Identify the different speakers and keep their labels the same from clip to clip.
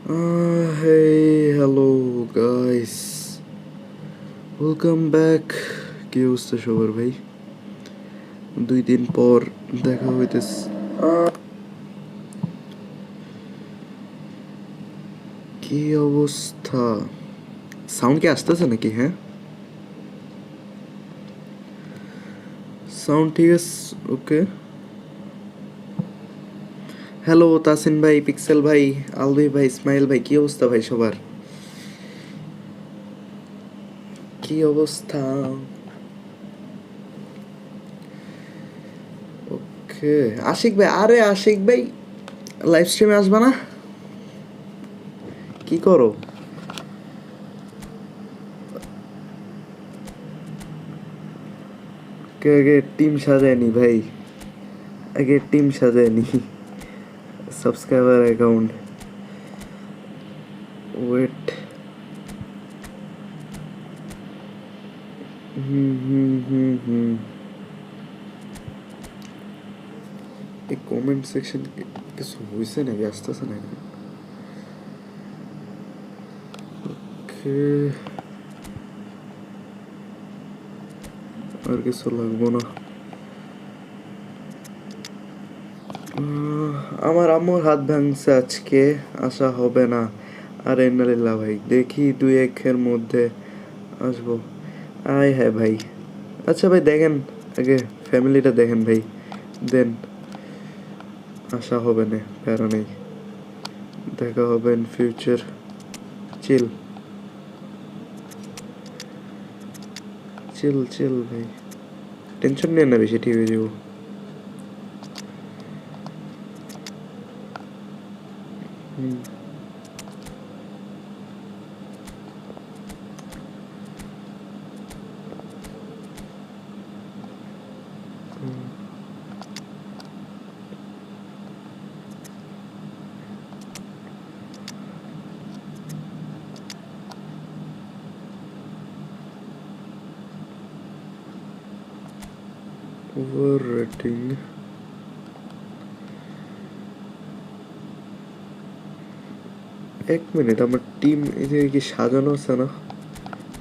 Speaker 1: Hey, hello guys, welcome back. কি অবস্থা সবার ভাই? 2 দিন পর দেখা হইতেছে। কি অবস্থা? সাউন্ড কি আসতেছে নাকি? হ্যাঁ, সাউন্ড ঠিক আছে। ওকে। হ্যালো তাসিন ভাই, পিক্সেল ভাই, আলভি ভাই, ইসমাইল ভাই, কি অবস্থা ভাই সবার? কি অবস্থা? ওকে, আশিক ভাই, আরে আশিক ভাই লাইভ স্ট্রিমে আসবা না? কি করো? আগে টিম সাজায় নি ভাই, আগে টিম সাজায় নি। Subscriber account, wait. হুম। এই কমেন্ট সেকশন কিছু হয়েছে নাকি? আসতেছে নাকি? ওকে, আর কিছু লাগবো না। আমার আম্মুর হাত ভাঙছে আজকে, আসা হবে না। আর এনালিল্লা ভাই, দেখি 2-1-এর মধ্যে আসবো। আয় হ্যাঁ ভাই। আচ্ছা ভাই দেখেন, আগে ফ্যামিলিটা দেখেন ভাই, দেন আসা হবে না, প্যারা নেই, দেখা হবে ইন ফিউচার। চিল চিল চিল ভাই, টেনশন নিয়ে না বেশি, ঠিক হয়ে যাবো। হুম। ওভার রেটিং, এক মিনিট, আমার টিম এদিকে কি সাজানো আছে না?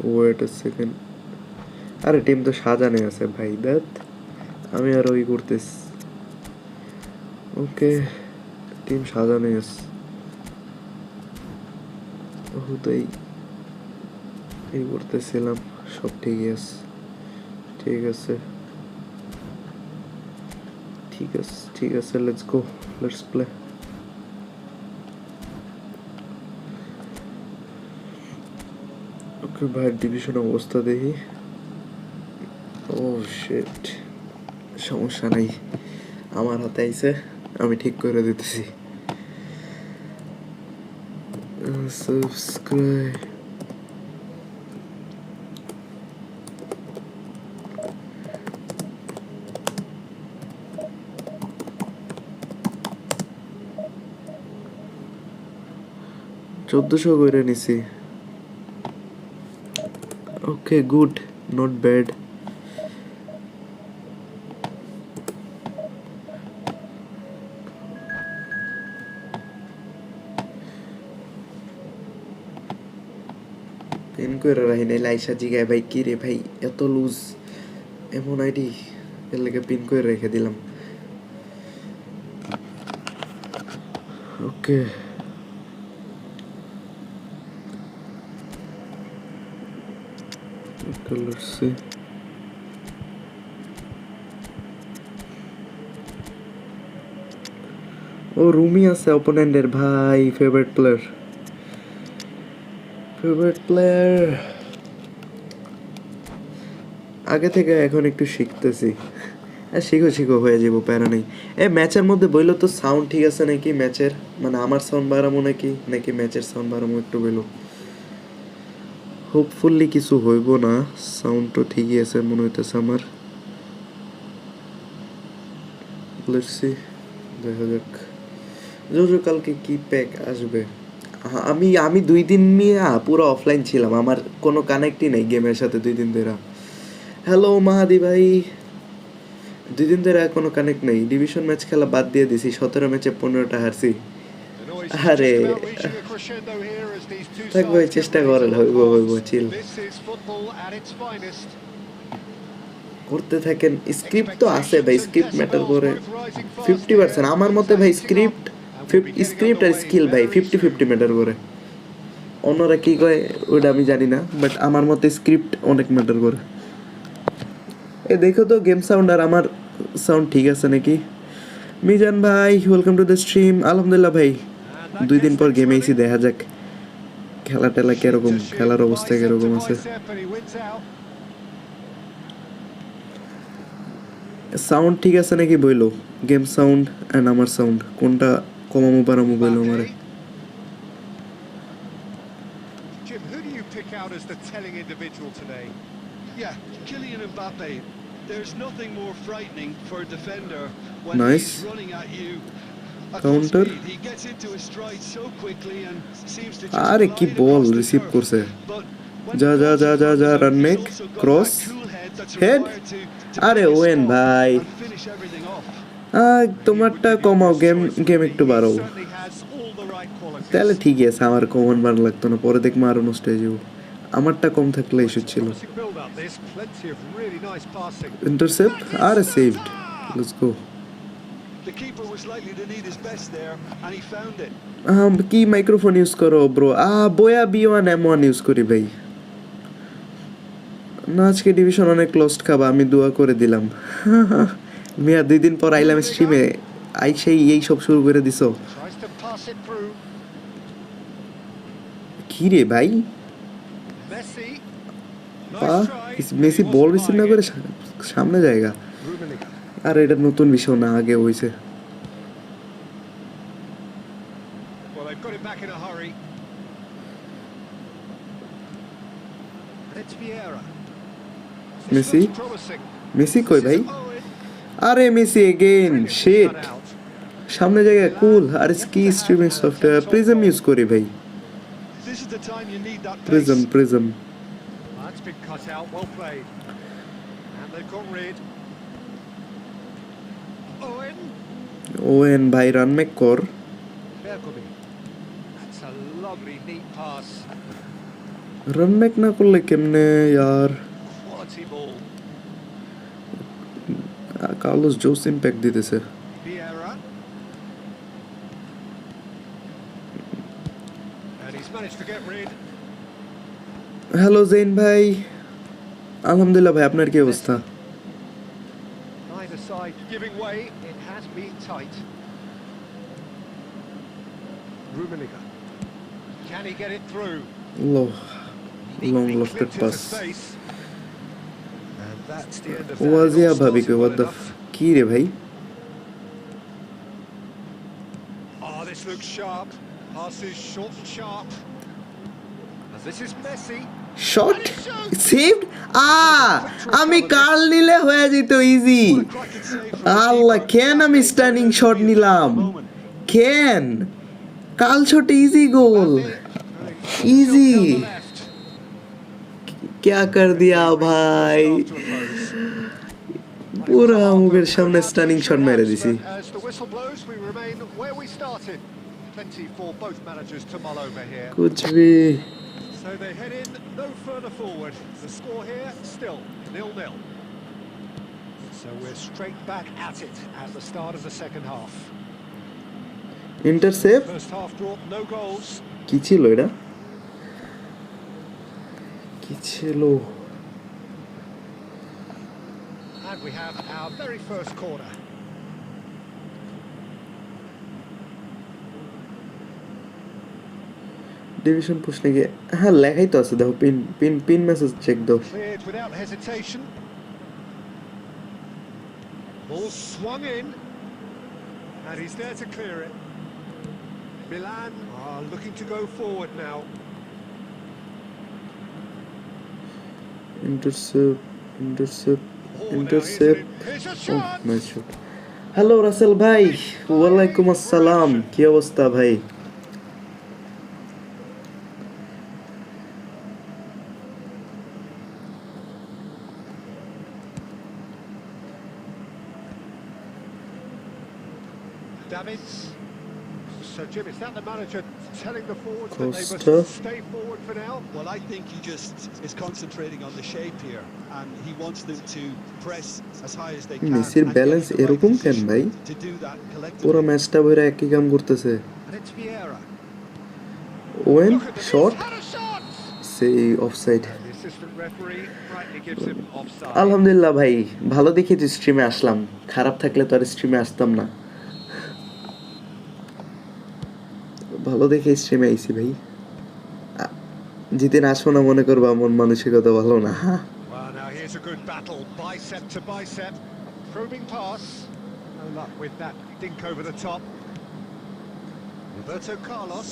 Speaker 1: ওয়েট এ সেকেন্ড, আরে টিম তো সাজানো আছে ভাই, দেখ আমি আর ওই করতেছি। ওকে, টিম সাজানো আছে। ওটাই এই করতেছিলাম, সব ঠিকই আছে। ঠিক আছে, ঠিক আছে, লেটস গো, লেটস প্লে। ওকে ভাই, ডিভিশন অবস্থা দেখি। ও শিট, সমস্যা নাই, আমার হাতে আইছে, আমি ঠিক করে দিতেছি। সাবস্ক্রাইব, চোদ্দশো করে নিছি। Okay good, not bad. Pin করে রাখি নাই, লাইসা জিগায় ভাই কি রে ভাই এত লুজ এমন আইডি, এর লেগে পিন করে রেখে দিলাম। ওকে, let's see. ও রুমি আছে অপোনেন্টের ভাই, ফেভারিট প্লেয়ার। আগে থেকে এখন একটু শিখতেছি। শিখো হয়ে যাবো, প্যারা নেই। ম্যাচের মধ্যে বইলো তো সাউন্ড ঠিক আছে নাকি ম্যাচের, মানে আমার সাউন্ড বাড়াবো নাকি ম্যাচের সাউন্ড বাড়াবো, একটু বইলো। হোপফুলি কিছু হইব না, সাউন্ড তো ঠিকই আছে মনে হইতেছে আমার। লেটস সি, দেখা যাক জোজো কালকে কি প্যাক আসবে। আমি 2 দিন নিয়ে পুরো অফলাইন ছিলাম, আমার কোনো কানেক্টই নেই গেমের সাথে 2 দিন ধরে। হ্যালো মাহাদি ভাই, 2 দিন ধরে কোনো কানেক্ট নেই, ডিভিশন ম্যাচ খেলা বাদ দিয়ে দিছি, 17 ম্যাচে 15টা হারছি। আরে থাক ভাই চেষ্টা করেন হইব হইব চিল করতে থাকেন স্ক্রিপ্ট তো আছে ভাই স্ক্রিপ্ট ম্যাটার করে 50% আমার মতে ভাই স্ক্রিপ্ট আর স্কিল ভাই 50-50 ম্যাটার করে অন্যরা কি কয় ওটা আমি জানি না বাট আমার মতে স্ক্রিপ্ট অনেক ম্যাটার করে এ দেখো তো গেম সাউন্ড আর আমার সাউন্ড ঠিক আছে নাকি মিজান ভাই ওয়েলকাম টু দ্য স্ট্রিম আলহামদুলিল্লাহ ভাই 2 দিন পর গেমে এসে দেখা যাক খেলা টেলা কিরকম খেলার অবস্থা কিরকম আছে সাউন্ড ঠিক আছে নাকি বইলো গেম সাউন্ড এন্ড আমার সাউন্ড কোনটা কমামো বাড়ামো বইলো আমারে
Speaker 2: As the telling individual today. Yeah, Kylian Mbappe. There's nothing more frightening for a defender when he's running at you.
Speaker 1: Counter.
Speaker 2: He gets into his stride so quickly and seems to
Speaker 1: আরে কি ball receive করছে যা যা যা যা যা run make cross head আরে when ভাই তোমারটা কমাও গেম একটু বাড়াও তাহলে ঠিক আছে আমার কমন বার লাগতো না পরে দেখ মারো নষ্ট হয়ে যাবো আমারটা কম থাকলে ইস্যু ছিল ইন্টারসেপ্ট আর সেভড লেটস গো কি মাইক্রোফোন ইউজ করো ব্রো বোয়া B1 M1 ইউজ করি ভাই না আজকে ডিভিশন অনেক লস্ট খাবা আমি দোয়া করে দিলাম মিয়া 2 দিন পর আইলাম স্ট্রিমে সেই এই সব শুরু করে দিছো কি রে ভাই মেসি বল রিসিভ না করে সামনে জায়গা আর এটা নতুন বিষয় না আগে হইছে মেসি কই ভাই আরে মেসি এগেইন শিট সামনে জায়গা কুল আর কি স্ট্রিমিং সফটওয়্যার প্রিজম ইউজ করি ভাই prism
Speaker 2: That's been cut out, well played. And they've got rid.
Speaker 1: Owen ভাই রান মেক কর
Speaker 2: That's a lovely neat pass.
Speaker 1: Run make না করলে কেমনে यार
Speaker 2: Quality ball.
Speaker 1: কার্লোস জোস ইমপ্যাক্ট দিতেছে
Speaker 2: And he's managed to get rid.
Speaker 1: Hello জেন ভাই আলহামদুলিল্লাহ ভাই আপনার কি অবস্থা
Speaker 2: Neither side giving way, it has been tight. Rummenigge. Can he get it through?
Speaker 1: Long lofted pass.
Speaker 2: And that's the end of
Speaker 1: ওয়াজিয়া ভাবি কে what the কি রে ভাই
Speaker 2: Oh, this looks sharp. Pass is short and sharp. This is Messi.
Speaker 1: Shot saved আমি কাল নিলে হয়ে যেত easy আল্লাহ কেন আমি স্টানিং শট নিলাম কেন কাল শট ইজি গোল ইজি क्या कर दिया भाई पूरा मुगेर सामने स्टानिंग शॉट मेरे दिसी कुछ भी
Speaker 2: So they head in no further forward. The score here still 0-0. So we're straight back at it at the start of the second half.
Speaker 1: Intercept.
Speaker 2: First half draw, no goals.
Speaker 1: কি ছিল এটা কি ছিল
Speaker 2: And we have our very first corner.
Speaker 1: Division push নাকি হ্যাঁ লেখাই তো আছে দেখো পিন মেসেজ চেক দাও
Speaker 2: Cleared without hesitation. Ball swung in. And he's there to clear it. Milan are looking to go forward now.
Speaker 1: Intercept. Oh, nice shot. Hello Rasel ভাই ওয়ালাইকুম আসসালাম কি অবস্থা ভাই
Speaker 2: Davids So, Jim, is that the manager telling the forwards that they
Speaker 1: Costa.
Speaker 2: must stay forward for now?
Speaker 3: Well, I think he just is concentrating on the shape here, and he wants them to press as high as they can
Speaker 1: মেসির
Speaker 3: and get
Speaker 1: balance
Speaker 3: in the right
Speaker 1: এরকম কেন
Speaker 3: position
Speaker 1: ভাই?
Speaker 3: to do that
Speaker 1: পুরো
Speaker 3: collectively.
Speaker 1: ম্যাচটা বইরা একই কাম করতেছে।
Speaker 2: And it's Vieira.
Speaker 1: Owen
Speaker 2: Look at the
Speaker 1: shot
Speaker 2: had a shot!
Speaker 1: সেই offside.
Speaker 2: The assistant referee rightly gives him offside.
Speaker 1: আলহামদুলিল্লাহ ভাই, ভালো দেখে তো স্ট্রিমে আসলাম, খারাপ থাকলে তো আর স্ট্রিমে আসতাম না। ভালো দেখে স্ট্রিমে আইছি ভাই। যেদিন আসবো না মনে করবো আমার মানসিকতা ভালো না।
Speaker 2: Well, now here's a good battle, bicep to bicep. Probing pass. No luck with that dink over the top. Roberto Carlos.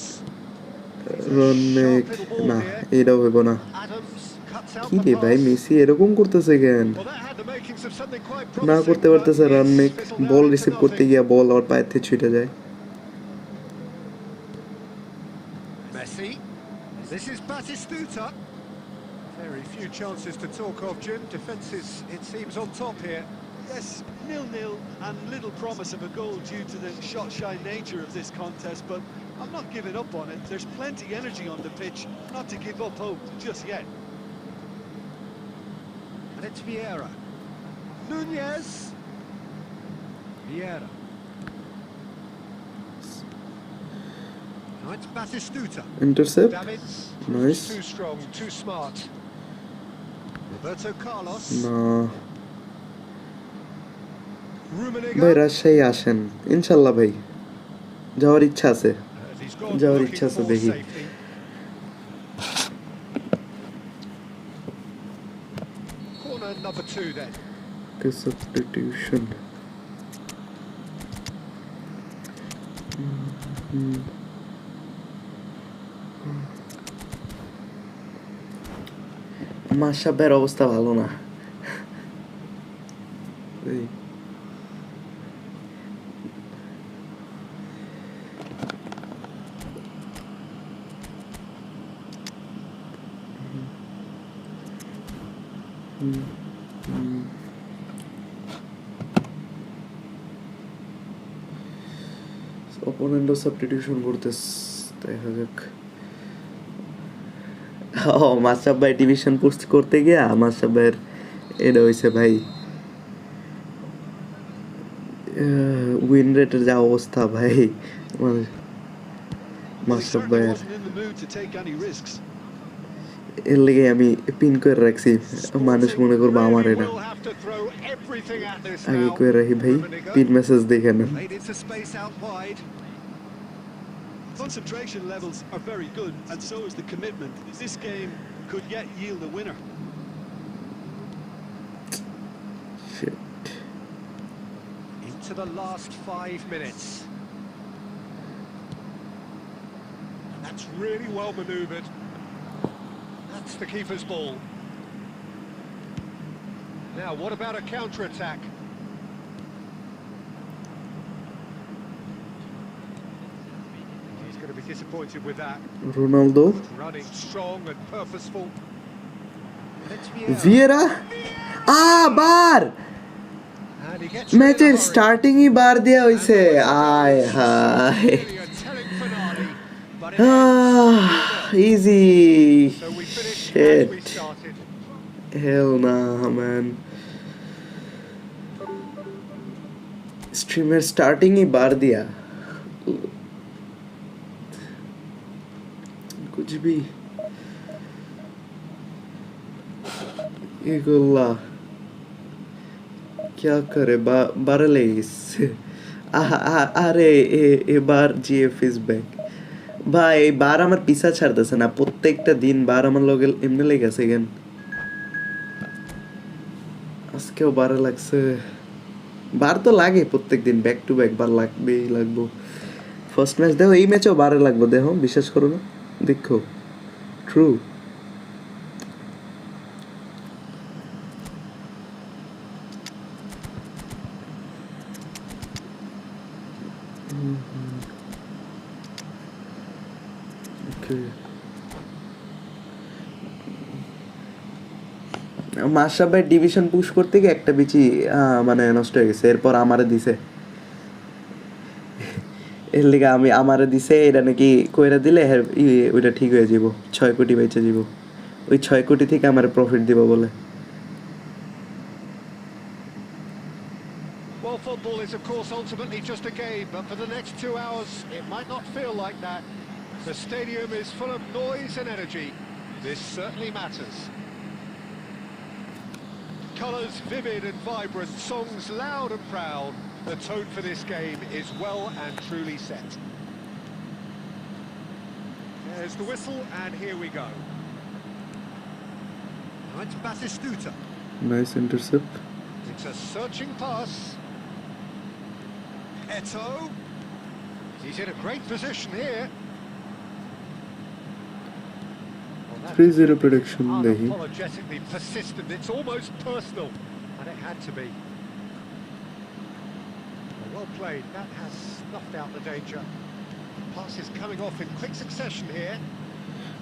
Speaker 1: রনমেক না, এটাও হইব না।
Speaker 2: Adams cuts out
Speaker 1: কি
Speaker 2: the
Speaker 1: রে ভাই,
Speaker 2: pass.
Speaker 1: মেসি এরকম করতেছে কেন?
Speaker 2: Well, that had the makings of something quite
Speaker 1: না
Speaker 2: promising,
Speaker 1: করতে
Speaker 2: but
Speaker 1: পারতেছে
Speaker 2: it's
Speaker 1: রানমেক,
Speaker 2: fizzled
Speaker 1: ball
Speaker 2: out into
Speaker 1: receive করতে
Speaker 2: nothing.
Speaker 1: গিয়া বল ওর পায়ের থেকে ছুটে যায়।
Speaker 2: Messi. This is Batistuta. Very few chances to talk of, Jim. Defence is, it seems, on top here.
Speaker 3: Yes, 0-0 and little promise of a goal due to the shot-shy nature of this contest, but I'm not giving up on it. There's plenty energy on the pitch, not to give up hope just yet.
Speaker 2: And it's Vieira. Nunez. Vieira. Now it's Batistuta.
Speaker 1: Intercept,
Speaker 2: Davids.
Speaker 1: Nice.
Speaker 2: Too strong, too smart. Roberto Carlos.
Speaker 1: না
Speaker 2: Rummenigge.
Speaker 1: ভাই, রাজশাহী আসেন ইনশাল্লাহ ভাই, যাওয়ার ইচ্ছা আছে।
Speaker 2: As he's gone
Speaker 1: যাওয়ার
Speaker 2: looking
Speaker 1: ইচ্ছা আছে
Speaker 2: for
Speaker 1: দেখি।
Speaker 2: safety. Corner number 2 then.
Speaker 1: Substitution. মাশরাফের অবস্থা ভালো না। এই অপোনেন্টও সাবস্টিটিউশন করতেছে, দেখা যাক। ও মাশরাফ ভাই ডিভিশন পোস্ট করতে গিয়া মাশরাফ ভাইয়ের এটা হয়েছে ভাই, উইন রেটের যা অবস্থা ভাই, মানে
Speaker 3: Well, he
Speaker 1: মাশরাফ
Speaker 3: certainly
Speaker 1: ভাইয়ের
Speaker 3: wasn't in the mood to take any risks.
Speaker 1: এর লেগে আমি পিন করে রাখছি, মানুষ মনে করবো আমার এটা।
Speaker 2: Will have to throw everything at this
Speaker 1: আগে
Speaker 2: now.
Speaker 1: করে রাখি ভাই,
Speaker 2: Rummenigge
Speaker 1: পিন মেসেজ দেখে নেন।
Speaker 2: played into space out wide.
Speaker 3: Concentration levels are very good, and so is the commitment. This game could yet yield a winner.
Speaker 1: Shit.
Speaker 2: Into the last 5 minutes. And that's really well manoeuvred. That's the keeper's ball. Now, what about a counter-attack? He's going to be disappointed with that.
Speaker 1: Ronaldo,
Speaker 2: Running strong and purposeful. Let's
Speaker 1: Vieira, বার
Speaker 2: And he gets
Speaker 1: ম্যাচের
Speaker 2: rid of the hurry.
Speaker 1: স্টার্টিংই বার দেয়া হইছে, আয় হায়।
Speaker 2: Really a telling finale, but it ends 0-0.
Speaker 1: Easy
Speaker 2: So we finished as
Speaker 1: shit,
Speaker 2: we started.
Speaker 1: Hell না man, স্ট্রিমের স্টার্টিংই বার দিয়া, कुछ भी ये गोला क्या करे, बारह लेगिस আরে এবার জিএফ ইজ ব্যাক ভাই। বার আমার পিছা ছাড়তেছে না, প্রত্যেকটা দিন বার আমার লগে এমনি লেগেছে কেন, আজকেও বারে লাগছে। বার তো লাগে প্রত্যেক দিন, ব্যাক টু ব্যাক বার লাগবেই লাগবো। ফার্স্ট ম্যাচ দেখো, এই ম্যাচেও বারে লাগবো, দেখো বিশ্বাস করো না, দেখো ট্রু। মাশরাফ ভাই ডিভিশন পুশ করতে গিয়ে একটা বিচি মানে নষ্ট হয়ে গেছে, এরপর আমারে দিছে। এর লিগা আমি আমারে দিছে এটা নাকি কইরা দিলে ওইটা ঠিক হয়ে যাব 6 কোটি বেচে যাব ওই 6 কোটি থেকে আমার প্রফিট দিব বলে
Speaker 2: Well, football is of course ultimately just a game, but for the next 2 hours it might not feel like that. The stadium is full of noise and energy. This certainly matters. Colours vivid and vibrant, songs loud and proud. The tone for this game is well and truly set. There's the whistle, and here we go. Now it's Batistuta.
Speaker 1: nice intercept
Speaker 2: It's a searching pass. Eto. He's in a great position here.
Speaker 1: 3-0 prediction দেহি
Speaker 2: Unapologetically persistent, it's almost personal, and it had to be. Well played, that has snuffed out the danger. Pass is coming off in quick succession here.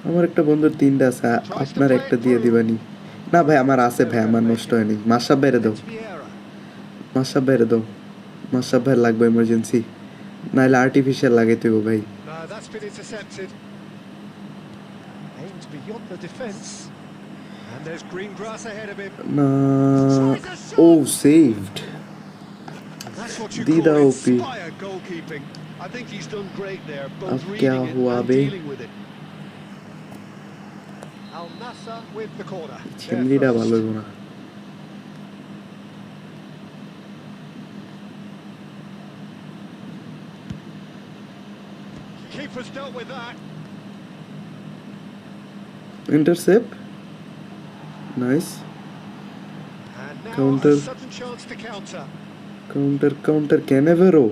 Speaker 1: আমার একটা বন্ধুর তিনটা আছে আপনার একটা দিয়ে দিবানি না ভাই আমার আছে ভাই আমার নষ্ট হয়নি মাশরাফ বাইরে দাও মাশরাফ বাইরে দাও মাশরাফ ভাই লাগবে এমার্জেন্সি নাইলে আর্টিফিশিয়াল লাগাইতে হবে ভাই
Speaker 2: No, that's been intercepted. Aimed beyond the defence. And there's green grass ahead of him.
Speaker 1: না ও saved
Speaker 2: And that's what you
Speaker 1: Dida
Speaker 2: call
Speaker 1: OP.
Speaker 2: inspired goalkeeping.
Speaker 3: I think he's done great there,
Speaker 1: अब
Speaker 3: both
Speaker 1: क्या
Speaker 3: reading it
Speaker 1: हुआ
Speaker 3: and
Speaker 1: बे?
Speaker 3: dealing with it.
Speaker 2: Al Nassr with the corner.
Speaker 1: ছেমরিটা ভালো হইব না
Speaker 2: Keeper's dealt with that.
Speaker 1: Intercept nice
Speaker 2: And now
Speaker 1: Counter.
Speaker 2: a sudden chance to counter.
Speaker 1: Counter Canavero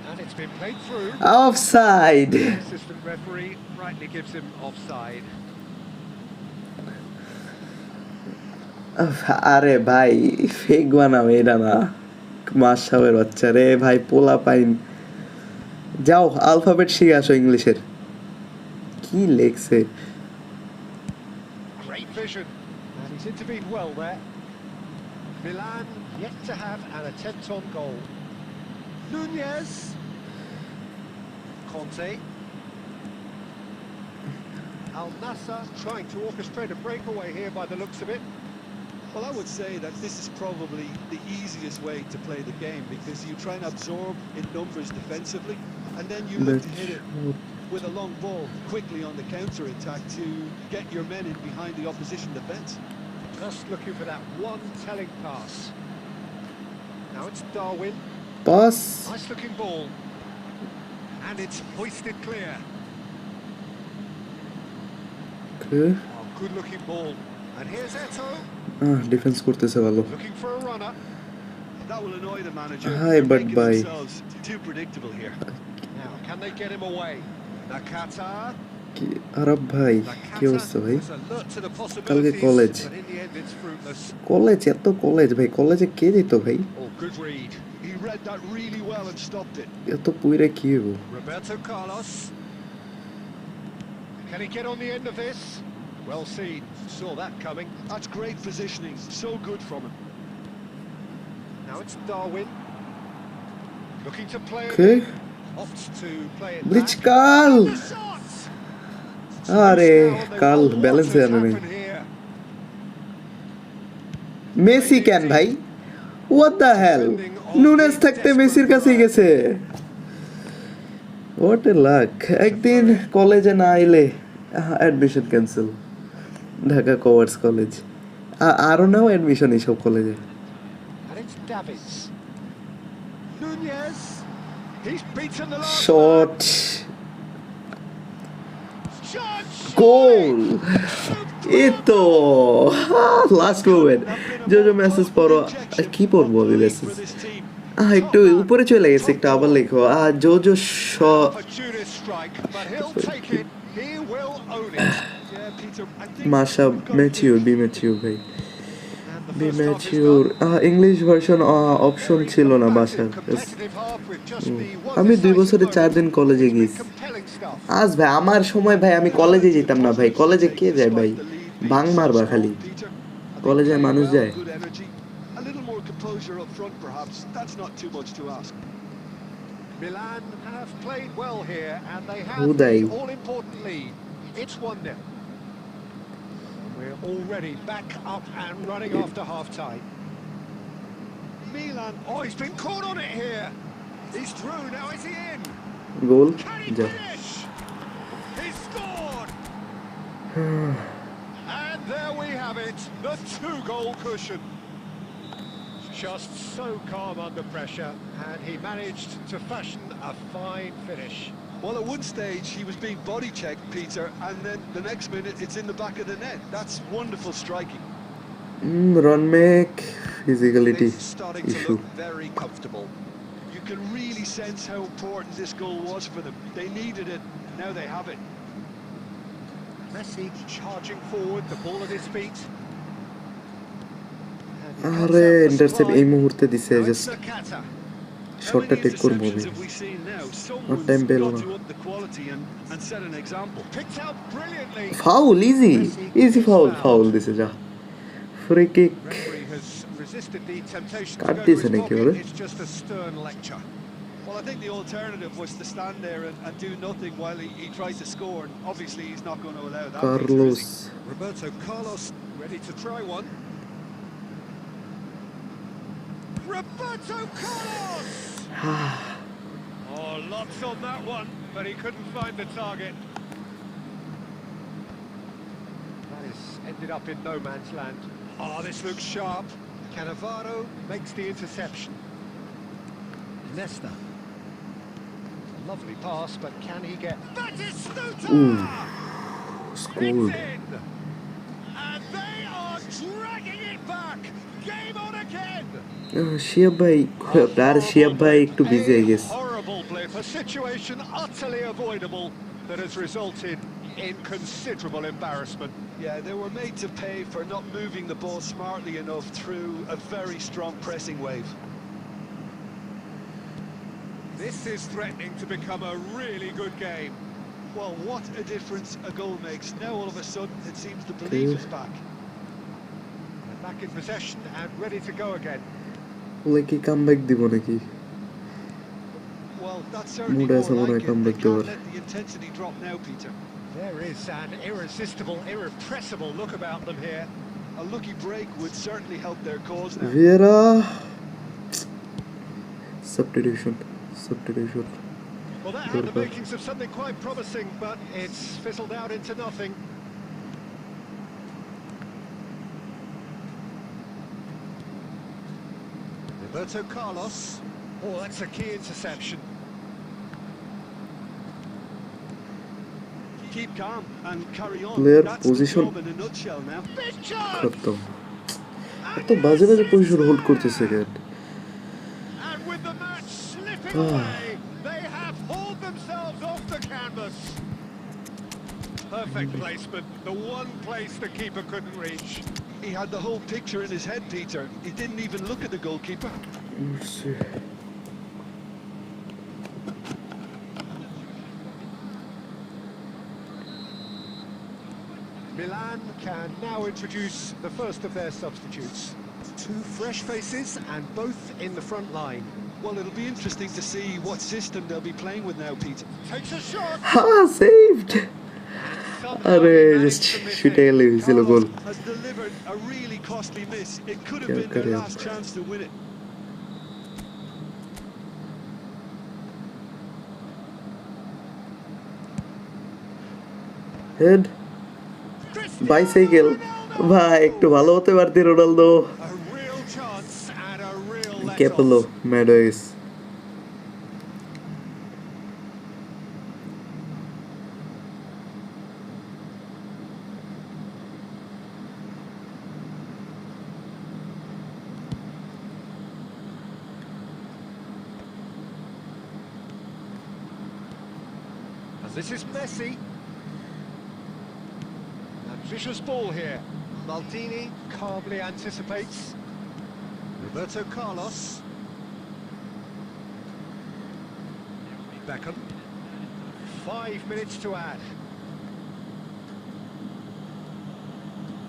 Speaker 2: And it's been played through.
Speaker 1: Offside
Speaker 2: The assistant referee rightly gives him offside.
Speaker 1: আরে ভাই fake বানাও এটা না মাশরাফের বাচ্চা রে ভাই পোলা পাইন যাও অ্যালফাবেট শিখে আসো ইংলিশের কি লেখছে
Speaker 2: Great vision. And he's intervened well there. Milan yet to have an attempt on goal. Nunez. Conte. Al Nassr trying to orchestrate a breakaway here by the looks of it.
Speaker 3: Well, I would say that this is probably the easiest way to play the game because you try and absorb in numbers defensively and then you look to hit it with a long ball quickly on the counter-attack to get your men in behind the opposition defence.
Speaker 2: Just looking for that one telling pass. Now it's Darwin.
Speaker 1: Pass
Speaker 2: Nice looking ball. And it's hoisted clear. Oh, good looking ball. And here's Eto.
Speaker 1: Defence করতেছে ভালো
Speaker 2: Looking for a runner.
Speaker 3: That will annoy the manager.
Speaker 1: Hi,
Speaker 3: They're
Speaker 1: but
Speaker 3: making
Speaker 1: bye.
Speaker 3: themselves too predictable here.
Speaker 2: Now, can they get him away? Nakata.
Speaker 1: কি আরব ভাই কি অবস্থা ভাই
Speaker 2: was alert to the
Speaker 1: কালকে
Speaker 2: possibilities,
Speaker 1: college
Speaker 2: but in the end it's fruitless.
Speaker 1: College এত college ভাই কলেজে কে দিত ভাই
Speaker 2: Oh, good read.
Speaker 3: He read that really well and stopped it.
Speaker 1: এত পুইরে কি হইব
Speaker 2: Roberto Carlos. Can he get on the end of this? Well seen. Saw that coming.
Speaker 3: That's great positioning. So good from him.
Speaker 2: Now it's Darwin. Looking to play
Speaker 1: okay
Speaker 2: it. Opts to play it
Speaker 1: bleach
Speaker 2: back.
Speaker 1: কাল
Speaker 2: The shot!
Speaker 1: আরে
Speaker 2: Now they
Speaker 1: কাল
Speaker 2: know what
Speaker 1: balance
Speaker 2: has
Speaker 1: জানে নাই
Speaker 2: happened here.
Speaker 1: Messi কেন ভাই what the hell Nunes থাকতে মেসির কাছেই গেছে হোয়াট এ লাক একদিন কলেজে না আইলে admission cancel Dhaka commerce college আরও নাও অ্যাডমিশন এইসব কলেজে
Speaker 2: And it's Davids. Nunez. He's beaten the last
Speaker 1: shot
Speaker 2: shot.
Speaker 1: Goal এই তো লাস্ট মোমেন্ট জোজো মেসেজ পড়ো কি পড়বো আমি মেসেজ
Speaker 3: For this team.
Speaker 1: একটু উপরে চলে গেছে একটু আবার লেখো JoJo
Speaker 2: Fortuitous strike, but he'll take it. He will own it.
Speaker 3: Yeah, Peter, I think
Speaker 1: মাশা
Speaker 3: we've got to
Speaker 1: mature
Speaker 3: give
Speaker 1: be
Speaker 3: it
Speaker 1: mature ভাই
Speaker 2: And the
Speaker 1: be
Speaker 2: first half is
Speaker 1: mature
Speaker 2: done.
Speaker 1: English version option
Speaker 2: Very
Speaker 1: ছিল না
Speaker 2: combative,
Speaker 1: বাসার
Speaker 2: competitive half with just the one
Speaker 1: আমি 2
Speaker 2: decisive
Speaker 1: বছরে 4 দিন
Speaker 2: moment.
Speaker 1: কলেজে
Speaker 2: It's been
Speaker 1: গেছি
Speaker 2: compelling stuff.
Speaker 1: আজ ভাই আমার সময় ভাই আমি কলেজে যেতাম না ভাই কলেজে কে যায় ভাই বাং মারবা খালি কলেজে মানুষ যায়
Speaker 3: Good energy. A little more composure up front, perhaps. That's not too much to ask.
Speaker 2: Milan have played well here, and they have
Speaker 1: Uday.
Speaker 2: the all-important lead. It's 1-0. We're already back up and running after half-time. Milan, oh, he's been caught on it here. He's through, now is he in?
Speaker 1: Goal
Speaker 2: Can he
Speaker 1: যা
Speaker 2: finish? He scored! And there we have it, the 2-goal cushion. Just so calm under pressure, and he managed to fashion a fine finish.
Speaker 3: Well, at one stage he was being body checked, Peter, and then the next minute it's in the back of the net. That's wonderful striking.
Speaker 1: run make physicality
Speaker 3: It's starting to
Speaker 1: issue
Speaker 3: look very comfortable. You can really sense how important this goal was for them. They needed it, now they have it.
Speaker 2: Messi charging forward, the ball at his feet.
Speaker 1: আরে intercept এই মুহূর্তে দিছে just
Speaker 3: How
Speaker 1: শটটা
Speaker 3: many
Speaker 1: take করব
Speaker 3: interceptions
Speaker 1: আমি
Speaker 3: have we seen now?
Speaker 1: আর
Speaker 3: Someone's
Speaker 1: time পেল
Speaker 3: got
Speaker 1: না
Speaker 3: to up the quality and set an example.
Speaker 2: Picked out brilliantly.
Speaker 1: Foul easy foul দিছে যা free kick
Speaker 2: Referee has resisted the temptation to
Speaker 1: Cut
Speaker 2: go to
Speaker 1: this
Speaker 2: his
Speaker 1: in a
Speaker 2: pocket.
Speaker 1: given.
Speaker 2: It's just a stern lecture.
Speaker 3: Well, I think the alternative was to stand there and do nothing while he tried to score. And obviously, he's not going to allow that. Peter, is
Speaker 1: Carlos
Speaker 3: he?
Speaker 2: Roberto Carlos ready to try one. Roberto Carlos! Oh, lots on that one, but he couldn't find the target. That has ended up in no man's land. Oh, this looks sharp. Cannavaro makes the interception. Nesta. A lovely pass, but can he get... That is Stuta!
Speaker 1: scored
Speaker 2: It's in! And they are dragging it back! Game on again!
Speaker 1: Shiyab ভাই আর শিয়াব ভাই একটু busy হয়ে গেছে
Speaker 2: A horrible blip, a situation utterly avoidable that has resulted in considerable embarrassment.
Speaker 3: Yeah, they were made to pay for not moving the ball smartly enough through a very strong pressing wave.
Speaker 2: This is threatening to become a really good game.
Speaker 3: Well, what a difference a goal makes. Now all of a sudden it seems the belief is back.
Speaker 2: They're back in possession and ready to go again.
Speaker 1: বলে কি comeback দিব নাকি
Speaker 3: Well, that's certainly
Speaker 1: Mood has
Speaker 3: more
Speaker 1: a
Speaker 3: like it.
Speaker 1: comeback
Speaker 3: They
Speaker 1: door.
Speaker 3: can't let the intensity drop now, Peter.
Speaker 2: There is an irresistible, irrepressible look about them here.
Speaker 3: A lucky break would certainly help their cause now.
Speaker 1: Vieira substitution
Speaker 2: Well, that had the makings of something quite promising, but it's fizzled out into nothing. Roberto Carlos. Oh, that's a key interception.
Speaker 3: Keep calm and carry on.
Speaker 1: Player
Speaker 3: That's
Speaker 1: position.
Speaker 3: the job in a nutshell now.
Speaker 2: Big chance!
Speaker 1: খতম এত বাজে position hold করতেছে কেন
Speaker 2: And with the match slipping away, they have hauled themselves off the canvas. Perfect placement, the one place the keeper couldn't reach.
Speaker 3: He had the whole picture in his head, Peter. He didn't even look at the goalkeeper.
Speaker 2: Milan can now introduce the first of their substitutes. Two fresh faces and both in the front line.
Speaker 3: Well, it'll be interesting to see what system they'll be playing with now, Peter.
Speaker 2: Takes a shot.
Speaker 1: saved
Speaker 2: Somehow
Speaker 1: আরে
Speaker 2: he managed
Speaker 1: just
Speaker 2: to miss
Speaker 1: শুটে
Speaker 2: it.
Speaker 1: গেলে হয়েছিল গোল
Speaker 3: Carlos has delivered a really costly miss. It could have
Speaker 1: Yeah,
Speaker 3: been their
Speaker 1: career.
Speaker 3: last chance to win it.
Speaker 1: Head
Speaker 2: Cristiano
Speaker 1: bicycle
Speaker 2: Ronaldo!
Speaker 1: ভাই একটু ভালো হতে পারতি Ronaldo
Speaker 2: A real chance and a real
Speaker 1: কে পেলো
Speaker 2: let-off.
Speaker 1: ম্যাডয়েস
Speaker 2: And this is Messi. Ambitious ball here. Maldini calmly anticipates. Roberto Carlos. Beckham. 5 minutes to add.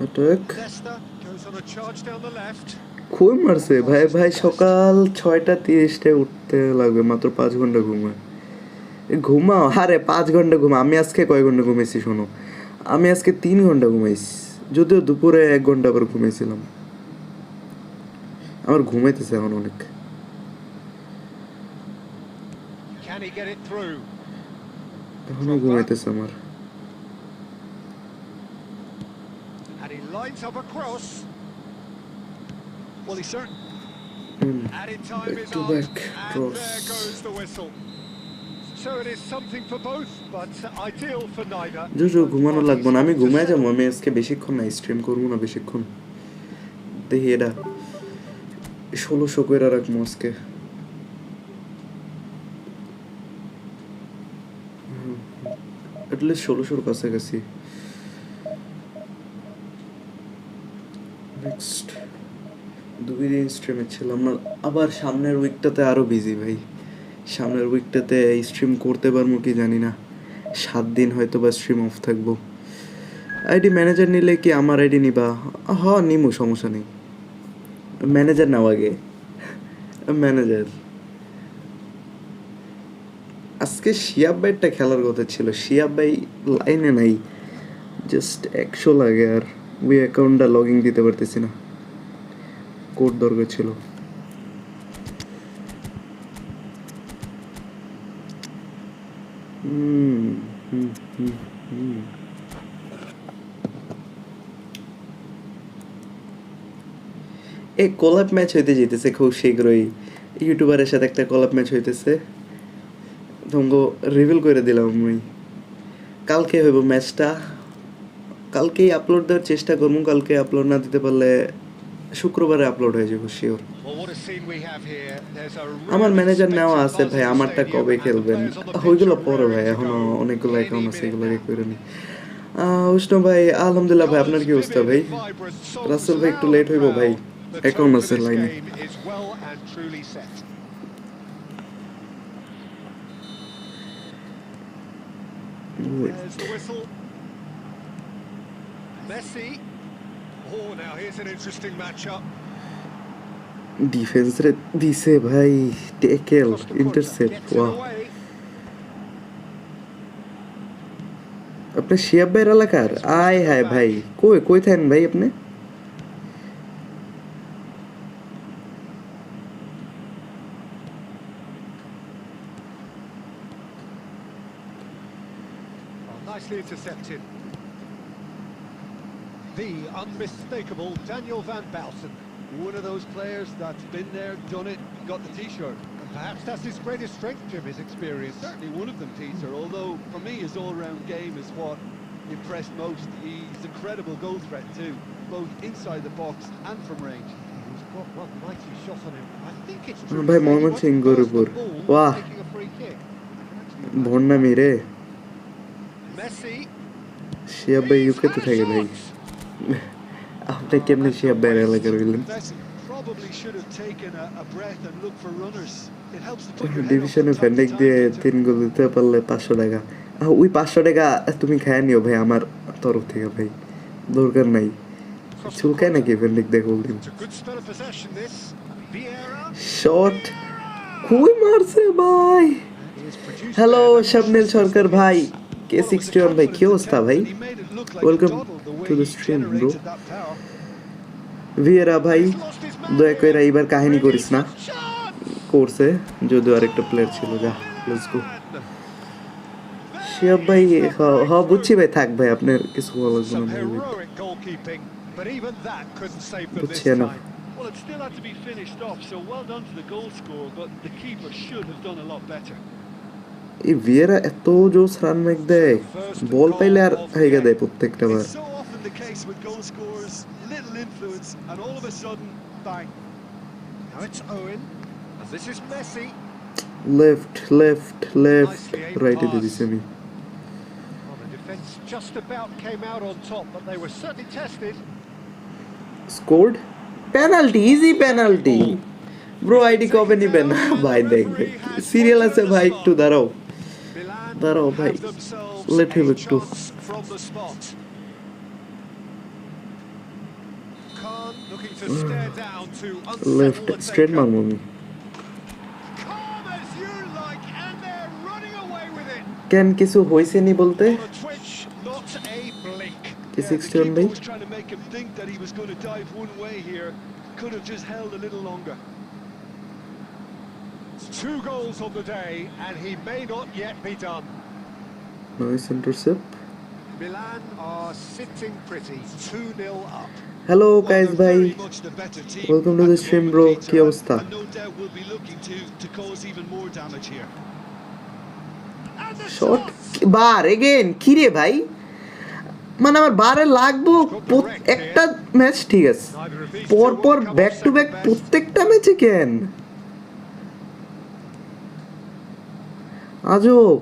Speaker 1: Attack
Speaker 2: Nesta goes on a charge down the left.
Speaker 1: কই মারছে ভাই ভাই, সকাল 6:30টায় উঠতে লাগবে, মাত্র 5 ঘন্টা ঘুমায়। ঘুমাও, আরে 5 ঘন্টা ঘুমা। আমি আজকে কয় ঘন্টা ঘুমাইছি শোনো, আমি আজকে 3 ঘন্টা ঘুমাইছি, যদিও দুপুরে 1 ঘন্টা পর ঘুমাইছিলাম। আমার ঘুমাইতেছে এখন অনেক।
Speaker 2: Can he get it through?
Speaker 1: এখনো ঘুমাইতেছে আমার।
Speaker 2: And he lines up a cross.
Speaker 3: Well, he's certain.
Speaker 2: Added time
Speaker 1: Back
Speaker 2: is
Speaker 1: to
Speaker 2: on,
Speaker 1: back
Speaker 2: and
Speaker 1: cross.
Speaker 2: there goes the whistle. So it is something for both, but ideal for neither.
Speaker 1: JoJo
Speaker 2: Both
Speaker 1: ঘুমানো
Speaker 2: parties
Speaker 1: লাগবে না, আমি
Speaker 2: having to
Speaker 1: ঘুমাই যাবো।
Speaker 2: settle.
Speaker 1: আমি আজকে বেশিক্ষণ না স্ট্রিম করবো না, বেশিক্ষণ দেখি এটা 1600 করে রাখবো আজকে। অ্যাটলিস্ট 1600 কাছাকাছি। নেক্সট 2 দিন স্ট্রিমে ছিলাম না, আবার সামনের উইকটাতে আরো বিজি ভাই। সামনের উইকটাতে স্ট্রিম করতে পারবো কি জানি না। 7 দিন হয়তো বা স্ট্রিম অফ থাকবো। আইডি ম্যানেজার নিলে কি আমার আইডি নিবা? হ, নিমু, সমস্যা নেই। ম্যানেজার নাও আগে, ম্যানেজার। আজকে শিয়াব ভাইটা খেলার কথা ছিল, শিয়াব ভাই লাইনে নাই, জাস্ট 100 লাগে। আর ওই অ্যাকাউন্টটা লগ ইন দিতে পারতেছি না, কোড দরকার ছিল। এই কোলাপ ম্যাচ হইতে যেতেছে খুব শীঘ্রই, ইউটিউবারের সাথে একটা কোলাপ ম্যাচ হইতেছে, তোমাকে রিভিল করে দিলাম আমি। কালকে হইব ম্যাচটা, কালকেই আপলোড দেওয়ার চেষ্টা করবো। কালকে আপলোড না দিতে পারলে শুক্রবারে আপলোড হয়ে যাবো sure.
Speaker 2: Well, what a scene we have here. There's a
Speaker 1: আমার
Speaker 2: real
Speaker 1: ম্যানেজার নেওয়া
Speaker 2: expensive
Speaker 1: আছে
Speaker 2: buzz
Speaker 1: ভাই,
Speaker 2: in the
Speaker 1: আমারটা
Speaker 2: stadium,
Speaker 1: কবে
Speaker 2: and the
Speaker 1: খেলবেন?
Speaker 2: players on the pitch
Speaker 1: ওইগুলো
Speaker 2: are
Speaker 1: পরে ভাই,
Speaker 2: raring to
Speaker 1: এখনো
Speaker 2: go
Speaker 1: অনেকগুলো
Speaker 2: any
Speaker 1: অ্যাকাউন্ট আছে,
Speaker 2: minute
Speaker 1: এগুলো আগে
Speaker 2: now.
Speaker 1: করে নি। উষ্ণ ভাই আলহামদুলিল্লাহ ভাই, আপনার কি
Speaker 2: Colours
Speaker 1: অবস্থা
Speaker 2: vivid
Speaker 1: ভাই?
Speaker 2: and vibrant, songs
Speaker 1: রাসেল ভাই একটু
Speaker 2: loud
Speaker 1: লেট
Speaker 2: and
Speaker 1: হইব ভাই,
Speaker 2: proud. The
Speaker 1: account
Speaker 2: tone for
Speaker 1: আছে
Speaker 2: this
Speaker 1: লাইনে।
Speaker 2: game is well and truly set. There's the whistle. Messi. Oh, now here's an interesting matchup.
Speaker 1: Defence রে দিছে ভাই, tackle,
Speaker 2: Across to Kunja,
Speaker 1: intercept,
Speaker 2: gets it
Speaker 1: wow.
Speaker 2: away.
Speaker 1: আপনি শিয়াব ভাইয়ের এলাকার? আয় হায় ভাই, কই কই থাকেন ভাই আপনি?
Speaker 2: Oh, nicely intercepted. The unmistakable Daniel van Baalsen.
Speaker 3: One of those players that's been there, done it, got the T-shirt.
Speaker 2: And perhaps that's his greatest strength, Jim, his experience.
Speaker 3: Certainly one of them, Peter, although for me his all-round game is what impressed most. He's incredible goal threat too, both inside the box and from range.
Speaker 2: He's got one mighty shot on him. I think it's
Speaker 1: ভাই
Speaker 2: true.
Speaker 1: Mohammad Singh Garipur, Waugh
Speaker 2: Taking a free kick.
Speaker 1: ভন্ডামি রে।
Speaker 2: Messi.
Speaker 1: Shiyab ভাই
Speaker 2: He's
Speaker 1: ইউকেতে
Speaker 2: had a
Speaker 1: থাকে ভাই,
Speaker 2: shot.
Speaker 1: আপনি কেমনে শিয়াব ভাইয়ের এলাকার হইলেন?
Speaker 3: Probably should have taken a breath and looked for runners. It helps to put your head up
Speaker 1: ডিভিশনে
Speaker 3: from time
Speaker 1: ফেন্ডিক
Speaker 3: to
Speaker 1: দিয়ে
Speaker 3: time, Peter.
Speaker 1: 3 গোল দিতে পারলে 500 টাকা। ওই 500 টাকা তুমি খায় নিও ভাই আমার তরফ থেকে ভাই, দরকার নাই। চুলকায় নাকি ফেন্ডিক দিয়ে গোল দিন?
Speaker 2: It's a good spell of possession, this. Vieira.
Speaker 1: Shot কই মারছে ভাই?
Speaker 2: He is produced
Speaker 1: hello
Speaker 2: there. That
Speaker 1: শাবনীল
Speaker 2: was
Speaker 1: সরকার ভাই,
Speaker 3: Well, it was a
Speaker 1: K61 ভাই, কি
Speaker 3: confident
Speaker 1: অবস্থা
Speaker 3: attempt,
Speaker 1: ভাই?
Speaker 3: and he made it look like a
Speaker 1: Welcome
Speaker 3: doddle the way
Speaker 1: to the
Speaker 3: he
Speaker 1: stream, bro.
Speaker 3: generated that power.
Speaker 1: Vieira ভাই,
Speaker 2: He's lost his man
Speaker 1: দয়া করে
Speaker 2: here.
Speaker 1: এইবার কাহিনী
Speaker 2: Really
Speaker 1: করিস না।
Speaker 2: good chance.
Speaker 1: করছে, যদিও আরেকটা প্লেয়ার ছিল। যা, লেটস গো।
Speaker 2: Milan.
Speaker 1: শিয়াব ভাই, হ্যাঁ বুঝছি ভাই, থাক ভাই, আপনার কিছু বলা লাগবে
Speaker 2: Some
Speaker 1: না ভাই।
Speaker 2: heroic goalkeeping, but even that couldn't save them this
Speaker 1: বুঝছি না।
Speaker 2: time.
Speaker 3: Well, it still had to be finished off, so well done to the goal scorer, but the keeper should have done a lot better.
Speaker 1: এই Vieira এত জোস run make দেয়, বল পাইলে আর হাইগা দেয় প্রত্যেকটা বার।
Speaker 3: It's so often the case with goal scorers, little influence, and all of a sudden, bang.
Speaker 2: Now it's Owen, and this is Messi.
Speaker 1: Left left left রাইটে দিছি আমি।
Speaker 2: Well, the defence just about came out on top, but they were certainly tested.
Speaker 1: Scored, penalty, easy penalty. Bro ID কবে নিবেন? ভাই দেখ ভাই, serial আছে ভাই, একটু দাঁড়াও
Speaker 2: Milan
Speaker 1: দাঁড়াও ভাই,
Speaker 2: have themselves
Speaker 1: let him
Speaker 2: a
Speaker 1: একটু।
Speaker 2: chance from the spot. Khan looking to stare down to
Speaker 1: left
Speaker 2: unsettle the
Speaker 1: straight
Speaker 2: taker.
Speaker 1: মারবো আমি
Speaker 2: Calm as you like, and they're running away with it.
Speaker 1: কেন কিছু হয়েছে নি বলতে
Speaker 2: Not a twitch, not a blink.
Speaker 1: কি
Speaker 3: Yeah, the
Speaker 1: 61
Speaker 3: keeper
Speaker 1: ভাই
Speaker 3: was trying to make him think that he was going to dive one way here. Could have just held a little longer.
Speaker 2: It's 2 goals on the day, and he may not yet be done.
Speaker 1: Nice intercept
Speaker 2: Milan are sitting pretty, 2-0 up.
Speaker 1: Hello
Speaker 3: Well,
Speaker 1: guys
Speaker 3: they're
Speaker 1: ভাই
Speaker 3: very much the better team
Speaker 1: welcome to
Speaker 3: at
Speaker 1: the
Speaker 3: the
Speaker 1: stream
Speaker 3: moment,
Speaker 1: bro
Speaker 3: Peter,
Speaker 1: কি অবস্থা
Speaker 3: and no doubt will be looking to cause even more damage here.
Speaker 2: And the
Speaker 1: shot
Speaker 2: shot!
Speaker 1: Bar again কি রে ভাই মানে আমার বারে লাগবো একটা ম্যাচ ঠিক আছে
Speaker 2: Neither of these
Speaker 1: পর
Speaker 2: two
Speaker 1: পর
Speaker 2: want to come
Speaker 1: back
Speaker 2: off
Speaker 1: to back
Speaker 2: second best.
Speaker 1: প্রত্যেকটা ম্যাচে কেন আজব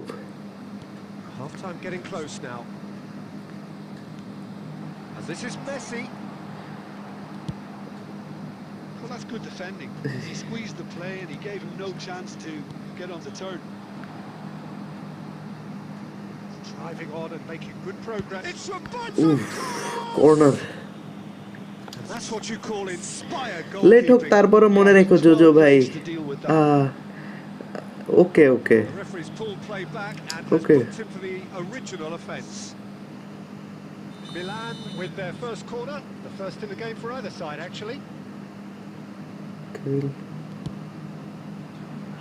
Speaker 2: Half-time getting close now. As this is Messi.
Speaker 3: Well, that's good defending. He squeezed the play and he gave him no chance to get on the turn.
Speaker 2: Driving on and making good progress. It's a
Speaker 1: উফ corner
Speaker 2: And that's what you call inspired
Speaker 1: late হোক
Speaker 2: goalkeeping.
Speaker 1: তারপরে মনে রেখো জোজো ভাই okay okay
Speaker 2: The referee's pulled play back and has
Speaker 1: Okay.
Speaker 2: booked him for the original offence. Milan with their first corner, the first in the game for either side actually.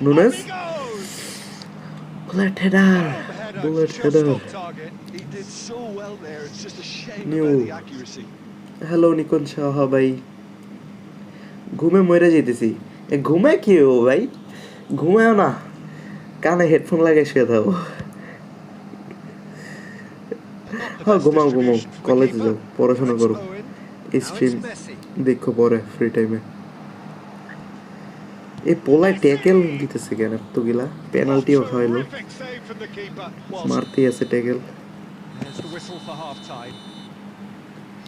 Speaker 1: Nunes
Speaker 2: Off he goes!
Speaker 1: Bullet header
Speaker 2: Home header,
Speaker 1: bullet
Speaker 2: just
Speaker 1: header
Speaker 2: off target.
Speaker 3: He did so well there. It's just a shame
Speaker 1: New.
Speaker 3: about the accuracy.
Speaker 1: Hello Nikon Shah ভাই ঘুমে মরে যেতেছি ঘুমে কি ও ভাই ঘুমাও না কানে হেডফোন লাগাই শুয়ে থাকো হ্যাঁ ঘুমাও ঘুমাও কলেজে যাও পড়াশোনা করো স্ট্রিম দেখো পরে ফ্রি টাইমে এই পোলায় ট্যাকেল দিতেছে কেন এতগুলা পেনাল্টিও খাইলো
Speaker 2: Terrific save from the keeper.
Speaker 1: মারতেই আছে tackle
Speaker 2: There's the whistle for half-time.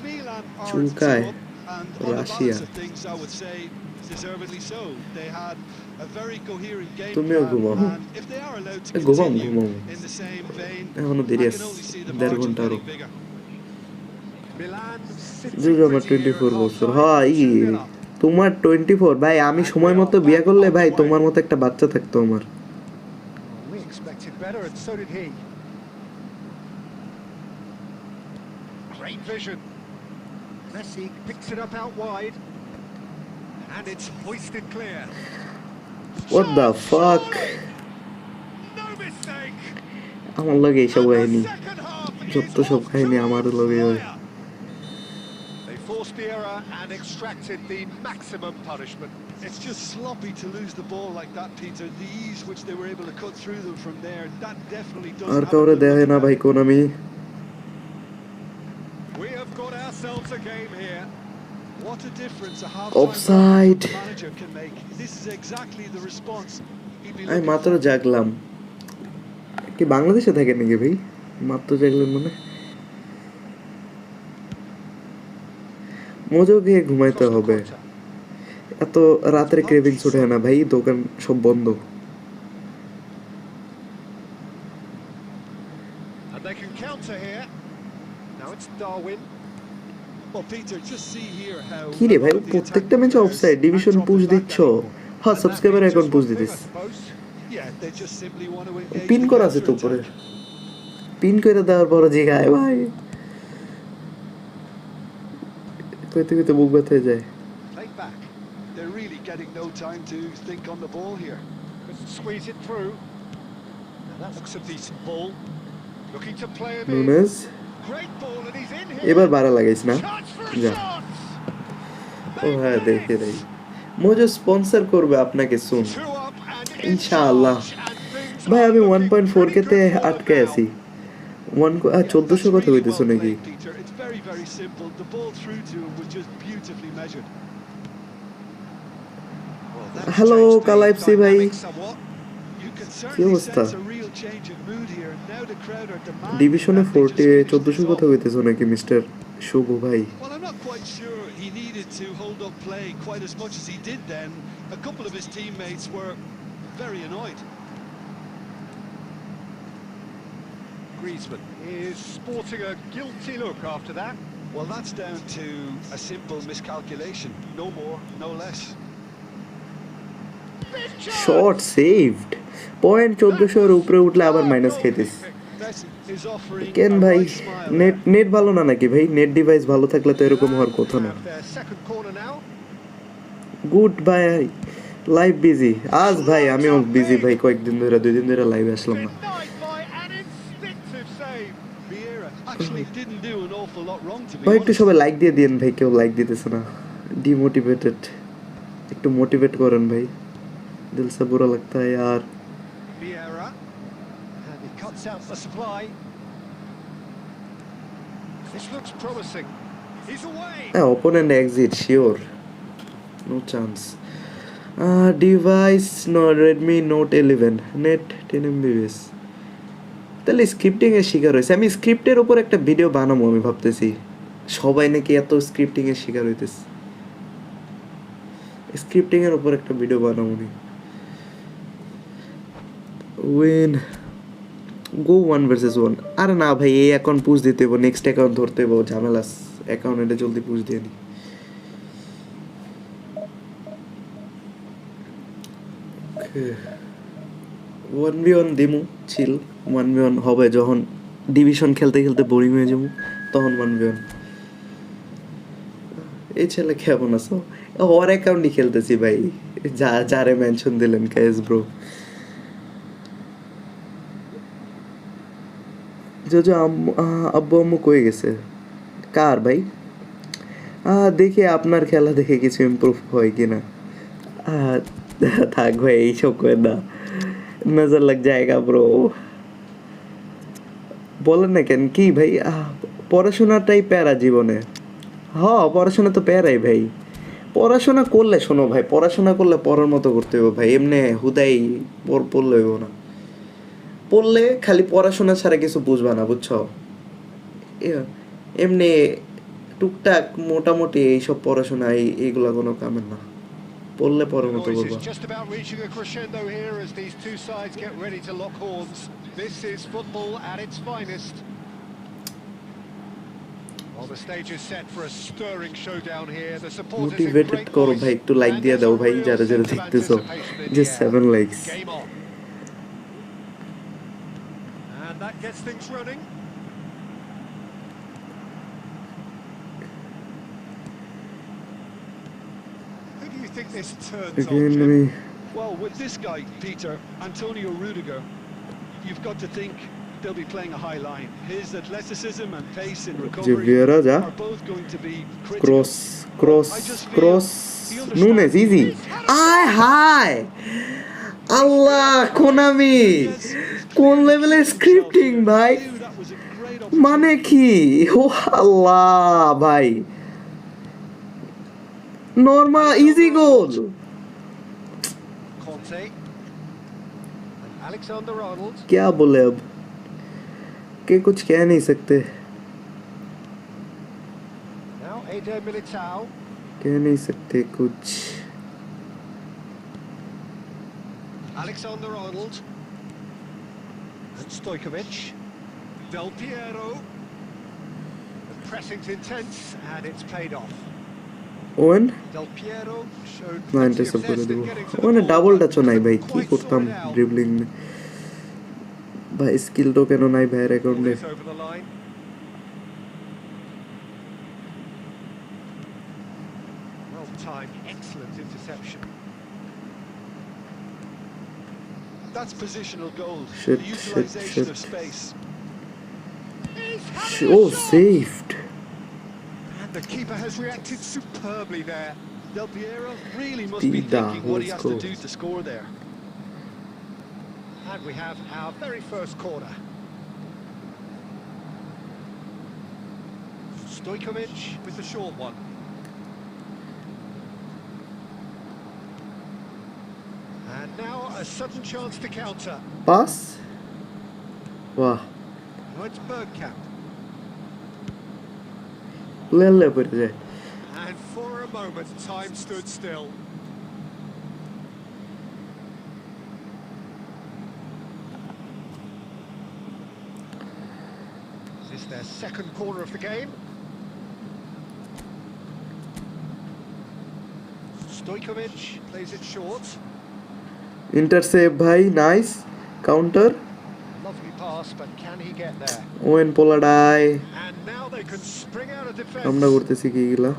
Speaker 3: Milan are
Speaker 1: Chulkai,
Speaker 3: 2 up, and on the
Speaker 1: Russia.
Speaker 3: balance of things, I would say deservedly so. They had a very coherent game
Speaker 1: তুমিও ঘুমাও
Speaker 3: plan, and if they are allowed to
Speaker 1: ঘুমাও
Speaker 3: continue
Speaker 1: ঘুমাও
Speaker 3: in the same vein,
Speaker 1: এখনো
Speaker 3: I
Speaker 1: দেরি
Speaker 3: can
Speaker 1: আছে
Speaker 3: only see the
Speaker 1: 1.5
Speaker 3: margin
Speaker 1: ঘন্টা আরো
Speaker 3: getting bigger.
Speaker 2: Milan
Speaker 1: জুজো
Speaker 2: sitting
Speaker 1: আমার
Speaker 2: pretty here
Speaker 1: 24
Speaker 2: at
Speaker 1: বছর
Speaker 2: half-time.
Speaker 1: হয়
Speaker 2: 2-0 up.
Speaker 1: তোমার 24 ভাই আমি সময় মতো বিয়ে করলে ভাই তোমার মতো একটা বাচ্চা থাকতো আমার
Speaker 2: Well, we expected better, and so did he. Great vision. Messi picks it up out wide, and it's hoisted clear.
Speaker 1: What the fuck?
Speaker 2: No mistake.
Speaker 1: আমার লগে এইসব
Speaker 2: And
Speaker 1: কাহিনী
Speaker 2: the second half
Speaker 1: যত
Speaker 2: is
Speaker 1: সব
Speaker 2: off
Speaker 1: কাহিনী
Speaker 2: to
Speaker 1: আমার
Speaker 2: a
Speaker 1: লগে হয়
Speaker 2: flyer. They forced the error and extracted the maximum punishment.
Speaker 3: It's just sloppy to lose the ball like that, Peter. The ease which they were able to cut through them from there, that definitely doesn't
Speaker 1: আর
Speaker 3: have a
Speaker 1: কাউরে
Speaker 3: good
Speaker 1: দেয়
Speaker 3: look
Speaker 1: না
Speaker 3: about
Speaker 1: ভাই
Speaker 3: it.
Speaker 1: Konami
Speaker 2: We have got ourselves a game here.
Speaker 3: What a difference a half-time
Speaker 1: Offside.
Speaker 3: manager can make. This is exactly the response he'd be
Speaker 1: আমি
Speaker 3: looking
Speaker 1: মাত্র
Speaker 3: for.
Speaker 1: জাগলাম কি বাংলাদেশে থাকে নাকি ভাই মাত্র জাগলেন মানে মজো গিয়ে ঘুমাইতে
Speaker 2: Across the
Speaker 1: হবে
Speaker 2: quarter.
Speaker 1: এত রাতের ক্রেভিংস ওঠে না ভাই দোকান সব বন্ধ
Speaker 2: And they can counter here. Now it's Darwin.
Speaker 3: Well, Peter, just see here how
Speaker 1: কি রে ভাই
Speaker 3: a lot of the
Speaker 1: প্রত্যেকটা
Speaker 3: attacking
Speaker 1: ম্যাচে
Speaker 3: players
Speaker 1: offside division
Speaker 2: Back
Speaker 1: push
Speaker 2: off the
Speaker 1: দিচ্ছ
Speaker 2: back anymore.
Speaker 1: হ্যাঁ
Speaker 2: And that
Speaker 1: subscriber
Speaker 2: means
Speaker 1: account
Speaker 2: just
Speaker 1: push
Speaker 2: one thing,
Speaker 1: দিতেছ
Speaker 2: I suppose.
Speaker 3: Yeah, they just simply want to engage
Speaker 1: pin
Speaker 3: the
Speaker 1: করা আছে তো উপরে
Speaker 3: counter-attack.
Speaker 1: Pin করে দেওয়ার পর জিগায় ভাই কইতে কইতে বুক ব্যথা হয়ে যায়
Speaker 2: Played back.
Speaker 3: They're really getting no time to think on the ball here.
Speaker 2: Just squeeze it through. Now that looks a decent ball. Looking to play him in.
Speaker 1: Nunes
Speaker 2: Great ball, and he's in here.
Speaker 1: এবার বাড়া লাগাইছ না
Speaker 2: Chance for a
Speaker 1: যা
Speaker 2: shot.
Speaker 1: ও হ্যাঁ দেখে দেই Mojo sponsor করবে আপনাকে শুন
Speaker 2: 2 up and in
Speaker 1: ইনশাআল্লাহ
Speaker 2: charge, and things
Speaker 1: ভাই
Speaker 2: are
Speaker 1: আমি
Speaker 2: looking
Speaker 1: 1.4
Speaker 2: pretty
Speaker 1: কেতে
Speaker 2: good for them
Speaker 1: আটকে
Speaker 2: now.
Speaker 1: আছি 1400
Speaker 3: That's
Speaker 1: কথা
Speaker 3: really
Speaker 1: কইতেছো
Speaker 3: well
Speaker 1: নাকি
Speaker 3: played, Peter. It's very, very simple. The ball through to him was just beautifully measured. Well, that's
Speaker 1: Hello,
Speaker 3: changed the
Speaker 1: Kalaipsi bhai.
Speaker 3: dynamic somewhat. You can certainly
Speaker 1: অবস্থা?
Speaker 3: sense a real change in mood here, and now the crowd are demanding
Speaker 1: ডিভিশনে
Speaker 3: that they just
Speaker 1: 40
Speaker 3: finish
Speaker 1: 1400
Speaker 3: this
Speaker 1: কথা
Speaker 3: off.
Speaker 1: কইতেছো নাকি mister শুভ ভাই
Speaker 3: Well, I'm not quite sure he needed to hold up play quite as much as he did then. A couple of his teammates were very annoyed.
Speaker 2: Griezmann is sporting a guilty look after that.
Speaker 3: Well, that's down to a simple miscalculation. No more, no less.
Speaker 1: Shot saved point 1400 এর উপরে উঠলে আবার minus খাইতেছে
Speaker 3: Messi is offering
Speaker 1: কেন
Speaker 3: a
Speaker 1: ভাই
Speaker 3: right smile
Speaker 1: net
Speaker 3: there.
Speaker 1: Net ভালো না নাকি ভাই নেট ডিভাইস ভালো থাকলে তো এরকম হওয়ার কথা না
Speaker 2: Have their second corner now.
Speaker 1: Good ভাই লাইভ বিজি আজ ভাই আমিও বিজি ভাই কয়েকদিন ধরে 2 দিন ধরে লাইভে আসলাম না
Speaker 2: Denied by an instinctive save.
Speaker 3: Vieira actually didn't do an awful lot wrong, to be
Speaker 1: ভাই একটু
Speaker 3: honest.
Speaker 1: সবাই লাইক দিয়ে দিন ভাই কেউ লাইক দিতেছে না ডিমোটিভেটেড একটু মোটিভেট করেন ভাই দিল সে বুরা লাগতা है यार
Speaker 2: Vieira. And he cuts out the supply. This looks promising. He's away.
Speaker 1: opponent exit sure no chance device no Redmi Note 11 net 10 mbps তাহলে স্ক্রিপ্টিং এর শিকার হইছে আমি স্ক্রিপ্টের উপর একটা ভিডিও বানাবো আমি ভাবতেছি সবাই নাকি এত স্ক্রিপ্টিং এর শিকার হইতেছে স্ক্রিপ্টিং এর উপর একটা ভিডিও বানাবো আমি উইন গো 1 ভার্সেস 1 আরে না ভাই এই অ্যাকাউন্ট পুশ দিতে হবে নেক্সট অ্যাকাউন্ট ধরতে হবে ঝামেলা অ্যাকাউন্ট এটা জলদি পুশ দিয়ে নি ওকে 1v1 দিমু চিল 1v1 হবে যখন ডিভিশন খেলতে খেলতে বোরিং হয়ে যাবো তখন 1v1 এই ছেলে কেমন আছো ওর অ্যাকাউন্টই খেলতেছি ভাই যারে মেনশন দিলেন কেস ব্রো जो আব্বু আম্মু কই গেছে কার ভাই দেখি আপনার খেলা দেখে কিছু ইমপ্রুভ হয় কিনা থাক ভাই এইসব করে না নজর লাগ যায়গা ব্রো বলেন না কেন কি ভাই পড়াশোনাটাই প্যারা জীবনে পড়াশোনা তো প্যারাই ভাই পড়াশোনা করলে শোনো ভাই পড়াশোনা করলে পড়ার মতো করতে হবে ভাই এমনি হুদাই পড়লে হইব না পড়লে খালি পড়াশোনা ছাড়া কিছু বুঝবা না বুঝছো এমনি টুকটাক মোটামুটি এইসব পড়াশোনা এইগুলা কোনো কামের না পড়লে পড়ার মতো
Speaker 2: Noise
Speaker 1: করবা
Speaker 2: is just about reaching a crescendo here as these two sides get ready to lock horns. This is football at its finest. Well, the stage is set for a stirring showdown here. The supporters in
Speaker 1: motivated
Speaker 2: great
Speaker 1: করো
Speaker 2: voice,
Speaker 1: ভাই একটু like
Speaker 2: and
Speaker 1: দিয়ে
Speaker 2: there's
Speaker 1: দাও
Speaker 2: a
Speaker 1: ভাই
Speaker 2: real
Speaker 1: যারা যারা
Speaker 2: sense of
Speaker 1: দেখতেছো
Speaker 2: anticipation in
Speaker 1: যে
Speaker 2: the air.
Speaker 1: 7 likes
Speaker 2: Game on. And that gets things running. Who do you think this turns on,
Speaker 1: again
Speaker 2: Jim?
Speaker 1: আমি
Speaker 3: Well, with this guy, Peter, Antonio Rudiger, you've got to think they'll be playing a high line. His athleticism and pace in recovery
Speaker 1: Vieira যা
Speaker 3: are both going to be critical.
Speaker 1: Cross cross
Speaker 3: I just feel
Speaker 1: cross
Speaker 3: he
Speaker 1: Nunes
Speaker 3: understands-
Speaker 1: easy আয় হাই আল্লাহ Konami কোন লেভেলের scripting ভাই
Speaker 3: Knew that was a great
Speaker 1: মানে
Speaker 3: opportunity.
Speaker 1: কি ও আল্লাহ ভাই normal easy goal
Speaker 2: Conte. And Alexander-Arnold.
Speaker 1: क्या बोले अब के कुछ कह नहीं सकते
Speaker 2: Now Eder Militao.
Speaker 1: कह नहीं सकते कुछ
Speaker 2: Alexander-Arnold. And Stojkovic. Del Piero. The pressing's intense and it's paid off.
Speaker 1: Owen
Speaker 2: Del Piero showed
Speaker 1: না
Speaker 2: plenty of
Speaker 1: ইন্টারসেপ্ট করে
Speaker 2: zest
Speaker 1: দেব
Speaker 2: in getting to the
Speaker 1: ওখানে
Speaker 2: ball,
Speaker 1: ডাবল
Speaker 2: but
Speaker 1: টাচও নাই ভাই
Speaker 2: couldn't
Speaker 1: কি
Speaker 2: quite
Speaker 1: করতাম
Speaker 2: sort it out.
Speaker 1: ড্রিবলিং ভাই স্কিল তো কেন নাই ভাইয়ের
Speaker 2: Ball
Speaker 1: অ্যাকাউন্টে
Speaker 2: is over the line. Well timed, excellent interception.
Speaker 3: That's positional gold.
Speaker 1: Shit,
Speaker 3: the
Speaker 1: shit,
Speaker 3: utilization
Speaker 1: shit.
Speaker 3: of space.
Speaker 2: He's having
Speaker 1: ও
Speaker 2: a shot!
Speaker 1: Saved
Speaker 2: And the keeper has reacted superbly there.
Speaker 3: Del Piero really must be
Speaker 1: Dida,
Speaker 3: thinking what he
Speaker 1: let's
Speaker 3: has to
Speaker 1: go.
Speaker 3: do to score there.
Speaker 2: And we have our very first corner. Stojkovic with the short one. And now a sudden chance to counter.
Speaker 1: Pass বাহ
Speaker 2: Now it's Bergkamp.
Speaker 1: লেলে পড়ে যায়
Speaker 2: And for a moment, time stood still. Is this their second corner of the game? Stojkovic plays it short.
Speaker 1: Intercept ভাই, nice counter.
Speaker 2: Lovely pass, but can he get there?
Speaker 1: ওয়েন পোলাডাই
Speaker 2: And now they can spring out of defence.
Speaker 1: আমরা করতেছি কি গিলা।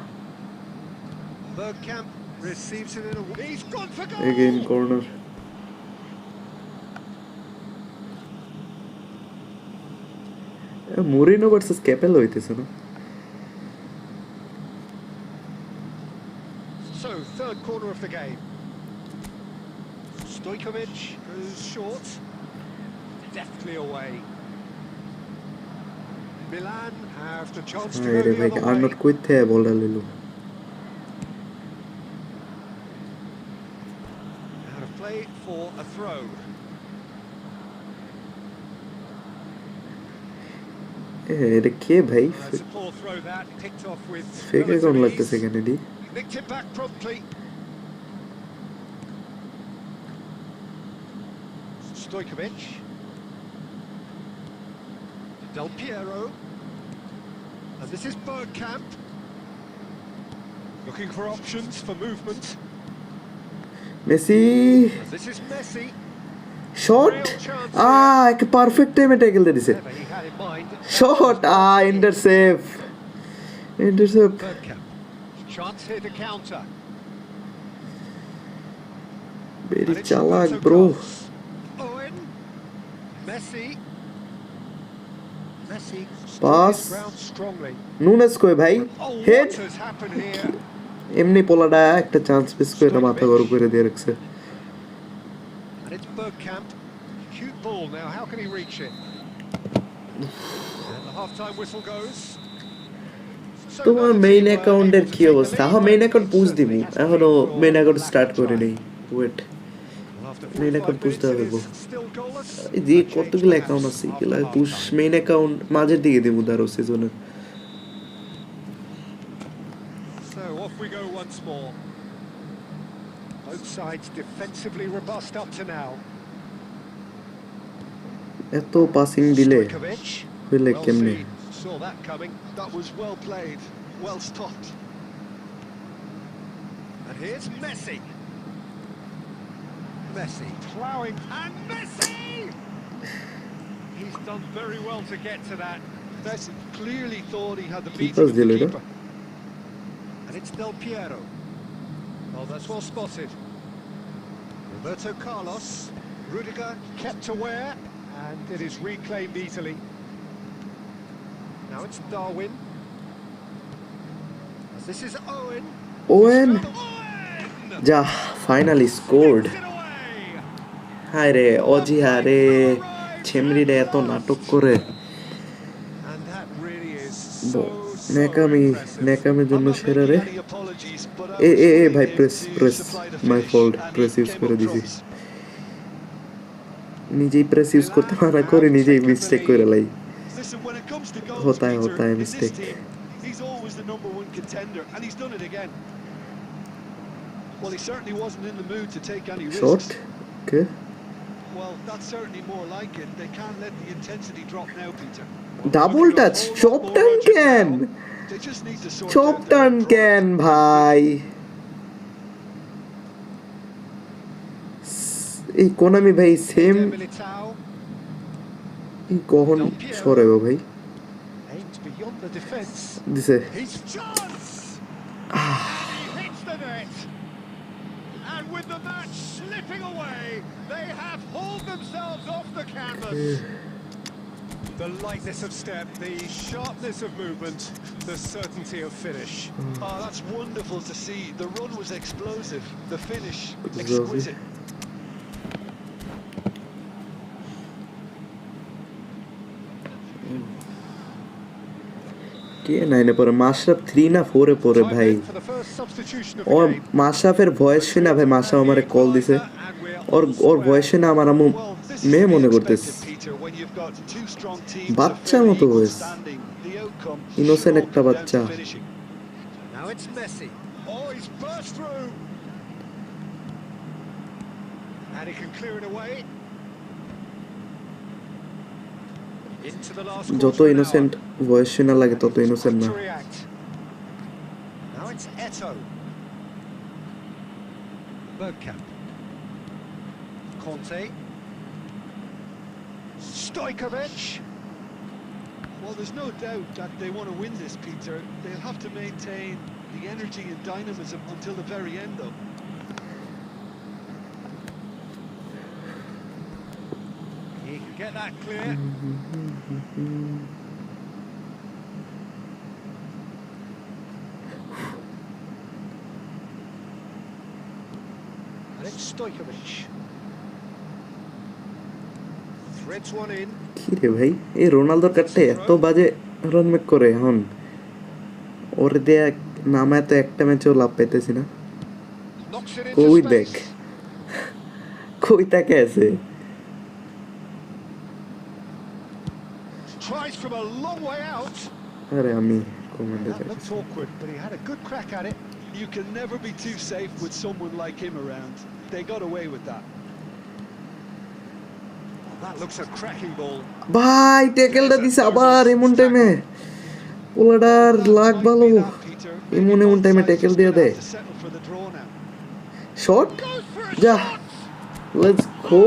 Speaker 2: Bergkamp receives it in a... He's gone for goal!
Speaker 1: Again corner. Mourinho versus Capello হইতেছে না?
Speaker 2: So, third corner of the game. Stojkovic goes short. Deftly away. Milan have the chance to go
Speaker 1: আরে
Speaker 2: the
Speaker 1: ভাই
Speaker 2: other
Speaker 1: aren't
Speaker 2: way.
Speaker 1: কইতে বলটা লইলো।
Speaker 2: Out of play for a throw.
Speaker 1: এটা কে ভাই?
Speaker 2: That's a poor throw that, picked off with
Speaker 1: fake
Speaker 2: relative
Speaker 1: account
Speaker 2: ease.
Speaker 1: লাগতেছে Kennedy.
Speaker 2: Nicked it back promptly. Stojkovic. Del Piero. And this is Bergkamp. Looking for options for movement.
Speaker 1: Messi
Speaker 2: And this is Messi.
Speaker 1: Shot, এক perfect টাইমে tackle দিয়ে দিছে।
Speaker 2: Whatever he had in mind.
Speaker 1: Shot, intercept, intercept.
Speaker 2: Bergkamp. Chance here to counter.
Speaker 1: Very
Speaker 2: And it's
Speaker 1: চালাক
Speaker 2: Roberto
Speaker 1: bro.
Speaker 2: Carlos. Owen. Messi. Messi
Speaker 1: Pass.
Speaker 2: stood his ground strongly.
Speaker 1: Nunes কই ভাই?
Speaker 2: Oh,
Speaker 1: head
Speaker 2: what has happened here?
Speaker 1: এমনি পোলাডা একটা chance miss করে মাথা গরম করে দিয়ে রাখছে।
Speaker 2: And it's Bergkamp. Cute ball now. How can he reach it? And the half-time whistle goes. So
Speaker 1: তোমার
Speaker 2: both
Speaker 1: মেইন
Speaker 2: teams were
Speaker 1: অ্যাকাউন্টের
Speaker 2: able to
Speaker 1: কি
Speaker 2: take the
Speaker 1: অবস্থা?
Speaker 2: lead,
Speaker 1: হ্যাঁ,
Speaker 2: but
Speaker 1: main account
Speaker 2: it
Speaker 1: push
Speaker 2: certainly
Speaker 1: দিমু,
Speaker 2: has to
Speaker 1: এখনো
Speaker 2: wait for
Speaker 1: main account
Speaker 2: lack
Speaker 1: start
Speaker 2: of
Speaker 1: করে
Speaker 2: try.
Speaker 1: নেই। Wait,
Speaker 2: Well, after
Speaker 1: main
Speaker 2: 45
Speaker 1: account পুশতে
Speaker 2: minutes,
Speaker 1: হবে।
Speaker 2: it is still goalless.
Speaker 1: এই যে
Speaker 2: A change
Speaker 1: কতগুলো
Speaker 2: perhaps
Speaker 1: অ্যাকাউন্ট আছে
Speaker 2: after
Speaker 1: এগুলা পুশ
Speaker 2: half-time.
Speaker 1: মেইন অ্যাকাউন্ট মাঝের দিকে দিমু ধরো সিজনের।
Speaker 2: So off we go once more. Both sides defensively robust up to now.
Speaker 1: এত পাসিং দিলে
Speaker 2: Stojkovic.
Speaker 1: হইলে
Speaker 2: Well
Speaker 1: কেমনে?
Speaker 2: seen. Saw that coming.
Speaker 3: That was well played, well stopped.
Speaker 2: And here's Messi. Messi ploughing, and Messi! He's done very well to get to that.
Speaker 3: Messi clearly thought he had the
Speaker 1: Keeper's
Speaker 3: beating of the
Speaker 1: delayed,
Speaker 3: keeper.
Speaker 2: And it's Del Piero. Oh, that's well spotted. Roberto Carlos. Rudiger kept aware, and it is reclaimed easily. Now it's Darwin. As this is Owen.
Speaker 1: Owen
Speaker 2: Owen!
Speaker 1: যা finally scored.
Speaker 2: Takes it away.
Speaker 1: হায় রে অজিহা রে, ছেমরিরে এত নাটক করে।
Speaker 2: And that really is so
Speaker 1: নেকামি,
Speaker 2: impressive.
Speaker 1: নেকামের
Speaker 3: I'm
Speaker 1: জন্য
Speaker 3: not
Speaker 1: সেরা
Speaker 3: making
Speaker 1: রে।
Speaker 3: any apologies, but I
Speaker 1: A
Speaker 3: was
Speaker 1: A A
Speaker 3: doing
Speaker 1: ভাই
Speaker 3: it
Speaker 1: press
Speaker 3: to
Speaker 1: press
Speaker 3: supply the
Speaker 1: my
Speaker 3: finish,
Speaker 1: fault,
Speaker 3: and
Speaker 1: press
Speaker 3: he
Speaker 1: use
Speaker 3: came
Speaker 1: করে
Speaker 3: up
Speaker 1: দিছি।
Speaker 3: trumps.
Speaker 1: নিজেই press use করতে মানা করে নিজেই মিস্টেক করে লাই।
Speaker 3: Listen, when it comes to goals,
Speaker 1: होता है
Speaker 3: Peter, in this
Speaker 1: mistake.
Speaker 3: team, he's always the #1 contender, and he's done it again. Well, he certainly wasn't in the mood to take any
Speaker 1: shot,
Speaker 3: risks.
Speaker 1: Okay.
Speaker 3: Well, that's certainly more like it. They can't let the intensity drop now, Peter.
Speaker 1: Double touch, chop turn কেন?
Speaker 3: They just need to sort
Speaker 1: chop
Speaker 3: out their
Speaker 1: turn
Speaker 3: approach.
Speaker 1: কেন ভাই? এই Konami ভাই same
Speaker 2: Eder Militao
Speaker 1: কখন সরাইবো ভাই?
Speaker 2: aims beyond the defence.
Speaker 1: দিছে
Speaker 2: His chance! And he hits the net. And with the match slipping away, they have hauled themselves off the canvas. The lightness of step, the sharpness of movement, the certainty of finish.
Speaker 3: Oh, that's wonderful to see. The run was explosive. The finish, exquisite.
Speaker 1: কে নাইনে পরে মাশরাফ 3 না 4 এ পরে ভাই।
Speaker 2: For the first substitution of
Speaker 1: ও
Speaker 2: the game.
Speaker 1: মাশরাফের voice শুনে ভাই মাশরাফ আমারে কল দিছে। ওর ভয়েস শুনে আমার আম্মু
Speaker 3: Well, this is
Speaker 1: মেয়ে
Speaker 3: to be
Speaker 1: মনে করতেছে।
Speaker 3: expected, Peter, when you've got two strong teams of
Speaker 1: বাচ্চা
Speaker 3: fairly
Speaker 1: মতো
Speaker 3: equal
Speaker 1: voice.
Speaker 3: standing. The outcome
Speaker 1: Innocent
Speaker 3: should all
Speaker 1: একটা
Speaker 3: come down to
Speaker 1: বাচ্চা।
Speaker 3: finishing.
Speaker 2: Now it's Messi. Oh, he's burst through. And he can clear it away. Into the last
Speaker 1: যত
Speaker 2: quarter of an
Speaker 1: innocent voice শুনে লাগে তত innocent না।
Speaker 2: quick to react. Now it's Eto'o. Bergkamp. Conte. Stojkovic.
Speaker 3: Well, there's no doubt that they want to win this, Peter. They'll have to maintain the energy and dynamism until the very end, though.
Speaker 2: He can get that clear. And it's Stojkovic. Threads one in.
Speaker 1: কি রে ভাই এই রোনালদোর কাটতে এত বাজে run make করে এখন ওরে দিয়ে নামায় তো একটা ম্যাচেও লাভ পাইতেছি না
Speaker 2: Knocks it
Speaker 1: কই
Speaker 2: into
Speaker 1: দেখ
Speaker 2: space.
Speaker 1: কই তাকে আছে
Speaker 2: Tries from a long way out.
Speaker 1: আরে আমি কমেন্টে
Speaker 2: That looked awkward, but he had a good crack at it.
Speaker 3: You can never be too safe with someone like him around. They got away with that.
Speaker 2: That looks a cracking ball.
Speaker 1: ভাই ট্যাকেলটা দিছে আবার এমন টাইমে পোলাডার লাগ ভালো এমন টাইমে tackle দিয়ে দেয় শট যা লেটস গো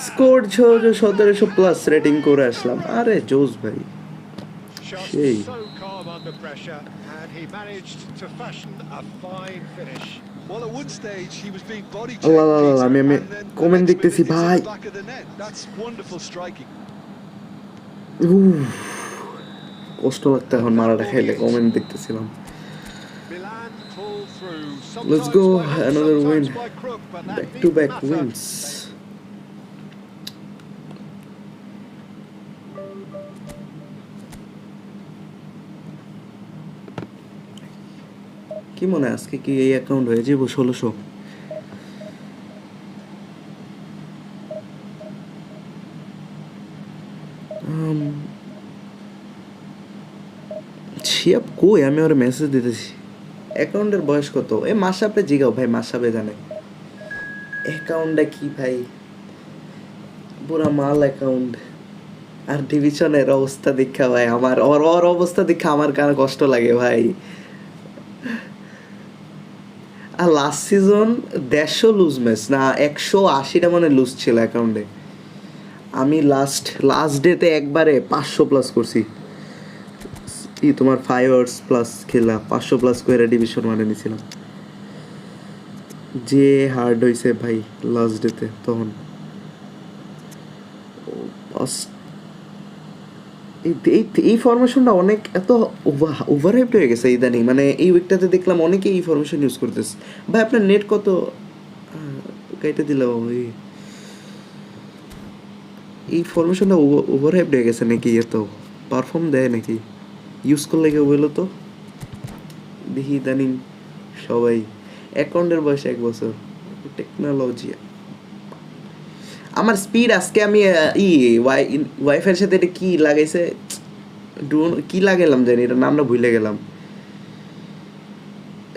Speaker 1: স্কোর 1700+ রেটিং করে আসলাম আরে জোস ভাই
Speaker 2: Just
Speaker 1: সেই
Speaker 2: so calm under pressure, and he managed to fashion a fine finish.
Speaker 3: Well, at one stage he was being body checked,
Speaker 1: Allah, Allah,
Speaker 3: Peter,
Speaker 1: আমি
Speaker 3: and then the
Speaker 1: comment
Speaker 3: next
Speaker 1: দেখতেছি
Speaker 3: minute it's in
Speaker 1: ভাই
Speaker 3: the back of the net. That's wonderful striking.
Speaker 1: কষ্ট লাগতে এখন মারাটা খাইলে comment দেখতেছিলাম
Speaker 2: Milan pull through.
Speaker 1: Let's
Speaker 2: Sometimes
Speaker 1: go,
Speaker 2: by hook,
Speaker 1: another win.
Speaker 2: sometimes by crook, but that
Speaker 1: back to back
Speaker 2: needn't matter.
Speaker 1: wins কি মনে হয় আজকে কি এই অ্যাকাউন্ট হয়ে যাবো 1600 শিয়াব কই আমি ওর মেসেজ দিতেছি অ্যাকাউন্টের বয়স কত এ মাসাপে জিগাও ভাই মাসাপে জানে অ্যাকাউন্টটা কি ভাই পুরা মাল অ্যাকাউন্ট আর ডিভিশনের অবস্থা দেখা ভাই আমার ওর অবস্থা দেখে আমার কানে কষ্ট লাগে ভাই আর লাস্ট সিজন 150 লুজ ম্যাচ না 180টা মানে লুজ ছিল অ্যাকাউন্টে আমি লাস্ট ডেতে একবারে 500+ করছি কি তোমার 5 আওয়ার্স প্লাস খেলা 500+ করে ডিভিশন মানে নিছিলাম যে হার্ড হইছে ভাই লাস্ট ডেতে তখন এই ফরমেশনটা অনেক এত ওভারহাইপড হয়ে গেছে ইদানিং মানে এই উইকটাতে দেখলাম অনেকে এই ফরমেশন ইউজ করতেছে ভাই আপনার নেট কত কেটে দিলাম এই ফরমেশনটা ওভারহাইপড হয়ে গেছে নাকি এত পারফর্ম দেয় নাকি ইউজ করলে কেউ বললো তো দেখি ইদানিং সবাই অ্যাকাউন্টের বয়স 1 বছর টেকনোলজি আমার স্পিড আজকে আমি ওয়াইফাইয়ের সাথে এটা কি লাগাইছে কি লাগাইলাম জানি এটা নামটা ভুলে গেলাম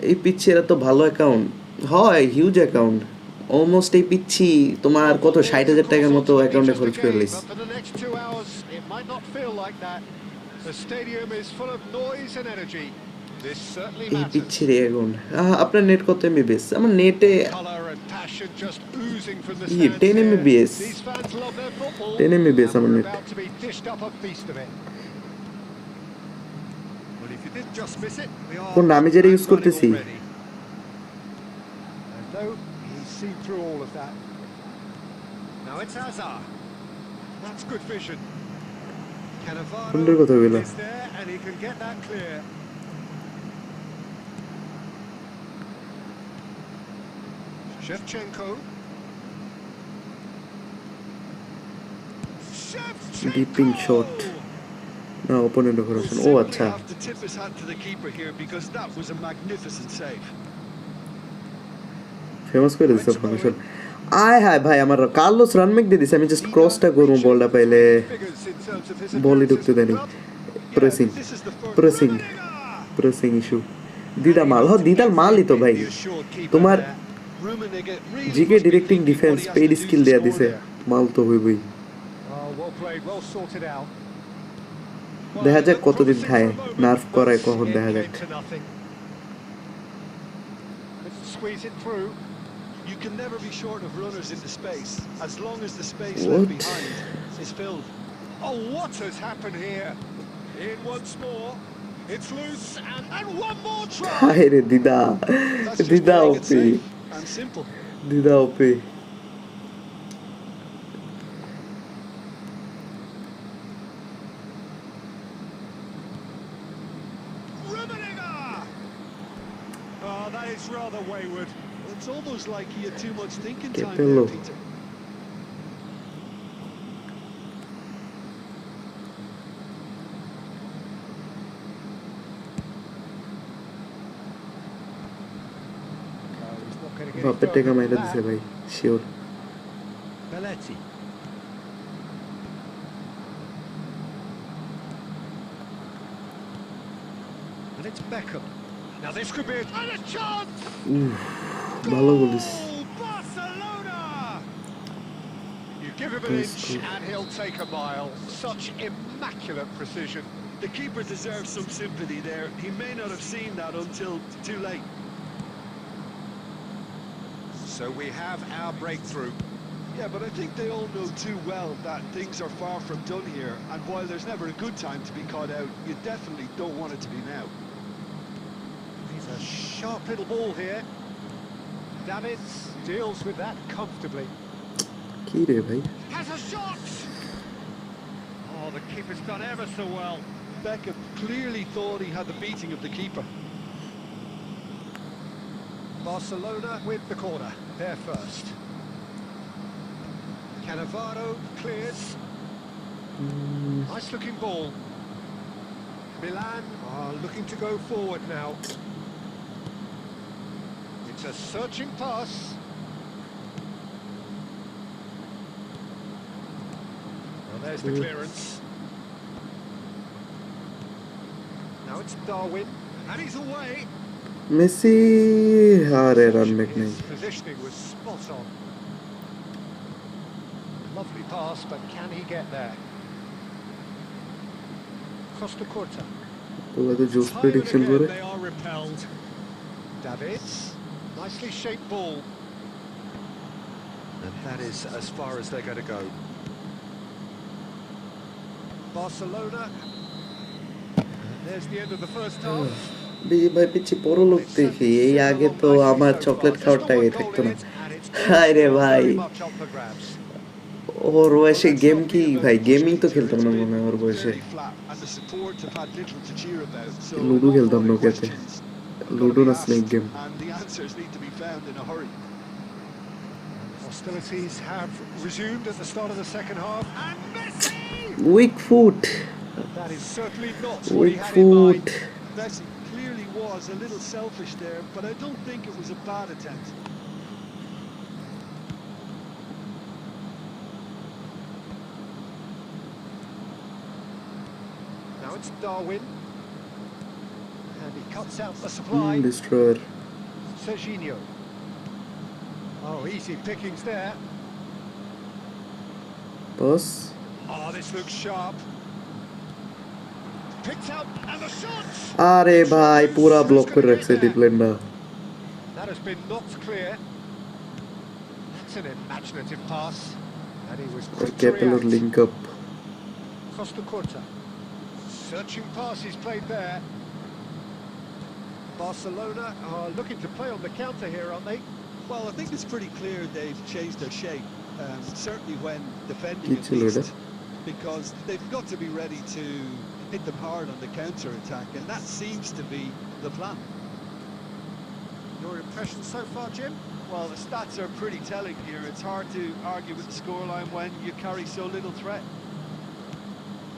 Speaker 1: এই পিচ্ছি এরা তো ভালো অ্যাকাউন্ট হয় হিউজ অ্যাকাউন্ট অলমোস্ট এই পিচ্ছি তোমার কত 60,000 টাকার মতো অ্যাকাউন্টে খরচ করে লিস এই পিচ্ছি রে অ্যাকাউন্ট আপনার নেট কত এমবিপিএস আমার নেটে 10 এমবিপিএস 10 এমবিপিএস আমার নেট কোন আমি যেটা ইউজ করতেছি কোনটার কথা বললাম
Speaker 2: Shevchenko.
Speaker 1: ডিপিং শট না অপোনেন্ট করেছেন ও আচ্ছা ফেমাস করে দিছে ফরমেশন আয় হায় ভাই আমার কার্লোস রানমেক দিয়ে দিছে আমি জাস্ট ক্রসটা করব বলটা পাইলে বলই ঢুকতে দেনি প্রেসিং ইস্যু দিদাল মালই তো ভাই তোমার GK directing defence paid skill দেয়া দিছে মাল তো হইবই দেখা যাক কতদিন খায় নার্ভ করায় কখন দেখা যাক
Speaker 2: squeeze it through.
Speaker 3: You can never be short of runners into space, as long as the space
Speaker 1: What?
Speaker 3: left behind is filled.
Speaker 2: Oh, what has happened here? In once more. It's loose, and one more try.
Speaker 1: হায় রে দিদা,
Speaker 3: That's just
Speaker 1: দিদা
Speaker 3: playing it
Speaker 1: OP,
Speaker 3: safe and simple.
Speaker 1: দিদা ওপি।
Speaker 2: Oh, that is rather wayward.
Speaker 3: It's almost like he had too much thinking
Speaker 1: Qué
Speaker 3: time
Speaker 1: pelo.
Speaker 3: there, Peter.
Speaker 2: Oh, he's not going to get
Speaker 1: বাপের
Speaker 2: it
Speaker 1: টাকা
Speaker 2: further
Speaker 1: মাইরা
Speaker 2: than
Speaker 1: দিছে
Speaker 2: that.
Speaker 1: ভাই, sure.
Speaker 2: Belletti. And it's Beckham. Now this could be and a chance!
Speaker 1: ভালো বলিস।
Speaker 2: Goal, Barcelona! You give him an
Speaker 1: Nice
Speaker 2: inch
Speaker 1: goal.
Speaker 2: and he'll take a mile. Such immaculate precision.
Speaker 3: The keeper deserves some sympathy there. He may not have seen that until too late.
Speaker 2: So we have our breakthrough.
Speaker 3: Yeah, but I think they all know too well that things are far from done here, and while there's never a good time to be caught out, you definitely don't want it to be now.
Speaker 2: He's a sharp little ball here. Davids deals with that comfortably.
Speaker 1: কি রে ভাই?
Speaker 2: Has a shot! Oh, the keeper's done ever so well.
Speaker 3: Beckham clearly thought he had the beating of the keeper.
Speaker 2: Barcelona with the corner. They're first. Cannavaro clears. Nice looking ball. Milan are looking to go forward now. It's a searching pass. Well, there's the clearance. Now it's Darwin, and he's away.
Speaker 1: Messi আরে run make নাই।
Speaker 2: His positioning was spot on. Lovely pass, but can he get there? Costa Corta.
Speaker 1: ওগুলো তো জোস prediction করে।
Speaker 2: They are repelled. Davids, nicely shaped ball. And that is as far as they're going to go. Barcelona. And there's the end of the first half.
Speaker 1: ভাই পিচ্ছি বড় লোক দেখি, এই আগে তো আমার চকলেট খাওয়ার টাকাই থাকতো না। হায় রে ভাই, ওর বয়সে গেম কি ভাই, গেমই তো খেলতাম না মনে হয় ওর বয়সে। লুডো খেলতাম না ওকেতে, লুডো না snake game.
Speaker 2: Hostilities have resumed at the start of the second half. And Messi!
Speaker 1: Weak foot,
Speaker 2: That is certainly not what he
Speaker 1: weak
Speaker 2: had in
Speaker 1: foot.
Speaker 2: mind.
Speaker 3: Messi clearly was a little selfish there, but I don't think it was a bad attempt.
Speaker 2: Now it's Darwin. And he cuts out the supply.
Speaker 1: Destroyer.
Speaker 2: Serginho. Oh, easy pickings there.
Speaker 1: Boss
Speaker 2: Oh, this looks sharp. Picked out and the shot!
Speaker 1: আরে ভাই পুরা block করে রাখছে ডিপ্লেন্ডা।
Speaker 2: That has been knocked clear. That's an imaginative pass. And he was quick to
Speaker 1: ক্যাপেলোর
Speaker 2: react.
Speaker 1: Link up.
Speaker 2: Costa Corta. Searching pass is played there. Barcelona are looking to play on the counter here, aren't they?
Speaker 3: Well, I think it's pretty clear they've changed their shape, certainly when defending at
Speaker 1: কিছু লড়ে।
Speaker 3: least, because they've got to be ready to hit them hard on the counter-attack, and that seems to be the plan.
Speaker 2: Your impressions so far, Jim?
Speaker 3: Well, the stats are pretty telling here. It's hard to argue with the scoreline when you carry so little threat.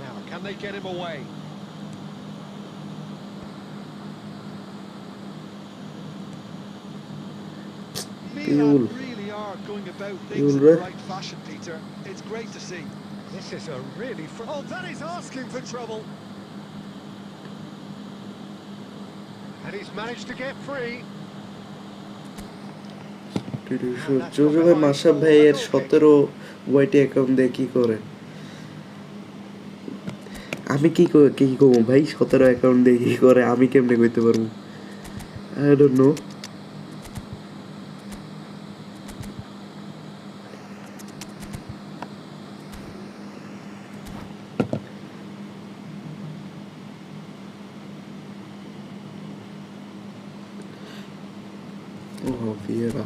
Speaker 2: Now, can they get him away?
Speaker 3: Milan really are going about things in the right fashion, Peter. It's great to see.
Speaker 2: This is a really... Oh, that is asking for trouble. And he's managed to get free.
Speaker 1: JoJo ভাই মাশরাফ ভাইয়ের 17 ওয়াইটি account দিয়ে কি করে? আমি কি করব ভাই, 17 account দিয়ে কি করে আমি কেমনে কইতে পারবো? I don't know. Vieira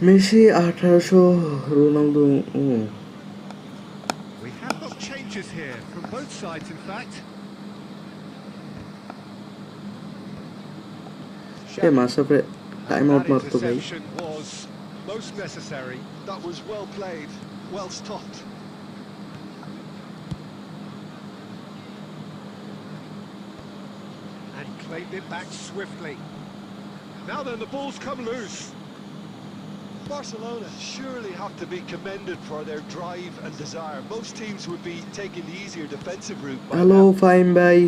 Speaker 1: Messi 1800 Ronaldo
Speaker 2: We have got changes here from both sides, in fact.
Speaker 1: এ মাসাপে টাইম আউট
Speaker 2: That
Speaker 1: মারতো ভাই
Speaker 2: interception was most necessary.
Speaker 3: That was well played, well stopped.
Speaker 2: And claimed it back swiftly. Now then, the ball's come loose.
Speaker 3: Barcelona surely have to be commended for their drive and desire. Most teams would be taking the easier defensive route by
Speaker 1: hello
Speaker 3: now.
Speaker 1: Faim ভাই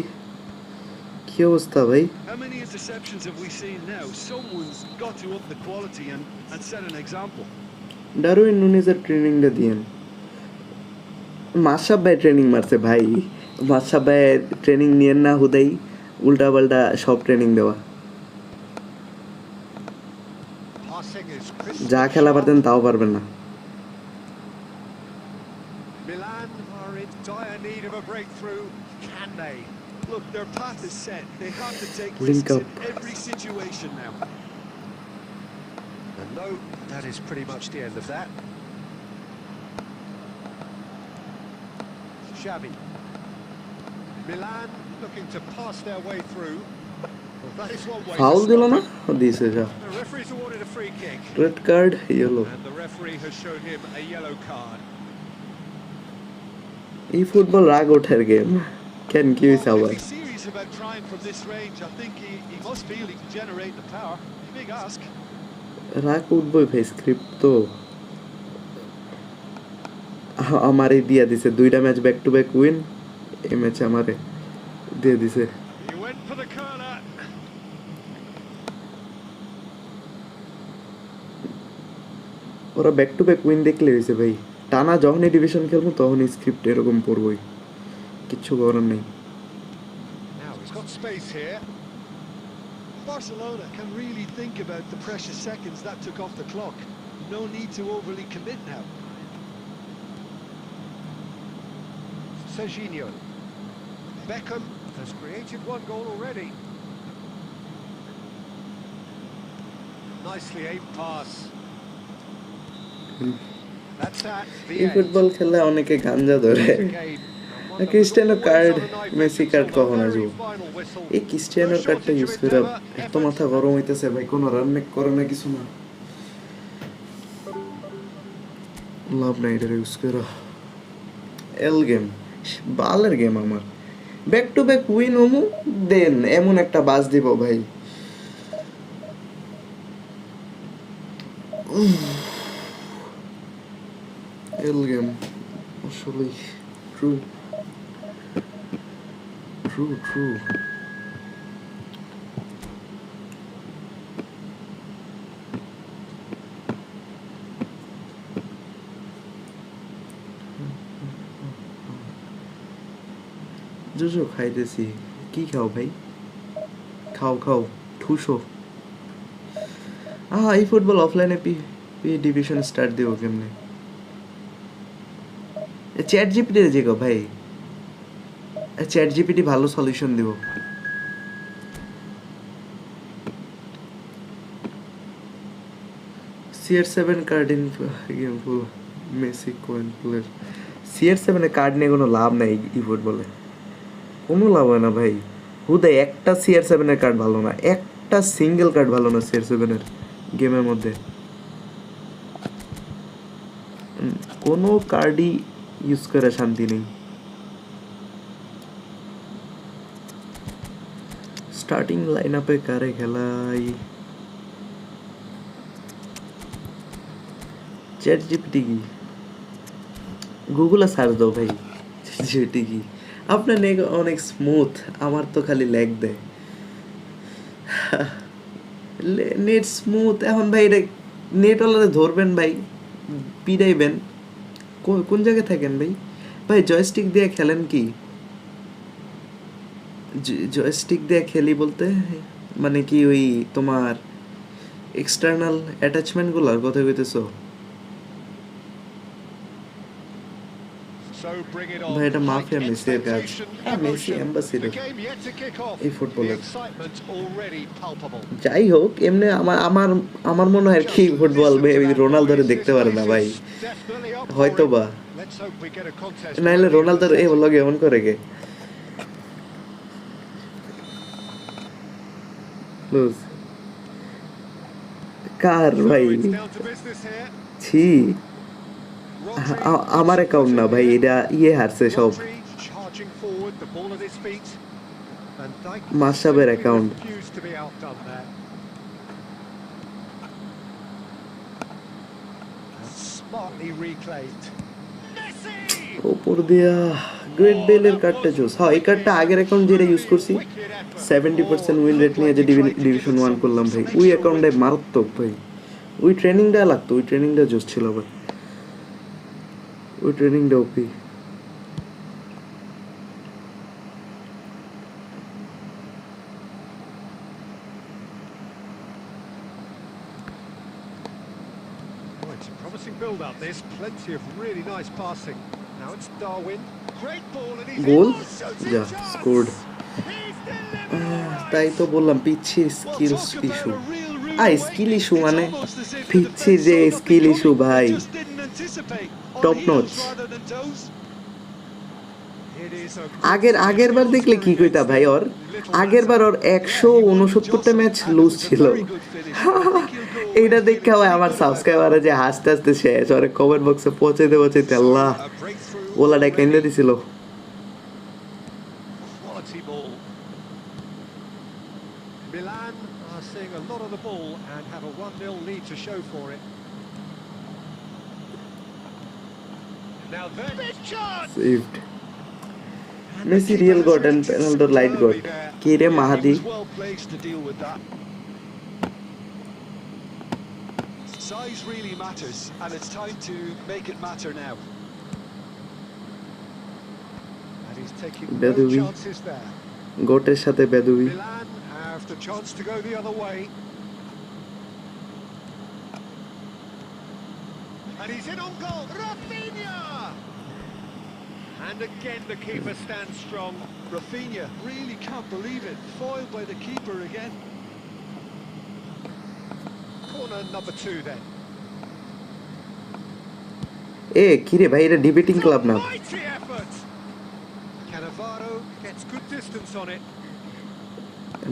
Speaker 1: কি অবস্থা ভাই
Speaker 3: How many interceptions have we seen now? Someone's got to up the quality and set an example.
Speaker 1: Darwin নুনেজের ট্রেনিংটা দিয়েন মাসাব ভাই training মারছে ভাই মাসাব ভাই ট্রেনিং নিয়েন না হুদাই উল্টা পাল্টা সব ট্রেনিং দেওয়া
Speaker 2: Passing is crystal
Speaker 1: যা খেলা
Speaker 2: sharp.
Speaker 1: পারতেন তাও পারবেন না
Speaker 2: Milan are in dire need of a breakthrough. Can they?
Speaker 3: Look, their path is set. They have to take
Speaker 1: Link
Speaker 3: risks
Speaker 1: up.
Speaker 3: in every situation now.
Speaker 2: And no, that is pretty much the end of that. Xavi. Milan looking to pass their way through. Well, that is one way
Speaker 1: foul
Speaker 2: to
Speaker 1: দিল
Speaker 2: stop
Speaker 1: না
Speaker 2: it.
Speaker 1: দিয়েছে যা
Speaker 2: The referee's awarded a free kick.
Speaker 1: Red card yellow
Speaker 2: And the referee has shown him a yellow card.
Speaker 1: এই football রাগ ওঠার game কেন কি হয়েছে
Speaker 3: Well,
Speaker 1: আবার
Speaker 3: if he's serious about trying from this range, I think he must feel he can generate the power. Big ask.
Speaker 1: রাগ উঠবই ভাই script তো আমারে দিয়া দিছে দুইটা match back to back win এই ম্যাচে আমারে দিয়ে দিছে
Speaker 2: He went for the corner.
Speaker 1: ওরা ব্যাক টু ব্যাক উইন দেখলে হয়েছে ভাই টানা যখনই ডিভিশন খেলবো তখনই স্ক্রিপ্ট এরকম পড়বই কিচ্ছু করার নেই
Speaker 2: Now he's got space here.
Speaker 3: Barcelona can really think about the precious seconds that took off the clock. No need to overly commit now.
Speaker 2: Serginho. Beckham has created one goal already. Nicely aimed pass. That's at the
Speaker 1: এই
Speaker 2: end.
Speaker 1: Football খেললে অনেকে গাঞ্জা ধরে
Speaker 2: What a game. And one that
Speaker 1: Cristiano
Speaker 2: was always
Speaker 1: card
Speaker 2: on the knife edge
Speaker 1: Messi
Speaker 2: until
Speaker 1: card
Speaker 2: the
Speaker 1: কখন
Speaker 2: very
Speaker 1: আসবো
Speaker 2: final whistle.
Speaker 1: এই ক্রিস্টিয়ানোর
Speaker 2: No
Speaker 1: কার্ডটা
Speaker 2: shortage
Speaker 1: use
Speaker 2: of
Speaker 1: করে
Speaker 2: endeavour,
Speaker 1: এত
Speaker 2: effort.
Speaker 1: মাথা গরম হইতেছে ভাই কোনো রান মেক করে না কিছু না লাভ নাই এটা ইউজ করে এল গেম বালের গেম আমার ব্যাক টু ব্যাক উইন হমু দেন এমন একটা বাজ দিব ভাই এল গেম আসলে ট্রু ট্রু ট্রু জোজো খাইতেছি কি খাও ভাই খাও খাও ঠুসো এই ফুটবল অফলাইনে পি ডিভিশন স্টার্ট দিব কেমনে চ্যাট জিপিটি যে গো ভাই চ্যাট জিপিটি ভালো সলিউশন দিব CR7 card in game full Messi coin player CR7 A card নিয়ে কোনো লাভ নাই ই ফুটবলে কোনো লাভ হয় না ভাই হুদাই একটা CR7 এর কার্ড ভালো না একটা সিঙ্গেল কার্ড ভালো না CR7 এর গেমের মধ্যে কোনো কার্ডই ইউজ করে শান্তি নেই স্টার্টিং লাইন আপে কারে খেলাই চ্যাট জিপিটি কি গুগলে সার্চ দাও ভাই চ্যাট জিপিটি কি আপনার নেট অনেক স্মুথ আমার তো খালি ল্যাগ দেয় নেট স্মুথ এখন ভাই এটা নেট ওলারে ধরবেন ভাই পিড়াইবেন কোন জায়গায় থাকেন ভাই ভাই জয়স্টিক দিয়ে খেলেন কি জয়স্টিক দিয়ে খেলি বলতে মানে কি ওই তোমার এক্সটার্নাল অ্যাটাচমেন্টগুলোর কথা কইতেছো?
Speaker 2: So bring it on.
Speaker 1: ভাই এটা
Speaker 2: High
Speaker 1: মাফিয়া মেসির কাজ।
Speaker 2: expectation,
Speaker 1: হ্যাঁ Messi
Speaker 2: emotion. The
Speaker 1: ambassador
Speaker 2: game yet to kick off.
Speaker 1: এই
Speaker 2: The
Speaker 1: ফুটবলের।
Speaker 2: excitement already palpable.
Speaker 1: যাই হোক এমনি আমার আমার আমার মনে হয় আর কি
Speaker 2: Just
Speaker 1: football
Speaker 2: listen to that
Speaker 1: রোনালদোরে
Speaker 2: noise.
Speaker 1: দেখতে
Speaker 2: This
Speaker 1: পারে না
Speaker 2: place
Speaker 1: ভাই,
Speaker 2: is definitely up for
Speaker 1: হয়তো
Speaker 2: it.
Speaker 1: বা
Speaker 2: Let's hope we get a contest
Speaker 1: নাইলে
Speaker 2: worthy of the
Speaker 1: রোনালদোর এই
Speaker 2: setting.
Speaker 1: লগে এমন করে গে লুজ কার
Speaker 2: So
Speaker 1: ভাই
Speaker 2: it's down to business here.
Speaker 1: ছি
Speaker 2: Rodri
Speaker 1: আমার অ্যাকাউন্ট না ভাই, এটা ইয়ে হারছে সব
Speaker 2: Rodri charging forward, the ball at his feet. And Dijk
Speaker 1: মাশরাফের
Speaker 2: simply
Speaker 1: account.
Speaker 2: refused to be outdone there. And smartly reclaimed. Messi!
Speaker 1: উপর দিয়া গ্রেট বেলের কার্ডটা জোস। হ্যাঁ এই কার্ডটা আগের অ্যাকাউন্ট যেটা ইউজ করছি 70% উইন রেট নিয়ে যে ডিভিশন 1 করলাম ভাই, ওই অ্যাকাউন্টে মারাত্মক ভাই। ওই ট্রেনিংটা লাগতো, ওই ট্রেনিংটা জোস ছিল ভাই, ওই ট্রেনিংটা ওপি।
Speaker 2: Oh, it's a promising build-up, this. Plenty of really nice passing. Now it's Darwin. Great ball and he's
Speaker 1: goal
Speaker 2: in. Shooting
Speaker 1: যা
Speaker 2: chance.
Speaker 1: স্কোরড।
Speaker 2: He's delivered.
Speaker 1: তাই তো বললাম পিচ্ছির
Speaker 3: Well,
Speaker 1: skill
Speaker 3: talk about
Speaker 1: issue.
Speaker 3: a real rude
Speaker 1: আর
Speaker 3: awakening.
Speaker 1: Skill issue
Speaker 3: It's
Speaker 1: মানে
Speaker 3: almost as if the
Speaker 1: পিচ্ছির
Speaker 3: defense
Speaker 1: যে
Speaker 3: saw nothing
Speaker 1: skill issue
Speaker 3: coming.
Speaker 1: ভাই,
Speaker 3: They just didn't anticipate. On
Speaker 1: top
Speaker 3: heels
Speaker 1: notch.
Speaker 3: rather than toes.
Speaker 2: It is a
Speaker 1: আগের বার দেখলে কি কইতা ভাই, ওর আগের বার ওর 169টা ম্যাচ লুজ ছিল। এইটা দেখে ভাই আমার সাবস্ক্রাইবারে যে হাসতে হাসতে শেষ, ওরে কমেন্ট বক্সে পৌঁছাইতে পৌঁছাইতে আল্লাহ
Speaker 2: a breakthrough.
Speaker 1: ওলাটা কেন্দ্রে দিছিল।
Speaker 2: Quality ball. Milan are seeing a lot of the ball and have a 1-0 lead to show for it. Now then, big chance.
Speaker 1: Saved Messi real god and Penaldo light god. কি রে মাহাদি,
Speaker 3: He was well placed to deal with that. Size really matters, and it's time to make it matter now.
Speaker 2: And he's taking no
Speaker 1: Bedoui.
Speaker 2: chances there.
Speaker 1: গোটের সাথে বেদুই।
Speaker 2: Milan have the chance to go the other way. And he's in on goal. Rafinha! And again the keeper stands strong.
Speaker 3: Rafinha really can't believe it. Foiled by the keeper again.
Speaker 2: Corner number 2 then.
Speaker 1: এ কি রে ভাই, এটা debating club না।
Speaker 2: Mighty effort. Cannavaro gets good distance on it.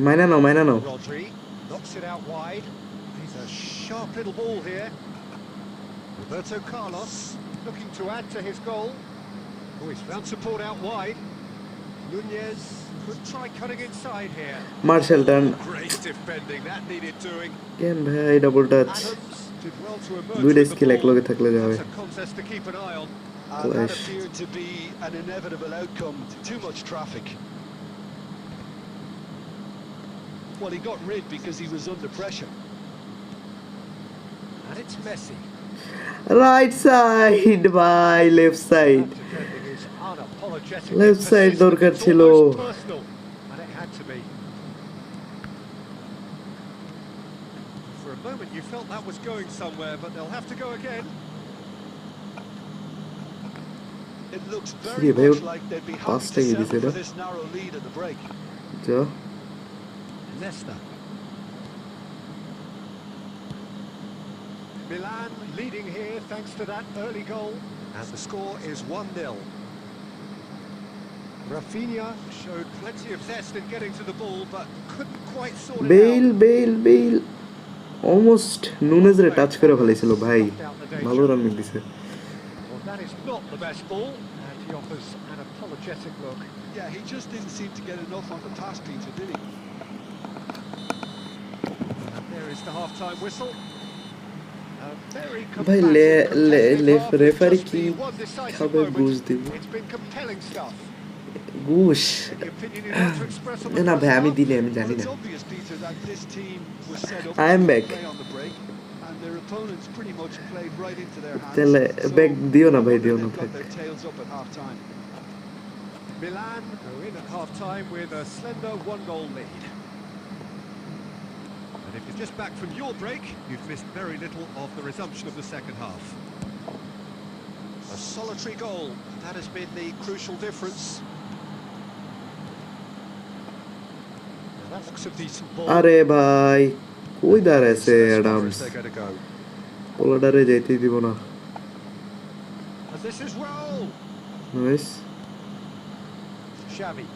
Speaker 1: Maina now.
Speaker 2: Rodri knocks it out wide. He's a sharp little ball here. Roberto Carlos looking to add to his goal. Oh, he's found support out wide. Nunez could try cutting inside here.
Speaker 1: Marshal turn
Speaker 2: Great defending, that needed doing.
Speaker 1: কেন ভাই double touch.
Speaker 2: Adams did well to emerge
Speaker 1: দুইটা
Speaker 2: with the
Speaker 1: skill
Speaker 2: ball.
Speaker 1: একলগে থাকলে যাবে।
Speaker 2: That's a contest to keep an eye on.
Speaker 3: And that
Speaker 1: Clash.
Speaker 3: appeared to be an inevitable outcome. Too much traffic. Well, he got rid because he was under pressure.
Speaker 2: And it's Messi.
Speaker 1: Right side ভাই, left side.
Speaker 2: That defending is unapologetic.
Speaker 1: Left side
Speaker 2: Persistent,
Speaker 1: দরকার
Speaker 2: it's
Speaker 1: ছিল।
Speaker 2: almost personal, and it had to be. For a moment you felt that was going somewhere, but they'll have to go again.
Speaker 3: It looks
Speaker 1: Yeah,
Speaker 3: very
Speaker 1: they
Speaker 3: much
Speaker 1: were
Speaker 3: like they'd be happy
Speaker 1: fast
Speaker 3: to
Speaker 1: taking
Speaker 3: settle
Speaker 1: this,
Speaker 3: for this narrow lead at the break.
Speaker 1: যা
Speaker 2: Leicester. Milan leading here thanks to that early goal, and the score is 1-0. Rafinha showed plenty of zest in getting to the ball, but couldn't quite sort it
Speaker 1: Bale almost নুনেজরে touch করে ফেলেছিল ভাই, ভালো run দিছে।
Speaker 2: Well, that is not the best ball, and he offers an apologetic look.
Speaker 3: Yeah, he just didn't seem to get enough on the pass, Peter, did he?
Speaker 2: And there is the half-time whistle. A very
Speaker 1: ভাই
Speaker 2: competitive half,
Speaker 1: referee
Speaker 2: just
Speaker 1: কি
Speaker 2: the one decisive
Speaker 1: খাবে
Speaker 2: moment.
Speaker 1: ঘুষ দিব?
Speaker 2: It's been compelling stuff.
Speaker 1: ঘুষ
Speaker 2: Any opinion you'd like to express on the
Speaker 1: না ভাই,
Speaker 2: first
Speaker 1: আমি
Speaker 2: half?
Speaker 1: দিলে আমি
Speaker 3: Well,
Speaker 1: জানি
Speaker 3: it's
Speaker 1: না।
Speaker 3: obvious, Peter, that this team was set up
Speaker 1: I am
Speaker 3: to
Speaker 1: back.
Speaker 3: play on the break, and their opponents pretty much played right into their hands.
Speaker 1: তাহলে
Speaker 3: So,
Speaker 1: back দিও না ভাই,
Speaker 3: no
Speaker 1: দিও
Speaker 3: wonder
Speaker 1: না
Speaker 3: they've
Speaker 1: back.
Speaker 3: got their tails up at half time.
Speaker 2: Milan go in at half-time with a slender 1-goal lead. And if you're just back from your break, you've missed very little of the resumption of the second half. A solitary goal, that has been the crucial difference. Now that looks a decent ball.
Speaker 1: আরে ভাই কই দাঁড়াইছে
Speaker 2: As far as
Speaker 1: Adams
Speaker 2: they're going to go.
Speaker 1: পোলাডারে যেতেই দিব না
Speaker 2: And this is well.
Speaker 1: Nice
Speaker 2: Xavi.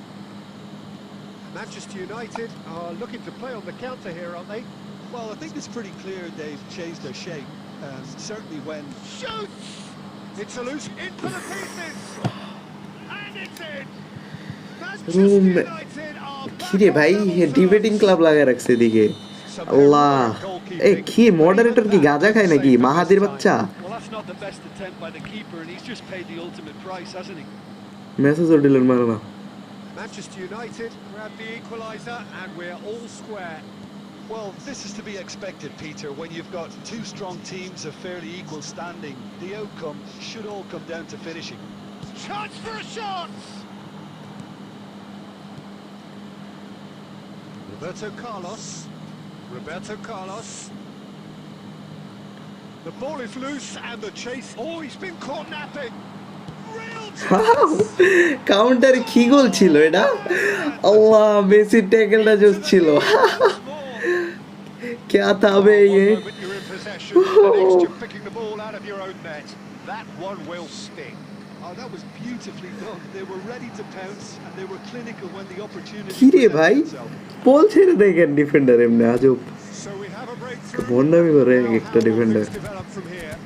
Speaker 2: Manchester United are looking to play on the counter here, aren't they?
Speaker 3: Well, I think it's pretty clear they've changed their shape. Certainly when...
Speaker 2: Shoots! It's a loose into the pieces! And it's in! Manchester United are
Speaker 1: খিরে ভাই debating club লাগায় রাখছে এদিকে আল্লাহ এ কি moderator কি গাঁজা খায় নাকি মাহাদির বাচ্চা
Speaker 3: Well, that's not the best attempt by the keeper, and he's just paid the ultimate price, hasn't he?
Speaker 1: মেসেজও দিলেন মানে না
Speaker 2: Manchester United grab the equaliser and we're all square.
Speaker 3: Well, this is to be expected, Peter. When you've got two strong teams of fairly equal standing, the outcome should all come down to finishing.
Speaker 2: Chance for a shot! Roberto Carlos. The ball is loose and the chase. Oh, he's been caught napping. Real chance!
Speaker 1: Counter কি গোল ছিল এটা আল্লাহ Messi ট্যাকেলটা জোস ছিল क्या था बे ये
Speaker 2: You're in possession. The next you're picking the ball out of your own net. That one will sting.
Speaker 3: Oh, that was beautifully done. They were ready to pounce and they were clinical when the opportunity
Speaker 1: কি রে ভাই
Speaker 3: presented itself.
Speaker 1: বল ছেড়ে দেখেন defender এমনি আজব
Speaker 2: So we have a breakthrough.
Speaker 1: বন্ডামি করে
Speaker 2: Now,
Speaker 1: একটা
Speaker 2: how will
Speaker 1: defender
Speaker 2: things develop from here?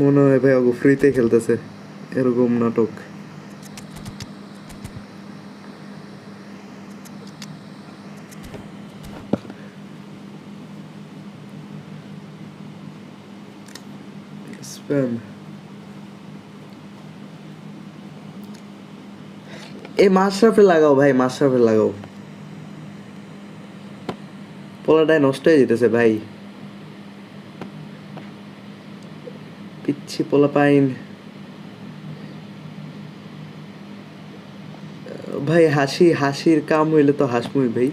Speaker 1: মনে হয় ভাই ওগো ফ্রিতে খেলতেছে এরকম নাটক স্প্যাম এই মাশরাফে লাগাও ভাই মাশরাফে লাগাও পোলাটায় নষ্ট হয়ে যেতেছে ভাই পিচ্ছি পোলা পাইন ভাই হাসির কাম হইলে তো হাসমুই ভাই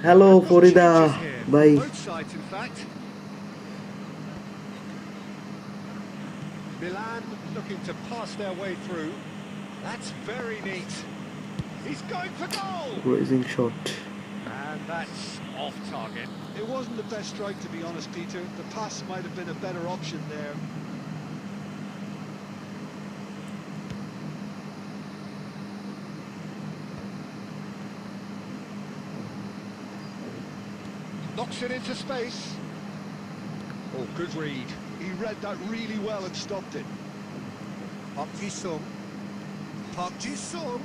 Speaker 1: হ্যালো ফরিদা ভাই
Speaker 2: Both sides, in fact. Milan looking to pass their way through. That's very neat. He's going for goal.
Speaker 1: raising shot
Speaker 2: And that's off target.
Speaker 3: It wasn't the best strike, to be honest, Peter. The pass might have been a better option there.
Speaker 2: Knocks it into space. Oh, good read.
Speaker 3: He read that really well and stopped it.
Speaker 2: Park Ji-sung. Park Ji-sung.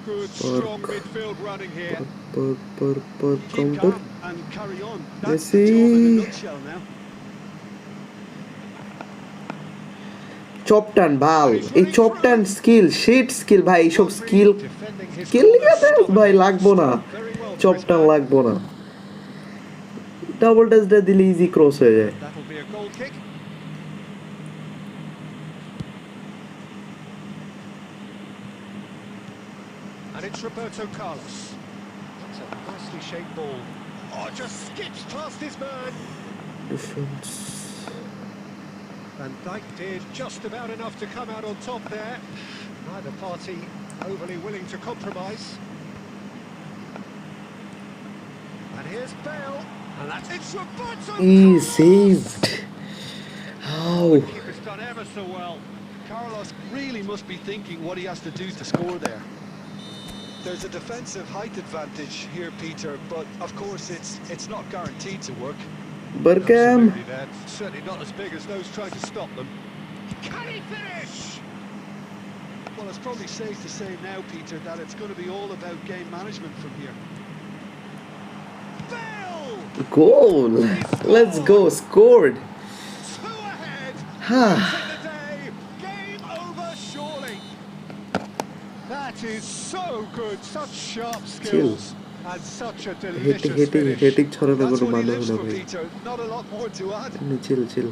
Speaker 2: Good, strong midfield running here.
Speaker 1: per
Speaker 3: Keep
Speaker 1: counter
Speaker 3: calm and carry on. That's
Speaker 1: Messi.
Speaker 3: the job in a nutshell now.
Speaker 1: চপটান ভাল এই চপটান skill sheet skill ভাই এইসব skill
Speaker 2: Defending his
Speaker 1: skill লিগাতে ভাই লাগবো না
Speaker 2: Very well for his
Speaker 1: চপটান
Speaker 2: man.
Speaker 1: লাগবো না double টাচটা দিলে ইজি ক্রস হয়ে যায়
Speaker 2: That'll be a goal kick. And it's Roberto Carlos. That's a nicely shaped ball. Oh, just skips past his man.
Speaker 1: Defence
Speaker 2: Van Dijk did just about enough to come out on top there. Neither party overly willing to compromise. And here's Bale. And that's it's Roberto
Speaker 1: E
Speaker 2: Carlos.
Speaker 1: Saved how
Speaker 2: Keeper's done ever so well.
Speaker 3: Carlos really must be thinking what he has to do to score there. There's a defensive height advantage here, Peter, but of course it's not guaranteed to work.
Speaker 1: বারকাম
Speaker 2: Absolutely, Dad. Certainly not as big as those trying to stop them. Can he finish?
Speaker 3: Well, it's probably safe to say now, Peter, that it's going to be all about game management from here.
Speaker 2: Bale!
Speaker 1: Goal let's go scored
Speaker 2: Two ahead.
Speaker 1: Ha.
Speaker 2: In the day. Game over, surely. That is so good. Such sharp skills. And such a
Speaker 1: হেটে
Speaker 2: delicious
Speaker 1: হেটে
Speaker 2: finish.
Speaker 1: হেটিক ছড়ানো
Speaker 3: That's
Speaker 1: কোনো
Speaker 3: what he
Speaker 1: মানে হয়
Speaker 3: lives
Speaker 1: না
Speaker 3: for,
Speaker 1: ভাই
Speaker 3: Peter. Not a lot more to add.
Speaker 1: Chill chill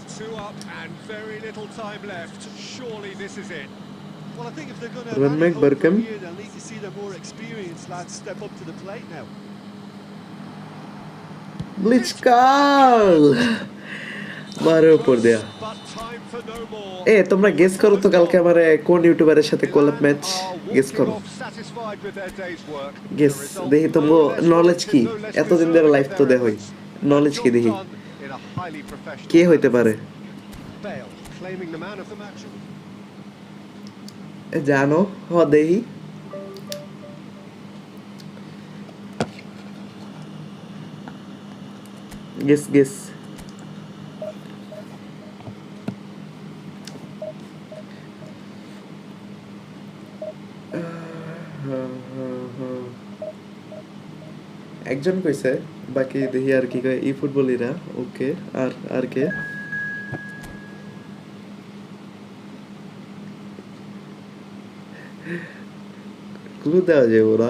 Speaker 2: It's 2 up and very little time left. Surely this is it.
Speaker 3: Well, I think if they're going to have any
Speaker 1: Run-back
Speaker 3: hope from
Speaker 1: Berkham.
Speaker 3: here, they'll need to see their more experienced lads step up to the plate now.
Speaker 1: ব্লিচকাল মারে উপর দেয়া
Speaker 2: But time for no more.
Speaker 1: এ তোমরা guess করো তো কালকে আমারে কোন ইউটিউবারের সাথে collab
Speaker 2: Milan
Speaker 1: match
Speaker 2: are
Speaker 1: guess
Speaker 2: walking
Speaker 1: করো
Speaker 2: off satisfied with their day's work.
Speaker 1: Guess
Speaker 2: The result
Speaker 1: দেখি
Speaker 2: no
Speaker 1: তোমরা
Speaker 2: less
Speaker 1: নলেজ
Speaker 2: warranted,
Speaker 1: কি
Speaker 2: no less
Speaker 1: এতদিন ধরে
Speaker 2: deserving
Speaker 1: লাইভ
Speaker 2: of
Speaker 1: তো
Speaker 2: their
Speaker 1: দেখোই
Speaker 2: efforts.
Speaker 1: নলেজ কি
Speaker 2: Job
Speaker 1: দেখি
Speaker 2: done in a highly professional
Speaker 1: কে হইতে
Speaker 2: manner.
Speaker 1: পারে
Speaker 2: Bale claiming the man of the match.
Speaker 1: জানো হ দেখি গেস গেস একজন কইছে বাকি দেখি আর কি কয় ই ফুটবলিরা ওকে আর আর কে ক্লু দেওয়া যায় ওরা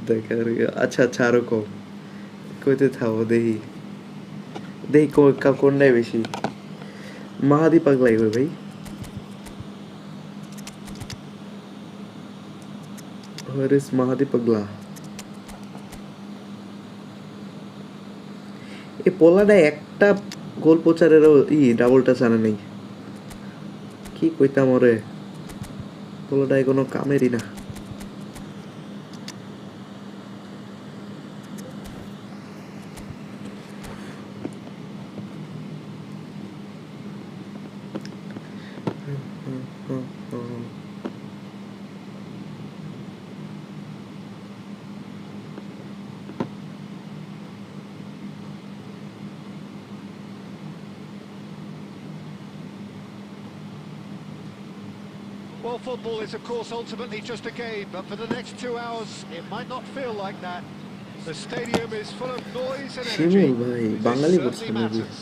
Speaker 1: দেখার আচ্ছা আচ্ছা আরো কম কইতে থাকো দেখি দেখি কোনটাই বেশি মাহাদি পাগলাই কই ভাই Where is মাহাদি পাগলা এই পোলাটা একটা গোল প্রচারেরও ডাবলটা জানে নাই কি কইতাম ওরে পোলাটাই কোনো কামেরই না
Speaker 2: Well, football is, of course, ultimately just a game, but for the next 2 hours, it might not feel like that. The stadium is full of noise and energy.
Speaker 1: শিমুল ভাই
Speaker 2: This
Speaker 1: বাঙালি
Speaker 2: certainly
Speaker 1: করছে নাকি
Speaker 2: matters.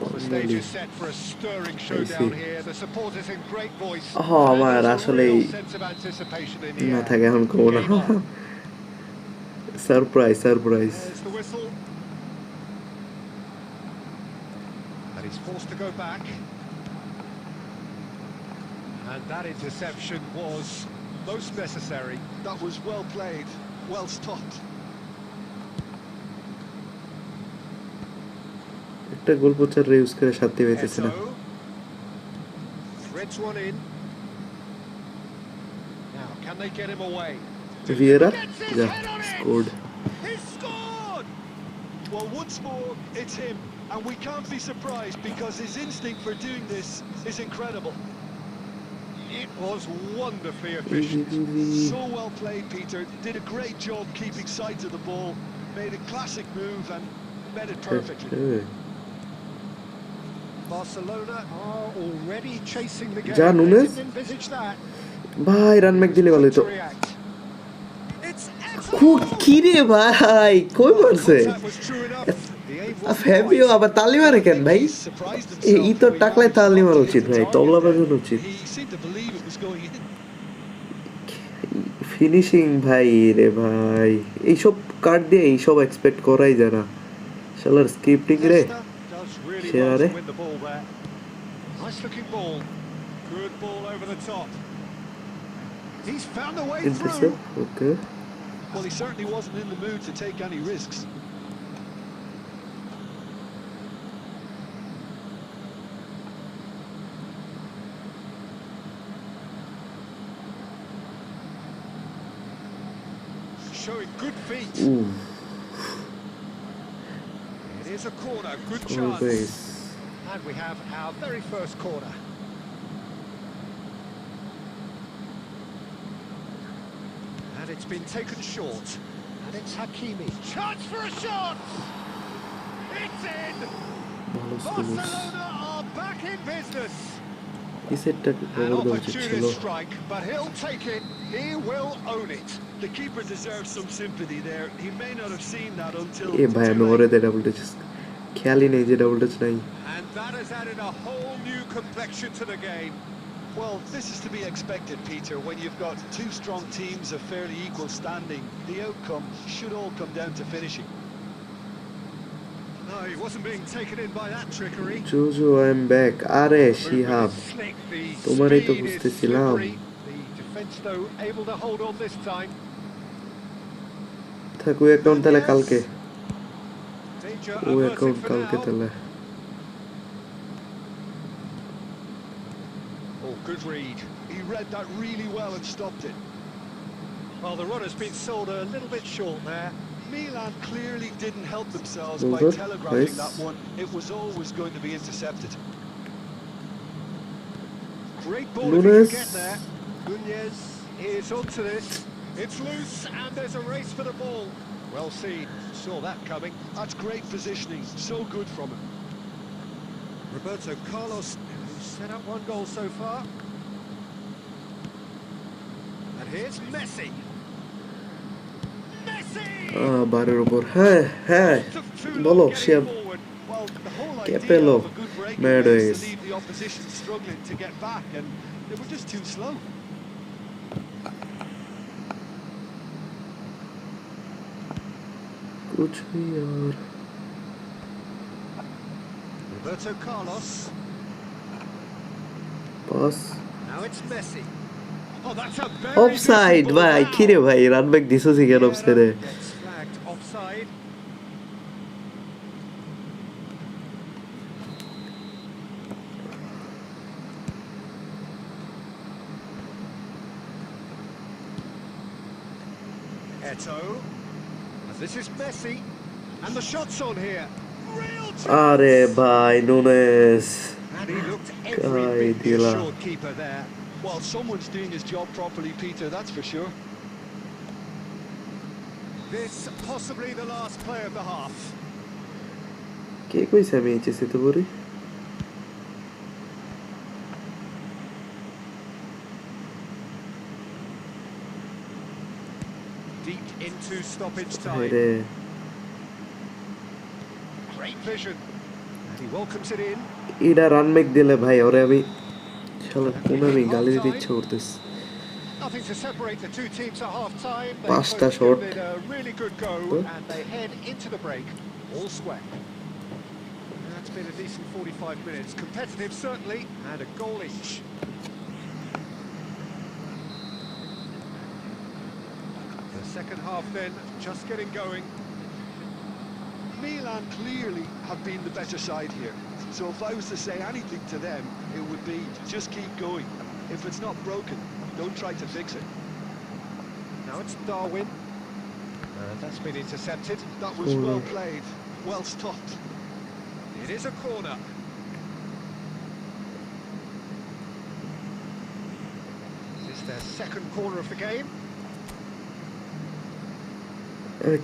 Speaker 2: Well, the stage is set for a stirring showdown here. The supporters in great voice. And
Speaker 1: আমার
Speaker 2: there's a
Speaker 1: আসলেই
Speaker 2: real sense of anticipation in the
Speaker 1: না
Speaker 2: air.
Speaker 1: থাকে এখন কমো না
Speaker 2: Game on.
Speaker 1: Surprise surprise
Speaker 2: There's the whistle. And he's forced to go back. And that interception was most necessary.
Speaker 3: That was well played, well stopped.
Speaker 1: একটা গোল প্রচার use করে শান্তি পেতেছে না
Speaker 2: Eto threads one in. Now, can they get him away?
Speaker 1: Vieira
Speaker 2: Gets his
Speaker 1: যা
Speaker 2: head on it!
Speaker 1: Scored
Speaker 3: He scored! Well, once more, it's him. And we can't be surprised because his instinct for doing this is incredible.
Speaker 2: It was wonderfully efficient.
Speaker 3: So well played, Peter. Did a great job keeping sight of the ball. Made a classic move and met it perfectly.
Speaker 2: Barcelona are already chasing the game.
Speaker 1: Ja,
Speaker 2: They
Speaker 1: Nunes?
Speaker 2: didn't envisage that.
Speaker 1: ভাই run Mac দিলে ভালো তো
Speaker 2: To react. It's
Speaker 1: কি রে ভাই কই মারছে
Speaker 3: Contact was true enough. The aim wasn't
Speaker 1: Fabio
Speaker 3: wide.
Speaker 1: আবার তালি মারে কেন ভাই
Speaker 3: He surprised
Speaker 1: ই
Speaker 3: himself
Speaker 1: তো
Speaker 3: when he
Speaker 1: টাকলায়
Speaker 3: managed
Speaker 1: তালি
Speaker 3: not
Speaker 1: মারা
Speaker 3: to
Speaker 1: উচিত
Speaker 3: hit the
Speaker 1: ভাই
Speaker 3: target
Speaker 1: তবলা
Speaker 3: there.
Speaker 1: বাজানো উচিত
Speaker 3: He seemed to believe it was going in.
Speaker 1: Finishing ভাই রে ভাই এইসব কার্ড দিয়ে এইসব এক্সপেক্ট করাই যায় না শালার স্ক্রিপ্টিং রে
Speaker 2: Nesta does really
Speaker 1: Share
Speaker 2: well
Speaker 1: it.
Speaker 2: to win the ball there. Nice looking ball. Good ball over the top. He's found a way
Speaker 1: intercept
Speaker 2: through.
Speaker 1: Okay
Speaker 3: Well, he certainly wasn't in the mood to take any risks.
Speaker 2: Showing good feet. It is a corner, good chance.
Speaker 1: Always
Speaker 2: And we have our very first corner. And it's been taken short. And it's Hakimi. Chance for a shot! It's in!
Speaker 1: ভালো school
Speaker 2: Barcelona are back in business.
Speaker 1: এই সেটটা
Speaker 2: An
Speaker 1: cover দেওয়া উচিত ছিল
Speaker 2: opportunist strike, but he'll take it. He will own it.
Speaker 3: The keeper deserves some sympathy there. He may not have seen that until
Speaker 1: এ ভাই আমি
Speaker 3: too
Speaker 1: ওরে
Speaker 3: late.
Speaker 1: দেয় double touch খেয়ালই নেই যে ডাবল টাচ নাই
Speaker 2: And that has added a whole new complexion to the game.
Speaker 3: Well, this is to be expected, Peter. When you've got two strong teams of fairly equal standing, the outcome should all come down to finishing.
Speaker 2: No, he wasn't being taken in by that trickery.
Speaker 1: Jojo, I'm back. আরে
Speaker 2: Movement
Speaker 1: Shihab,
Speaker 2: is slick, the
Speaker 1: তোমারই তো
Speaker 2: speed is
Speaker 1: বুঝতেছিলাম।
Speaker 2: slippery. The defence, though, able to hold on this time.
Speaker 1: থাক ওই account তাহলে কালকে,
Speaker 2: Danger
Speaker 1: ওই
Speaker 2: averted
Speaker 1: account
Speaker 2: for
Speaker 1: কালকে
Speaker 2: now.
Speaker 1: তাহলে।
Speaker 3: Oh, good read. He read that really well and stopped it.
Speaker 2: Well, the runner's been sold a little bit short there.
Speaker 3: Milan clearly didn't help themselves
Speaker 1: Well
Speaker 3: by
Speaker 1: done.
Speaker 3: telegraphing
Speaker 1: Nice.
Speaker 3: that one. It was always going to be intercepted.
Speaker 2: Great ball if he
Speaker 1: Nunes.
Speaker 2: can get there. Nunez is onto this. It's loose and there's a race for the ball. Well seen, saw that coming.
Speaker 3: That's great positioning. So good from him.
Speaker 2: Roberto Carlos, who's set up one goal so far. And here's Messi. Messi!
Speaker 1: বারের উপর, হ্যাঁ হ্যাঁ
Speaker 2: Took too
Speaker 1: বলো
Speaker 2: long getting
Speaker 1: Shihab.
Speaker 2: forward.
Speaker 3: Well, the whole
Speaker 1: Que
Speaker 3: idea
Speaker 1: pelo.
Speaker 3: of a good break
Speaker 1: Merde
Speaker 3: is
Speaker 1: es.
Speaker 3: to leave the opposition struggling to get back, and they were just too slow.
Speaker 1: कुछ भी यार।
Speaker 2: Roberto Carlos.
Speaker 1: Pass
Speaker 2: Now it's Messi. Oh, that's a very
Speaker 1: offside
Speaker 2: decent ball
Speaker 1: ভাই,
Speaker 2: now.
Speaker 1: কি রে ভাই, run back দিছো কেন অফসাইডে?
Speaker 2: Gets flagged offside. Eto. And this is Messi. And the shot's on here. Real
Speaker 1: আরে
Speaker 2: chance.
Speaker 1: ভাই Nunes,
Speaker 2: And he looked every
Speaker 1: Kai
Speaker 2: bit the
Speaker 1: Dila.
Speaker 2: assured keeper there.
Speaker 3: Well, someone's doing his job properly, Peter, that's for sure.
Speaker 2: This possibly the last play of the half.
Speaker 1: কে কইছে আমি HSC তে পড়ি?
Speaker 2: Deep into stoppage
Speaker 1: হায়
Speaker 2: time.
Speaker 1: রে,
Speaker 2: Great vision. And he welcomes it in.
Speaker 1: এটা run back দিলে ভাই ওরে আমি শালা কোন আমি গালি দিতে ইচ্ছা করতেছে।
Speaker 2: Nothing to separate the two teams at half time. They
Speaker 1: Pasta
Speaker 2: both
Speaker 1: shot.
Speaker 2: given it a really good go,
Speaker 1: Good.
Speaker 2: and they head into the break all square. That's been a decent 45 minutes. Competitive, certainly, and a goal each. The second half then, just getting going.
Speaker 3: Milan clearly have been the better side here. So if I was to say anything to them, it would be just keep going. If it's not broken, don't try to fix it.
Speaker 2: Now it's Darwin. That's been intercepted.
Speaker 3: That was well played, well stopped.
Speaker 2: It is a corner. Is this their second corner of the game?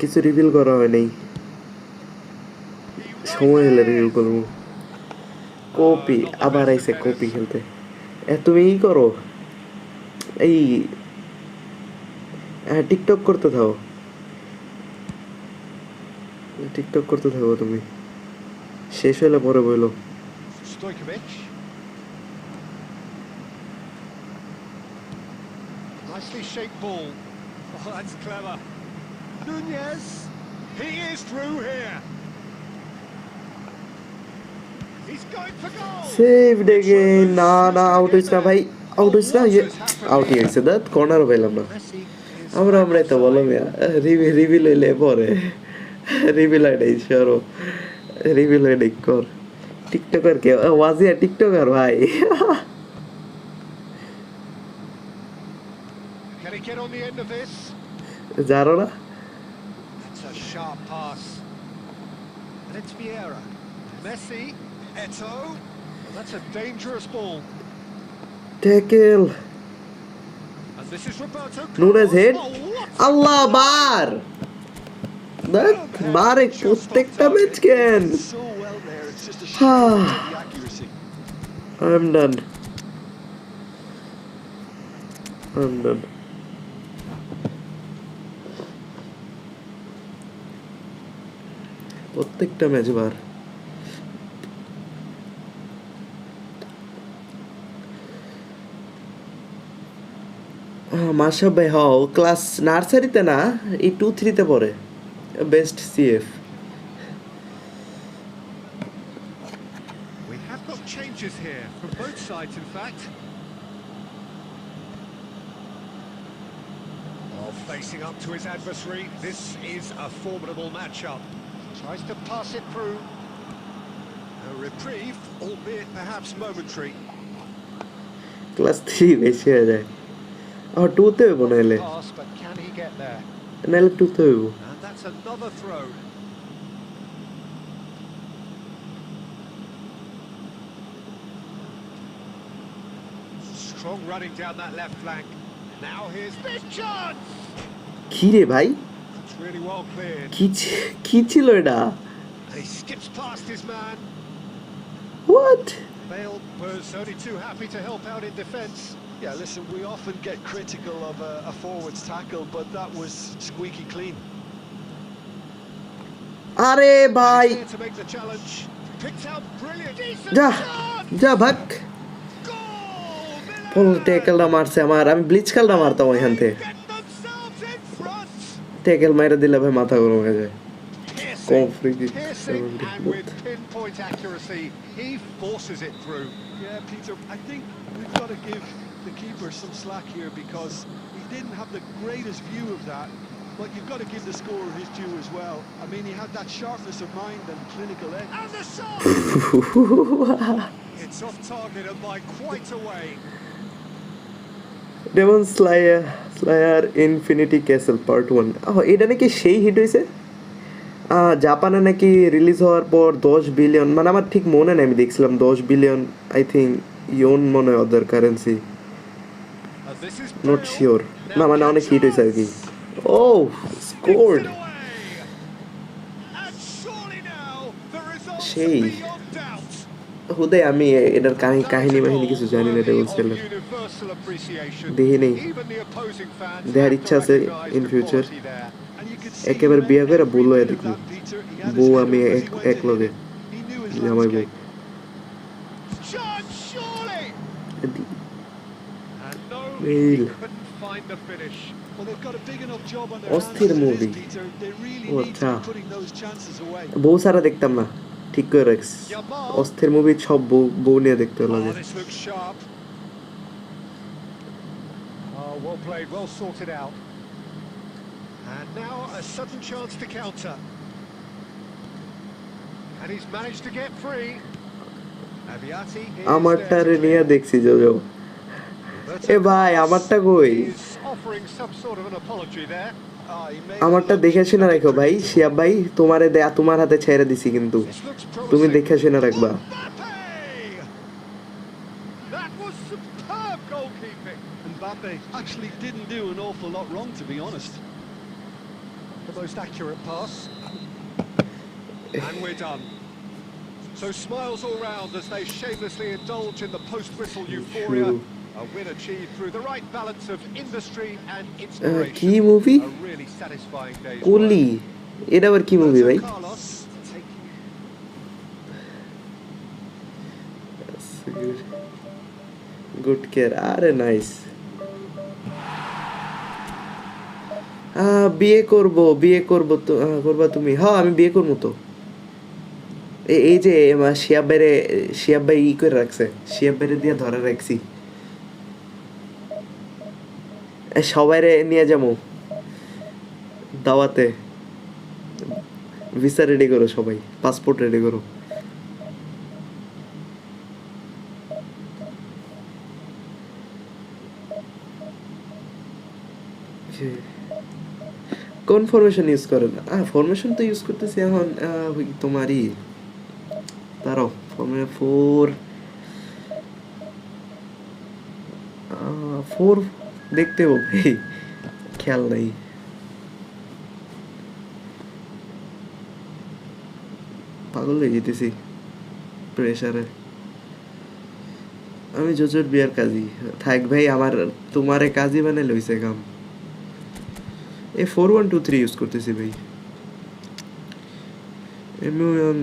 Speaker 1: কিছু reveal করা হয় নাই, সময় হলে reveal করবো। Copy আবার আইছে copy খেলতে। তুমি ই করো, এই টিকটক করতে থাকো, টিকটক করতে থাকো তুমি, শেষ হলে পরে বইলো।
Speaker 2: Stojkovic. Nicely shaped ball. Oh, that's clever. Nunez. He is through here. He's going for goal.
Speaker 1: Saved again, না না আউট হইছে না ভাই, আউট হইছে না, আউট হইছে, দ্যাট কর্নার পাইলাম না।
Speaker 2: Messi is
Speaker 1: আমরাই তো বলো মিয়া, রিভিল হইলে পরে, রিভিল আইডাই সরো, রিভিল আইডাই কর। টিকটকার কে ওয়াজিয়া টিকটকার ভাই।
Speaker 2: Can he get on the end of this?
Speaker 1: জানো না
Speaker 2: That's a sharp pass. And it's Vieira. Messi. Eto. Well, that's a dangerous ball.
Speaker 1: Tackle,
Speaker 2: And this is Roberto
Speaker 1: Nunez
Speaker 2: Carlos.
Speaker 1: Head,
Speaker 2: Oh, what a
Speaker 1: Allah
Speaker 2: goal!
Speaker 1: Bar, that বারে প্রত্যেকটা match কেন।
Speaker 3: So well there, it's just a shame of the accuracy.
Speaker 1: I'm done. I'm done. প্রত্যেকটা match বার। মাশরাফ ভাই ও class নার্সারিতে না এই 2-3-তে পড়ে best CF
Speaker 2: We have got changes here from both sides, in fact. Oh, facing up to his adversary, this is a formidable matchup. Tries to pass it through. A reprieve, albeit perhaps momentary.
Speaker 1: Class 3 বেশি হয়ে যায় 2-তে হইব নাইলে
Speaker 2: Pass, but can he get there?
Speaker 1: নাইলে 2-তে হইব
Speaker 2: And that's another throw. Strong running down that left flank. Now here's this chance.
Speaker 1: কি রে ভাই
Speaker 2: It's really well cleared.
Speaker 1: কি ছিল এটা
Speaker 2: And he skips past his man.
Speaker 1: What
Speaker 2: Bale was only too happy to help out in defence.
Speaker 3: Yeah, listen, we often get critical of a forward's tackle, but that was squeaky clean.
Speaker 1: আরে ভাই
Speaker 2: Here to make the challenge. Picked out brilliant. Decent
Speaker 1: যা
Speaker 2: chance.
Speaker 1: যা ভাগ
Speaker 2: Goal!
Speaker 1: ফুল ট্যাকেলটা মারছে আমার আমি bleach কালটা মারতাম ওইখান থেকে
Speaker 2: Get themselves in front.
Speaker 1: Tackle মাইরা দিলে ভাই মাথা গরম হয়ে যায়
Speaker 2: Piercing,
Speaker 1: free kick,
Speaker 2: piercing,
Speaker 1: 70.
Speaker 2: and with pinpoint accuracy, he forces it through.
Speaker 3: Yeah, Peter, I think we've got to give the keeper some slack here because he didn't have the greatest view of that, but you've got to give the scorer his due as well. I mean, he had that sharpness of mind and clinical edge.
Speaker 2: And the shot! It's off target and by quite a way.
Speaker 1: Demon Slayer Infinity Castle part 1 এটা নাকি সেই hit হয়েছে জাপানে নাকি release হওয়ার পর 10 billion মানে আমার ঠিক মনে নেই আমি দেখছিলাম 10 বিলিয়ন আই থিঙ্ক ইয়ন মনে হয় ওদের currency
Speaker 2: And this is
Speaker 1: not
Speaker 2: Bale.
Speaker 1: Sure না মানে অনেক হিট হয়েছে আর কি ও scored
Speaker 2: Away. And surely now the result is
Speaker 1: সেই
Speaker 2: beyond doubt.
Speaker 1: হুদে আমি এটার কাহিনী বাহিনী কিছু জানি না ডেমন স্লায়ার
Speaker 2: Universal appreciation.
Speaker 1: দেখি নেই
Speaker 2: Even the opposing fans
Speaker 1: দেখার
Speaker 2: have to
Speaker 1: ইচ্ছা আছে
Speaker 2: recognise
Speaker 1: in
Speaker 2: the
Speaker 1: future
Speaker 2: quality there.
Speaker 3: And you could see
Speaker 1: একেবারে
Speaker 3: he
Speaker 1: বিয়ে
Speaker 3: meant
Speaker 1: করে
Speaker 3: every
Speaker 1: বললো
Speaker 3: bit of
Speaker 1: দেখি
Speaker 3: that, Peter. He had his
Speaker 1: বউ
Speaker 3: head
Speaker 1: আমি
Speaker 3: up as he went
Speaker 1: এক
Speaker 3: to
Speaker 1: লগে
Speaker 3: hit it. He knew his
Speaker 1: জামাই বউ
Speaker 3: landscape.
Speaker 2: Chance, surely. And no,
Speaker 1: Neil.
Speaker 2: he couldn't find the finish.
Speaker 3: Well, they've got a big enough job on their
Speaker 1: অস্থির
Speaker 3: hands as it
Speaker 1: movie.
Speaker 3: is, Peter. They really
Speaker 1: O
Speaker 3: need to
Speaker 1: আচ্ছা
Speaker 3: be putting those chances away.
Speaker 1: বউ সারা দেখতাম না ঠিক করে রাখস অস্থির movie সব বউ নিয়ে দেখতে লাগে
Speaker 2: Oh, this looks sharp. Oh, well played, well sorted out. And now a sudden chance to counter. And he's managed to get free. Abiati is
Speaker 1: আমারটা
Speaker 2: there to
Speaker 1: নিয়ে
Speaker 2: clear.
Speaker 1: দেখছি জোজো
Speaker 2: But
Speaker 1: এ ভাই আমারটা কই
Speaker 2: he's offering some sort of an apology there.
Speaker 3: Ah, he made
Speaker 1: আমারটা
Speaker 3: it look
Speaker 1: দেখে শুনে রাখো ভাই
Speaker 3: predictable.
Speaker 1: শিয়াব ভাই তোমারে দেয়া তোমার হাতে ছেড়ে দিছি কিন্তু
Speaker 2: This looks
Speaker 1: তুমি
Speaker 2: promising.
Speaker 1: দেখে শুনে রাখবা
Speaker 2: Mbappe! That was superb goalkeeping.
Speaker 3: Mbappe actually didn't do an awful lot wrong, to be honest.
Speaker 2: The most accurate pass. And we're done. So smiles all round as they shamelessly indulge in the post-whistle euphoria.
Speaker 1: True.
Speaker 2: A win achieved through the right balance of industry and
Speaker 1: কি
Speaker 2: inspiration.
Speaker 1: Movie
Speaker 2: A really satisfying day's
Speaker 1: কুলি এটা আবার কি movie ভাই
Speaker 2: Roberto Carlos taking
Speaker 1: good care আরে nice বিয়ে করব তো করবা তুমি হ্যাঁ আমি বিয়ে করবো তো এই যে শিয়াব ভাই ই করে রাখছে শিয়াব ভাইরে দিয়ে ধরে রাখছি সবাইরে নিয়ে যাবো দাওয়াতে ভিসা রেডি করো সবাই পাসপোর্ট রেডি করো কোন ফরমেশন ইউজ করেন ফরমেশন তো ইউজ করতেছি এখন তোমারই তারও ফর্মে 4 দেখতে হবে খেয়াল নাই পাগল হয়ে যেতেছি প্রেসারে আমি জোজোর বিয়ার কাজী থাক ভাই আমার তোমারে কাজী বানাই লইছে কাম এই 4123 ইউজ করতেছি ভাই এমন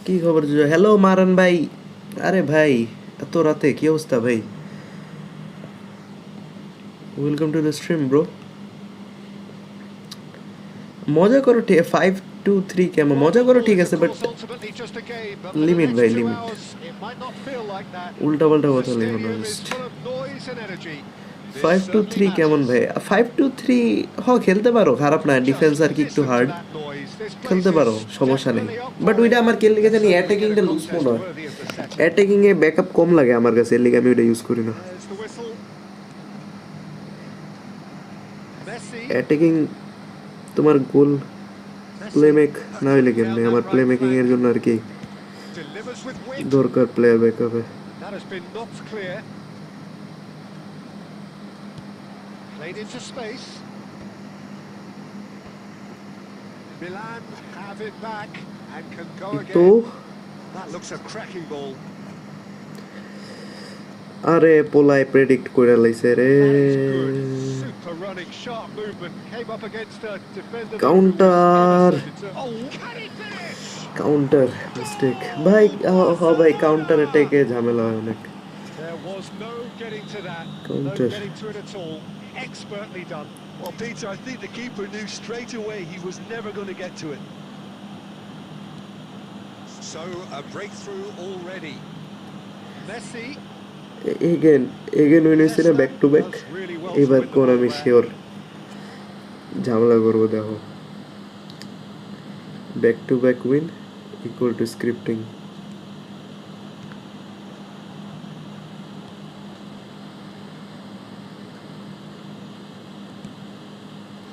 Speaker 1: কি খবর জুজো? হ্যালো মারান ভাই। আরে ভাই এত রাতে কি অবস্থা ভাই? Welcome to the stream bro. মজা করো ঠিক 5-2-3 কেমন মজা করো ঠিক আছে বাট লিমিট ভাই লিমিট। উল্টা পাল্টা কথা লিখো না জাস্ট। 5-2-3 কেমন ভাই? 5-2-3 খেলতে পারো, খারাপ না। ডিফেন্স আর কি একটু হার্ড, খেলতে পারো, সমস্যা নেই। বাট ওইটা আমার কে লিগে জানি অ্যাটাকিংটা লুজ মনে হয়। অ্যাটাকিং এ ব্যাকআপ কম লাগে আমার কাছে, এর লিগে আমি ওইটা ইউজ করি না। অ্যাটাকিং তোমার গোল প্লেমেক না হইলে কেমনে? আমার প্লেমেকিং এর জন্য আর কি দরকার player ব্যাকআপে।
Speaker 2: Played into space. Milan have it back and can go
Speaker 1: তো
Speaker 2: again. That looks a cracking ball.
Speaker 1: আরে পোলাই প্রেডিক্ট করে লাইছে রে।
Speaker 2: Super running, sharp movement. Came up against a defender.
Speaker 1: Counter
Speaker 2: Oh, can he finish?
Speaker 1: Counter mistake ভাই। ভাই counter অ্যাটাকে ঝামেলা হয় অনেক।
Speaker 2: There was no getting to that.
Speaker 1: Counter.
Speaker 2: No getting to it at all. Expertly done.
Speaker 3: Well, Peter, I think the keeper knew straight away he was never going to get to it.
Speaker 2: So a breakthrough already. Messi.
Speaker 1: Again win হয়েছে না back to back. এবার কোন আমি sure ঝামেলা করবো। দেখো back to back win equal to scripting.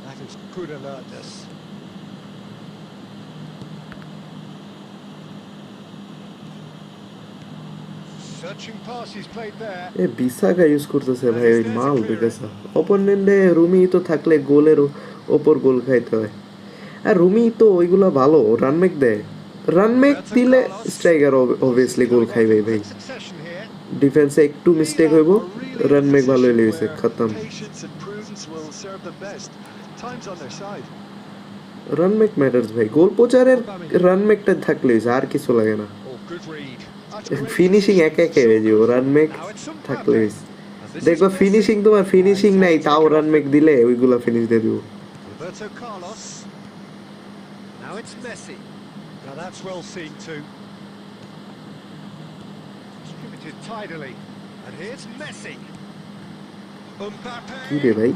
Speaker 2: That is good alertness. Searching pass he's played there.
Speaker 1: এ Bissaka use করতেছে ভাই ওই মাল বিকাশা। অপোনেন্টে রুমি তো থাকলে গোলের ওপর গোল খাইতে হয়। আর রুমি তো ওইগুলা ভালো রানমেক দেয়। রানমেক দিলে স্ট্রাইকার অবভিয়াসলি গোল খাইবে ভাই। ডিফেন্সে একটু মিস্টেক হইব, রানমেক ভালো হইলে হইছে খতম। রানমেক ম্যাটার্স ভাই। গোল পোচারের রানমেকটা থাকলে হইছে, আর কিছু লাগে না। ফিনিশিং একা একা হয়ে যাবে, রানমেক থাকলে হইছে। দেখবা ফিনিশিং তোমার ফিনিশিং নাই তাও রানমেক দিলে ওইগুলা ফিনিশ দিয়ে দিব।
Speaker 2: Roberto Carlos. Now it's Messi. Now that's well seen too. Distributed tidily. And here's Messi. Mbappe.
Speaker 1: কি রে ভাই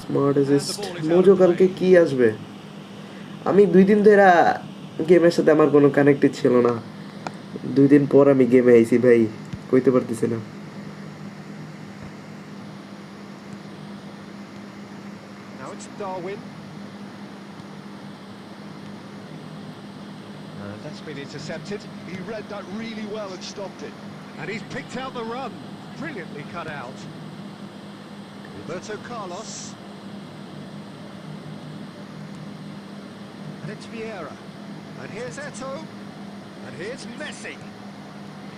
Speaker 1: স্মার্ট অ্যাসিস্ট। মোজো কালকে কি আসবে? আমি 2 দিন ধরে গেমের সাথে আমার কোনো কানেক্টেড ছিল না। 2 দিন পর আমি গেমে আইছি ভাই, কইতে পারতেছি না।
Speaker 2: Now it's Darwin. And that's been intercepted.
Speaker 3: He read that really well and stopped it.
Speaker 2: And he's picked out the run. Brilliantly cut out. Roberto Carlos. And it's Vieira. And here's Eto'o. And here's Messi.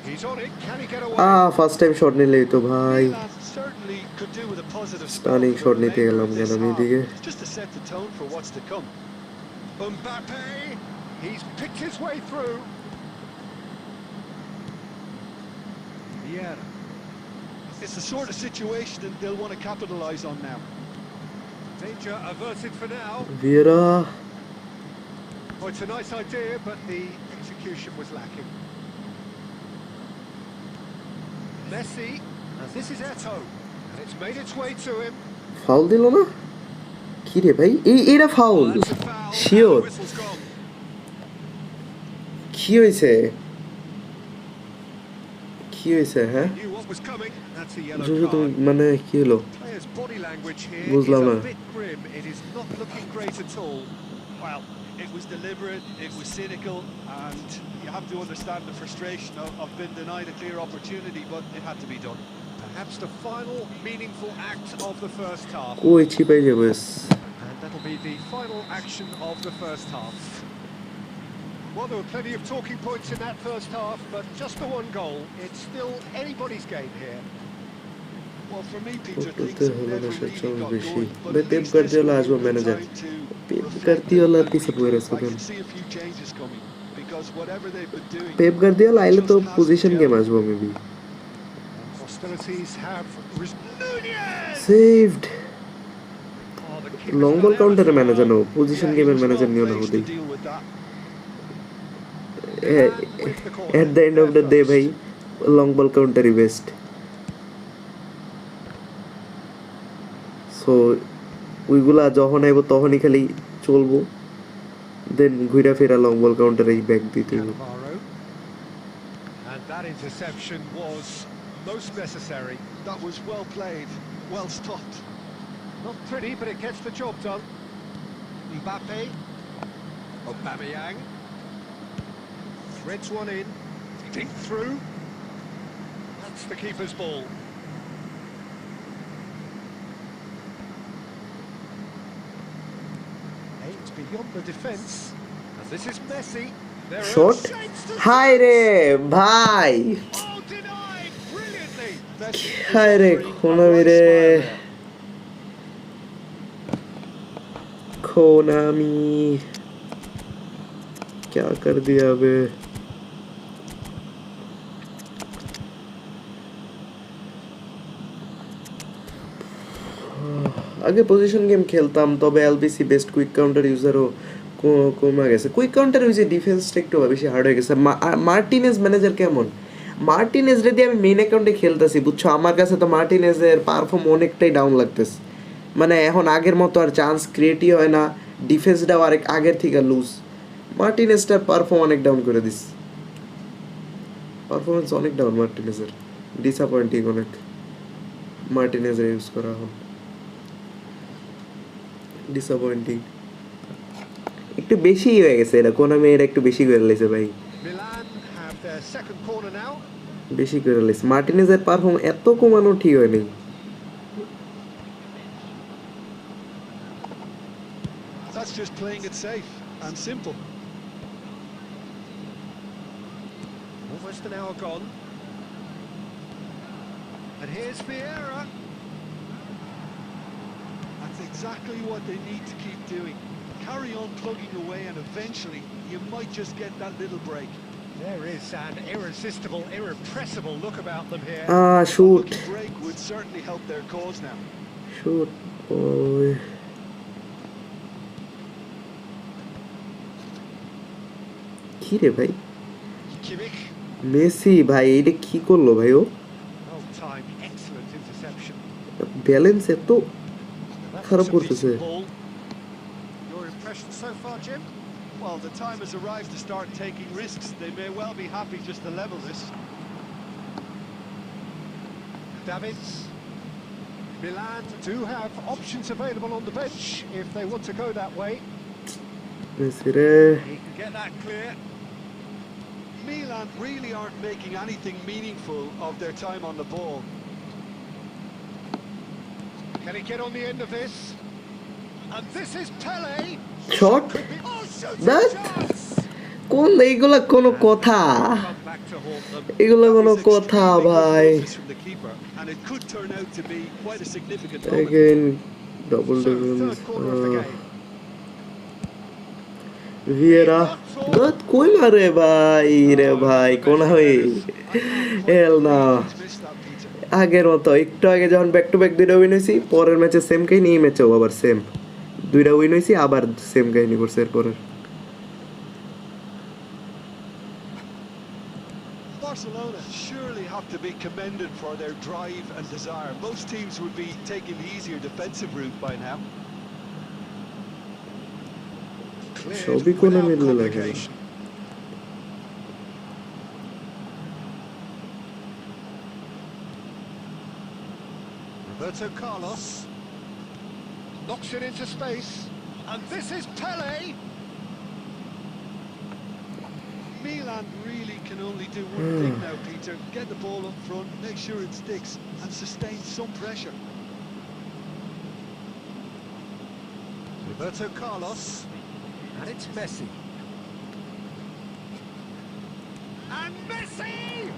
Speaker 2: He's on it. Can he get away?
Speaker 1: First time shot নিলেই তো ভাই।
Speaker 3: Milan certainly could do with a positive
Speaker 1: Stunning
Speaker 3: spell
Speaker 1: shot
Speaker 3: for the
Speaker 1: নিতে গেলাম
Speaker 3: remainder of
Speaker 1: কেন
Speaker 3: this
Speaker 1: আমি দিকে।
Speaker 3: half, just to set the tone for what's to come.
Speaker 2: Mbappe. He's picked his way through. Vieira.
Speaker 3: It's the sort of situation that they'll want to capitalise on now.
Speaker 2: Danger averted for now.
Speaker 1: Vieira
Speaker 2: Oh, it's a nice idea, but the execution was lacking. Messi, and this is Eto'o, and it's made its way to him.
Speaker 1: Foul দিল না? কি রে ভাই এইটা foul
Speaker 2: That's a foul.
Speaker 1: Sure.
Speaker 2: The whistle's gone.
Speaker 1: কি হইছে কি হইছে? হ্যাঁ
Speaker 2: Knew what was coming. That's a yellow
Speaker 1: জুজু তুমি
Speaker 2: card.
Speaker 1: মানে কি হলো?
Speaker 2: Players' body language here is
Speaker 1: বুঝলাম
Speaker 2: a
Speaker 1: না।
Speaker 2: bit grim. It is not looking great at all.
Speaker 3: Well, it was deliberate, it was cynical, and you have to understand the frustration of being denied a clear opportunity, but it had to be done.
Speaker 2: Perhaps the final meaningful act of the first half.
Speaker 1: কই ছিপাই যাবে?
Speaker 2: And that'll be the final action of the first half. Well, there were plenty of talking points in that first half, but just the one goal. It's still anybody's game here.
Speaker 3: Well, for me, Peter, things
Speaker 1: করতে
Speaker 3: have
Speaker 1: হলো
Speaker 3: never
Speaker 1: না
Speaker 3: really
Speaker 1: সবচেয়ে
Speaker 3: got
Speaker 1: বেশি।
Speaker 3: going, but
Speaker 1: ভাই
Speaker 3: at
Speaker 1: Pep
Speaker 3: least this
Speaker 1: Guardiola
Speaker 3: will
Speaker 1: আসবে
Speaker 3: give them
Speaker 1: manager.
Speaker 3: time to
Speaker 1: Pep
Speaker 3: reflect
Speaker 1: গার্দিওলার
Speaker 3: and
Speaker 1: পিছে পড়ে
Speaker 3: regroup.
Speaker 1: আছে
Speaker 3: I
Speaker 1: কেন?
Speaker 3: can see a few changes coming. because whatever they've been doing,
Speaker 1: Pep Guardiola আইলে তো
Speaker 3: just hasn't
Speaker 1: position game
Speaker 3: gelled.
Speaker 1: আসবো maybe
Speaker 2: Hostilities have Nunez!
Speaker 1: Saved
Speaker 2: Oh, the keeper's
Speaker 1: long
Speaker 2: got
Speaker 1: ball
Speaker 2: ever
Speaker 1: কাউন্টারের
Speaker 2: so
Speaker 1: manager
Speaker 2: well.
Speaker 1: No position
Speaker 3: Yeah, he
Speaker 1: গেমের
Speaker 3: was
Speaker 1: manager
Speaker 3: well
Speaker 1: নিও না
Speaker 3: placed to
Speaker 1: ওদেই
Speaker 3: deal with that.
Speaker 2: Milan with the corner.
Speaker 1: At the end of the day
Speaker 2: They're
Speaker 1: ভাই
Speaker 2: first.
Speaker 1: Long ball কাউন্টারই best so ওইগুলা যখন আইব তখনই খালি চলবো দেন ঘুরা ফেরা লং বল কাউন্টারেই ব্যাক দিতে হবে
Speaker 2: Cannavaro. And that interception was most necessary.
Speaker 3: That was well played, well stopped.
Speaker 2: Not pretty, but it gets the job done. Mbappe. Aubameyang. Threads one in. Deep through. That's the keeper's ball. Aimed beyond the defence. And this is Messi. There are
Speaker 1: shot
Speaker 2: shapes to
Speaker 1: হাই রে ভাই
Speaker 2: Oh, denied brilliantly.
Speaker 3: Messi is
Speaker 1: হাই রে
Speaker 3: offering a
Speaker 1: Konami
Speaker 3: bright
Speaker 1: রে
Speaker 3: smile there.
Speaker 1: Konami क्या कर दिया बे আগে পজিশন গেম খেলতাম তবে এলবিসি বেস্ট কুইক কাউন্টার ইউজারও কমে গেছে কুইক কাউন্টার ইউজে ডিফেন্সটা একটু বেশি হার্ড হয়ে গেছে মার্টিনেজ ম্যানেজার কেমন মার্টিনেজ রেডি আমি মেইন অ্যাকাউন্টে খেলতেছি বুঝছো আমার কাছে তো মার্টিনেজের পারফর্ম অনেকটাই ডাউন লাগতেছে মানে এখন আগের মতো আর চান্স ক্রিয়েটই হয় না ডিফেন্সটাও আরেক আগের থেকে লুজ মার্টিনেজটার পারফর্ম অনেক ডাউন করে দিস পারফরমেন্স অনেক ডাউন মার্টিনেজের ডিসঅ্যাপয়েন্টিং অনেক মার্টিনেজের ইউজ করা এখন ডিসঅ্যাপয়েন্টিং একটু বেশি হয়ে গেছে এটা কোনামি এটা একটু বেশি করে লাইছে ভাই
Speaker 2: Milan have their second corner now.
Speaker 1: বেশি করে লাইছে মার্টিনেজের পারফর্ম এত কমানো ঠিক হয় নাই
Speaker 3: That's just playing it safe and simple.
Speaker 2: Almost an hour gone. And here's Vieira.
Speaker 3: That's exactly what they need to keep doing. Carry on plugging away and eventually you might just get that little break.
Speaker 2: There is an irresistible, irrepressible look about them here.
Speaker 1: Shoot
Speaker 3: Lucky break would certainly help their cause now.
Speaker 1: Shoot ওই কি রে ভাই
Speaker 2: Kimmich.
Speaker 1: Messi ভাই এটা কি করলো ভাই ও
Speaker 2: Well timed, excellent interception.
Speaker 1: Balance এত
Speaker 2: That
Speaker 1: খারাপ
Speaker 2: was a
Speaker 1: করতেছে
Speaker 2: decent ball. Your impression so far, Jim?
Speaker 3: Well, the time has arrived to start taking risks. They may well be happy just to level this.
Speaker 2: Davids. Milan do have options available on the bench if they want to go that way.
Speaker 1: Messi রে
Speaker 2: He can get that clear.
Speaker 3: Milan really aren't making anything meaningful of their time on the ball.
Speaker 2: Can he get on the end of this? And this is Pele.
Speaker 1: Shot
Speaker 2: Could be. Oh, shooting
Speaker 1: That-
Speaker 2: chance!
Speaker 1: কোন এইগুলা কোনো কথা
Speaker 2: Come back to haunt them.
Speaker 1: এগুলা কোনো
Speaker 3: That was
Speaker 1: কথা
Speaker 3: extremely good
Speaker 1: ভাই
Speaker 3: focus from the keeper, and it could turn out to be quite a significant moment.
Speaker 1: again double
Speaker 2: So,
Speaker 1: difference
Speaker 2: third corner of the game.
Speaker 1: Vieira দত কই মারে ভাই রে ভাই কোন হই হেল না
Speaker 3: He's missed that, Peter.
Speaker 1: আগের মতো একটু আগে যখন ব্যাক টু ব্যাক দুইটা উইন হয়েছি পরের ম্যাচে সেম কাহিনী এই ম্যাচেও আবার সেম দুইটা উইন হয়েছি আবার সেম কাহিনী করছে এরপরে
Speaker 3: Barcelona surely have to be commended for their drive and desire. Most teams would be taking the easier defensive route by now.
Speaker 2: Cleared
Speaker 1: সবই কোনো
Speaker 2: without
Speaker 1: মিললে লাগে না।
Speaker 2: complication. Roberto Carlos knocks it into space, and this is Pele.
Speaker 3: Milan really can only do one thing now, Peter. Get the ball up front, make sure it sticks, and sustain some pressure.
Speaker 2: Roberto Carlos, and it's Messi. And Messi!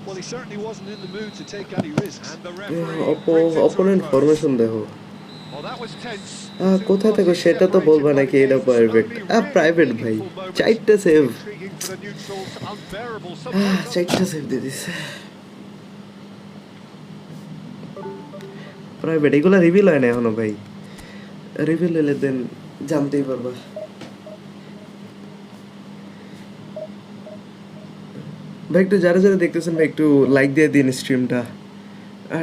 Speaker 3: Well, he certainly wasn't in the mood to take any risks.
Speaker 2: And the referee brings it to a
Speaker 1: opponent
Speaker 2: close.
Speaker 1: Formation দেখো
Speaker 2: On Well, that was tense.
Speaker 1: কোথায় থাকো সেটা তো বলবা নাকি এটা perfect private ভাই চারটা save
Speaker 2: Intriguing for the neutrals, unbearable sometimes.
Speaker 1: চারটা সেভ দিয়ে দিছে প্রাইভেট এগুলা রিভিল হয় না এখনো ভাই রিভিল হলে দেন জানতেই পারবা ভাই একটু যারা যারা দেখতেছেন ভাই একটু লাইক দিয়ে দিন স্ট্রিমটা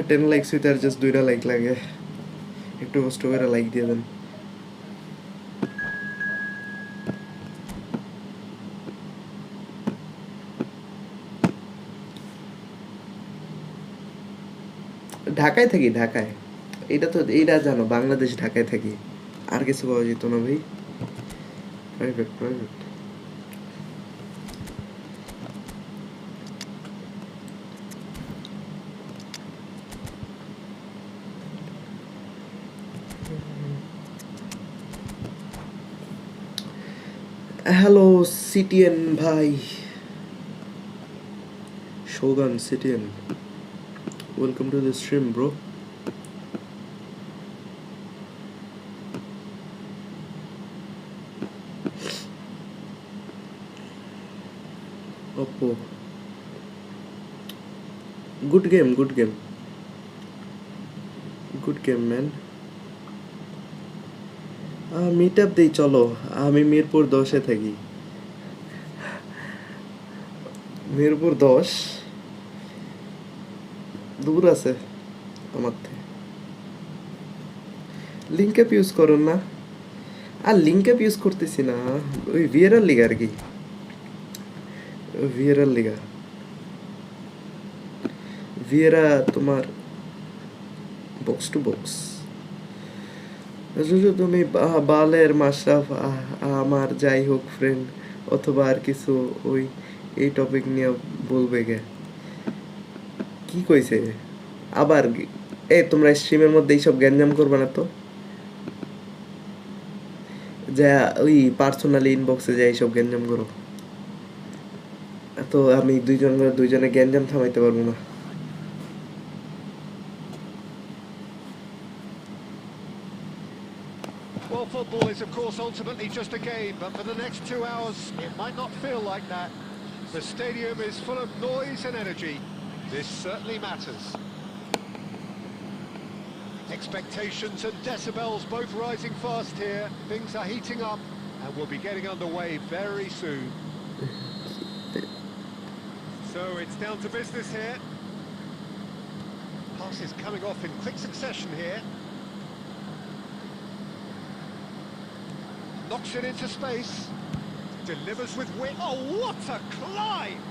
Speaker 1: 10 লাইকস হইতে আর জাস্ট 2টা লাইক লাগে একটু কষ্ট করে লাইক দিয়ে দেন ঢাকায় থাকি ঢাকায় এইটা জানো বাংলাদেশ ঢাকায় থাকি আর কিছু পাওয়া যেত না ভাই প্রাইভেট হ্যালো সিটিএন ভাই শোগান CTN welcome to the stream bro Oppo good game man meet up দেই চলো আমি মিরপুর 10-এ থাকি মিরপুর 10 দূর আছে আমার থেকে লিঙ্ক অ্যাপ ইউজ করুন না আর লিঙ্ক অ্যাপ ইউজ করতেছি না ওই ভিআরএল লিগা আর কি ভিআরএল লিগা ভিএরা তোমার বক্স টু বক্স যদি তুমি বালের মাশরাফ আমার যাই হোক ফ্রেন্ড অথবা আর কিছু ওই এই টপিক নিয়ে বলবে গে কি কইছে আবার তোমরা স্ট্রিমের মধ্যে এইসব গ্যাঞ্জাম করবে না তো যা ওই পার্সোনালি ইনবক্সে যাই এইসব গ্যাঞ্জাম করো তো আমি দুইজনে গ্যাঞ্জাম থামাইতে পারবো না
Speaker 2: Well, football is, of course, ultimately just a game, but for the next 2 hours, it might not feel like that. The stadium is full of noise and energy. This certainly matters. Expectations and decibels both rising fast here. Things are heating up, and we'll be getting underway very soon. So it's down to business here. Passes coming off in quick succession here. Knocks it into space. Delivers with wit. Oh, what a climb!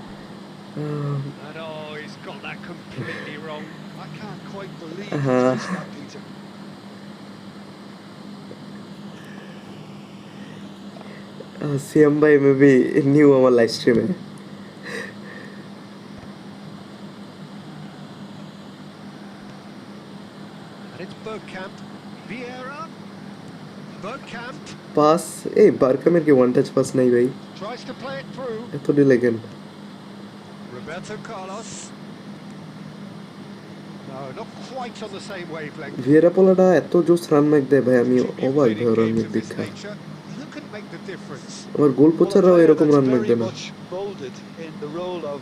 Speaker 2: And oh, he's got that completely wrong.
Speaker 3: I can't quite believe he's missed that, Peter.
Speaker 1: CM bhai maybe new our live stream hai.
Speaker 2: And it's Bergkamp. Vieira. Bergkamp.
Speaker 1: Pass Bergkamp के one touch pass नहीं भाई
Speaker 2: Tries to play it through.
Speaker 1: तो नहीं लेकिन
Speaker 2: Roberto Carlos. No, not quite on the same wavelength.
Speaker 1: Vieira পোলাটা এত জোস run make দেয় ভাই আমি অবাক ভাই রান মেক দেখা
Speaker 2: Who can make the difference?
Speaker 1: আমার গোল পোচাররাও এরকম রান মেক দেয় না
Speaker 3: Molded in the role of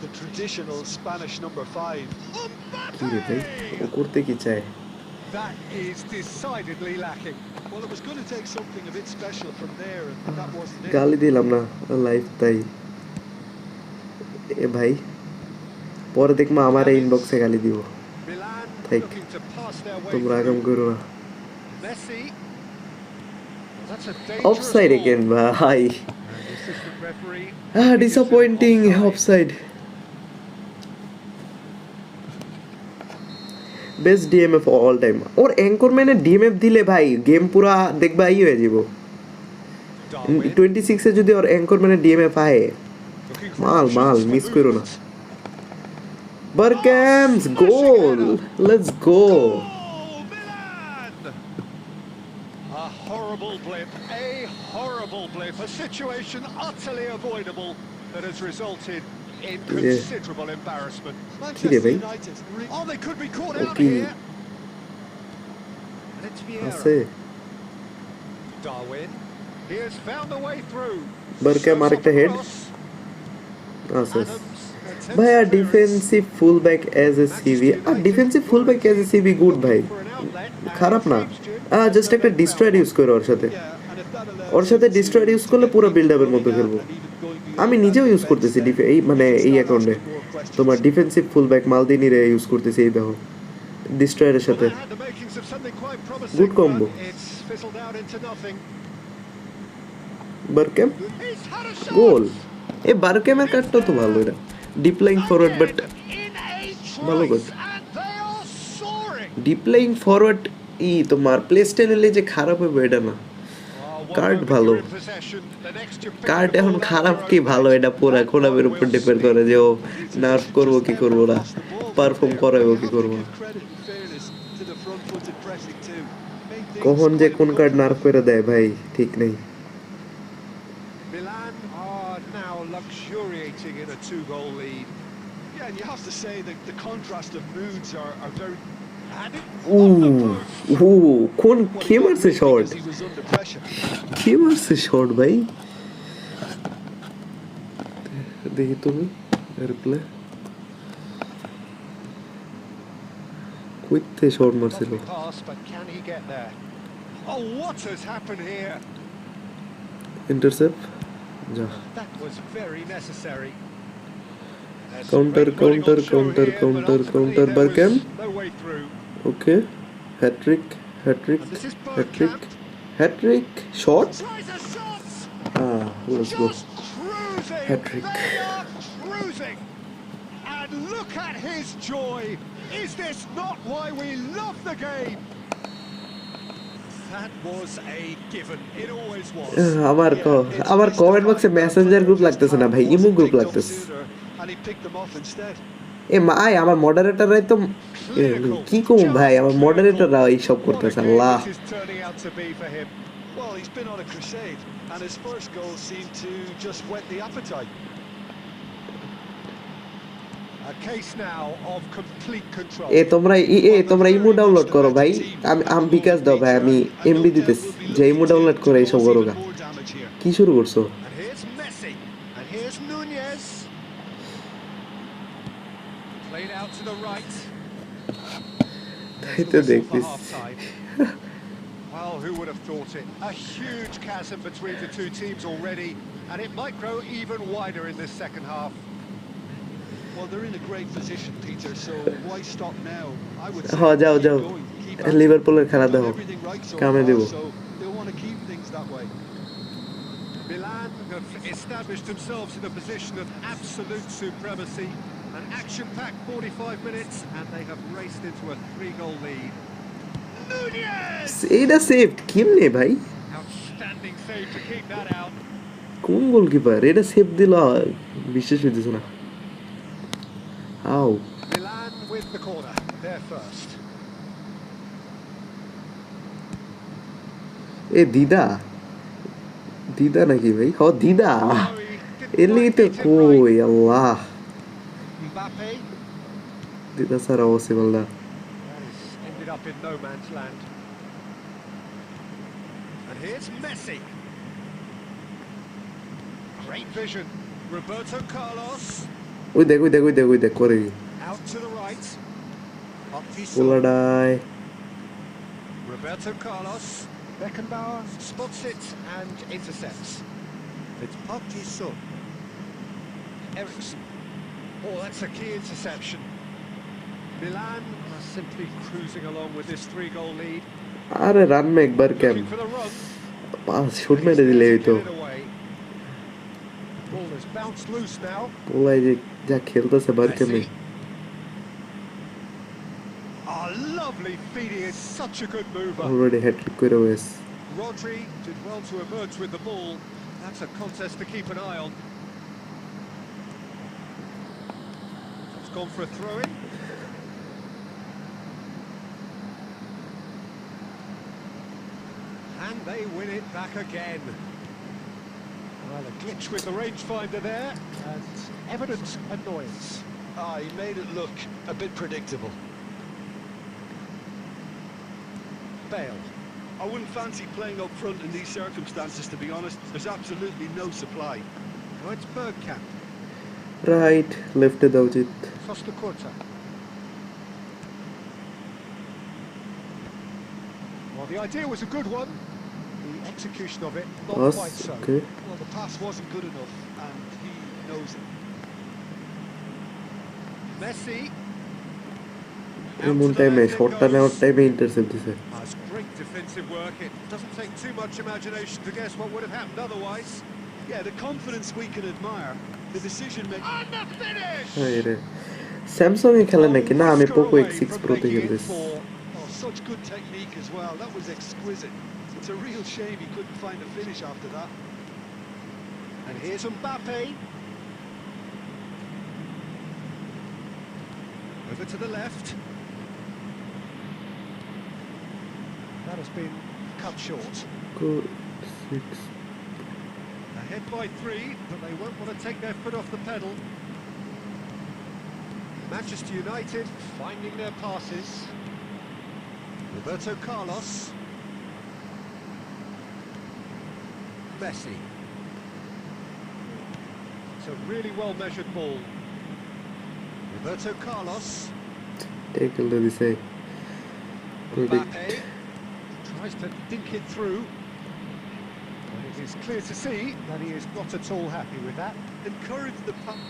Speaker 3: the traditional Spanish number 5.
Speaker 1: কি রে ভাই ও করতে কি চায়
Speaker 2: That is decidedly lacking.
Speaker 3: Well, it was going to take something a bit special from there, and that wasn't it.
Speaker 1: গালি দিলাম না লাইভ তাই এ ভাই পরে দেখমা আমার ইনবক্সে গালি দিব
Speaker 2: Milan looking to pass their way
Speaker 1: তোমরা আগাম করো না
Speaker 2: Messi. That's a dangerous
Speaker 1: offside
Speaker 2: ball.
Speaker 1: again ভাই
Speaker 2: And the assistant referee
Speaker 1: disappointing offside best DMF all time ওর অ্যাঙ্করম্যানে ডিএমএফ দিলে ভাই গেম পুরা দেখবা ই হয়ে যাব 26 এ যদি ওর অ্যাঙ্করম্যানে ডিএমএফ আয় মাল মিস করো না Bergkamp's goal let's go
Speaker 2: A horrible blip, a situation utterly avoidable that has resulted in considerable embarrassment.
Speaker 3: Manchester United.
Speaker 2: Oh, they could be caught out
Speaker 1: Okay.
Speaker 2: here. And It's
Speaker 1: আছে
Speaker 2: Vieira. Darwin. He has found a way through.
Speaker 1: Bergkamp
Speaker 2: Shows off
Speaker 1: আরেকটা
Speaker 2: a
Speaker 1: head
Speaker 2: cross.
Speaker 1: আছে
Speaker 2: Adams attempts
Speaker 1: ভাইয়া
Speaker 2: the clearance.
Speaker 1: Defensive fullback as a CB
Speaker 2: Manchester
Speaker 1: আর
Speaker 2: United
Speaker 1: defensive
Speaker 2: were
Speaker 1: fullback as a
Speaker 2: indeed
Speaker 1: CB good ভাই
Speaker 2: looking for an outlet, and
Speaker 1: খারাপ
Speaker 2: it
Speaker 1: না
Speaker 2: seems, Jim, as
Speaker 1: just
Speaker 2: though
Speaker 1: একটা
Speaker 2: they've
Speaker 1: destroyer
Speaker 2: found
Speaker 1: use
Speaker 2: one.
Speaker 1: করে ওর সাথে
Speaker 3: Yeah, and if that
Speaker 1: or
Speaker 3: allows
Speaker 1: সাথে
Speaker 3: him
Speaker 1: destroyer use
Speaker 3: to
Speaker 1: করলে
Speaker 3: get
Speaker 1: পুরো
Speaker 3: people
Speaker 1: build আপের
Speaker 3: going
Speaker 1: মতো
Speaker 3: at
Speaker 1: খেলবো
Speaker 3: and even going
Speaker 1: আমি
Speaker 3: beyond that
Speaker 1: নিজেও ইউজ
Speaker 3: defense,
Speaker 1: করতেছি
Speaker 3: then
Speaker 1: এই
Speaker 3: we
Speaker 1: মানে
Speaker 3: can
Speaker 1: এই
Speaker 3: start
Speaker 1: অ্যাকাউন্টে
Speaker 3: asking more questions.
Speaker 1: তোমার ডিফেন্সিভ ফুলব্যাক মালদিনি রে ইউজ করতেছি এই দেখো ডিস্ট্রয়ারের
Speaker 2: Well,
Speaker 1: সাথে
Speaker 2: that had the makings of something quite promising,
Speaker 1: good
Speaker 2: but
Speaker 1: combo
Speaker 2: it's fizzled out into nothing.
Speaker 1: Bergkamp
Speaker 2: He's had a shot!
Speaker 1: Goal এই বারকামের কার্ডটা তো ভালো এটা deep lying forward but
Speaker 2: Again, in a
Speaker 1: ভালো card
Speaker 2: trice, and they are soaring!
Speaker 1: Deep lying forward তোমার play style হলে যে খারাপ হবে এটা না
Speaker 2: Oh, one
Speaker 1: কার্ড
Speaker 2: moment
Speaker 1: ভালো
Speaker 2: you're in possession, the next you're picking
Speaker 1: card
Speaker 2: the
Speaker 1: এখন
Speaker 2: ball out of
Speaker 1: খারাপ
Speaker 2: your
Speaker 1: কি
Speaker 2: own
Speaker 1: ভালো
Speaker 2: net.
Speaker 1: এটা পুরা
Speaker 2: That
Speaker 1: কোনাবের
Speaker 2: one
Speaker 1: উপর
Speaker 2: will
Speaker 1: ডিপেন্ড
Speaker 2: speak.
Speaker 1: করে যে ও
Speaker 3: Peter,
Speaker 1: নার্ভ
Speaker 3: they
Speaker 1: করবো
Speaker 3: just
Speaker 1: কি করবো না
Speaker 3: lost the ball
Speaker 1: perform
Speaker 3: there,
Speaker 1: করাবো
Speaker 3: but
Speaker 1: কি
Speaker 3: you have
Speaker 1: করবো
Speaker 3: to
Speaker 1: না
Speaker 3: give credit and fairness to the front-footed pressing too. Made things
Speaker 1: কখন যে
Speaker 3: quite
Speaker 1: কোন কার্ড নার্ভ
Speaker 3: uncomfortable.
Speaker 1: করে দেয় ভাই ঠিক নেই
Speaker 2: Milan are now luxuriating in a two-goal lead.
Speaker 3: Yeah, and you have to say that the contrast of moods are very...
Speaker 2: And it
Speaker 1: O
Speaker 2: on the post.
Speaker 1: ও কোন
Speaker 3: Well,
Speaker 1: K
Speaker 3: he got
Speaker 1: মারছে
Speaker 3: rid
Speaker 1: short
Speaker 3: because he was under pressure.
Speaker 1: কে মারছে short ভাই দেখি তুমি replay কইতে short মারছিল
Speaker 2: Lovely pass, but can he get there? Oh, what has happened here?
Speaker 1: Intercept যা
Speaker 2: That was very necessary. There's
Speaker 1: Counter,
Speaker 2: great running
Speaker 1: counter,
Speaker 2: on show
Speaker 1: counter,
Speaker 2: here, but
Speaker 1: counter,
Speaker 2: ultimately
Speaker 1: counter,
Speaker 2: there
Speaker 1: Bergkamp.
Speaker 2: was no way through.
Speaker 1: Okay hat-trick hat-trick
Speaker 2: And this is
Speaker 1: hat-trick
Speaker 2: Bergkamp.
Speaker 1: Hat-trick shot
Speaker 2: Tries a shot!
Speaker 1: Let's go
Speaker 2: Just cruising!
Speaker 1: Hat-trick.
Speaker 2: They are cruising! And look at his joy! Is this not why we love the game? That was a given. It always was.
Speaker 1: আমার আমার comment বক্সে Messenger group লাগতেছে না ভাই imo group লাগতেছে
Speaker 3: And he picked them off instead.
Speaker 1: এ ভাই আমার মডারেটররাই তো কি কম ভাই আমার মডারেটররা এইসব করতেছে আল্লাহ
Speaker 2: What a game this is turning out to be for him.
Speaker 3: Well, he's been on a crusade, and his first goal seemed to just whet the appetite.
Speaker 2: A case now of complete control.
Speaker 1: তোমরা imo download করো ভাই আমি বিকাশ দাও ভাই আমি MB দিতেছি যে imo download করে এইসব করো গা
Speaker 3: More damage here.
Speaker 1: কি শুরু করছো
Speaker 2: And here's Messi. And here's Nunez. Played out to the right.
Speaker 1: তাই তো দেখতেছি
Speaker 2: Well, who would have thought it? A huge chasm between the two teams already, and it might grow even wider in this second half.
Speaker 3: Well, they're in a great position, Peter, so why stop now? I would say
Speaker 1: হ্যাঁ যাও
Speaker 3: keep
Speaker 1: যাও
Speaker 3: going, keep at it.
Speaker 1: লিভারপুলের খেলা
Speaker 3: They've done
Speaker 1: দেখো
Speaker 3: everything right so
Speaker 1: কামে
Speaker 3: far,
Speaker 1: দেব
Speaker 3: so they want to keep things that way.
Speaker 2: Milan have established themselves in a position of absolute supremacy. An action-packed 45 minutes, and they have raced into a 3-goal lead. Nunez!
Speaker 1: এইটা save কেমনে ভাই
Speaker 2: Outstanding save to keep that out.
Speaker 1: কোন goalkeeper এটা save দিল বিশ্বাস হইতেছে না আও
Speaker 2: Milan with the corner, their first.
Speaker 1: এ দিদা দিদা নাকি ভাই হ দিদা
Speaker 2: Oh, he didn't
Speaker 1: এর লিগে
Speaker 2: quite
Speaker 1: তো
Speaker 2: beat him right.
Speaker 1: কই আল্লাহ
Speaker 2: Mbappe.
Speaker 1: দিদা ছাড়া পসিবল না
Speaker 2: That has ended up in no man's land. And here's Messi. Great vision. Roberto Carlos.
Speaker 1: ওই দেখ ওই দেখ ওই দেখ ওই দেখ করে
Speaker 2: Out to the right.
Speaker 1: পোলাডাই
Speaker 2: Roberto Carlos. Beckenbauer spots it and intercepts. It's Park Ji-sung. Ericsson. Oh, that's a key interception. Milan are simply cruising along with this 3-goal lead.
Speaker 1: আরে রান মে একবার কেন
Speaker 2: Looking for the run.
Speaker 1: Pass shoot মেরে দিলে হইতো
Speaker 2: Get it away. Ball has bounced loose now.
Speaker 1: পোলাই যে যা খেলতেছে বারকামে
Speaker 2: Messi. Oh, lovely feeding. It's such a good mover.
Speaker 1: Already hat-trick করে হয়েছে
Speaker 2: Rodri did well to emerge with the ball. That's a contest to keep an eye on. It's gone for a throw-in. And they win it back again. Well, a glitch with the rangefinder there, and evident annoyance.
Speaker 3: Ah, he made it look a bit predictable.
Speaker 2: Bale.
Speaker 3: I wouldn't fancy playing up front in these circumstances, to be honest. There's absolutely no supply.
Speaker 2: Now it's Bergkamp.
Speaker 1: Right লেফটে দাও উচিত
Speaker 2: Costa Curta. Well, the idea was a good one. The execution of it, not
Speaker 1: pass
Speaker 2: quite so.
Speaker 1: Okay
Speaker 3: Well, the pass wasn't good enough, and he knows it.
Speaker 2: Messi.
Speaker 1: এমন টাইমে শটটা নেওয়ার টাইমে intercept দিছে
Speaker 2: It's great defensive work. It doesn't take too much imagination to guess what would have happened otherwise.
Speaker 3: Yeah, the confidence we can admire, the decision making.
Speaker 2: And the finish!
Speaker 1: হ্যাঁ রে Samsung A খেলে নাকি না আমি Poco X6 Pro তে খেলতেছি
Speaker 3: Oh, such good technique as well. That was exquisite. It's a real shame he couldn't find a finish after that.
Speaker 2: And here's Mbappe. Over to the left. That has been cut short.
Speaker 1: Go 6
Speaker 2: Ahead by 3, but they won't want to take their foot off the pedal. Manchester United finding their passes. Roberto Carlos. Messi. It's a really well-measured ball. Roberto Carlos.
Speaker 1: Tackle দিয়ে দিছে predict
Speaker 2: Mbappe tries to dink it through. And it is clear to see that he is not at all happy with that.
Speaker 3: Encourage the punt.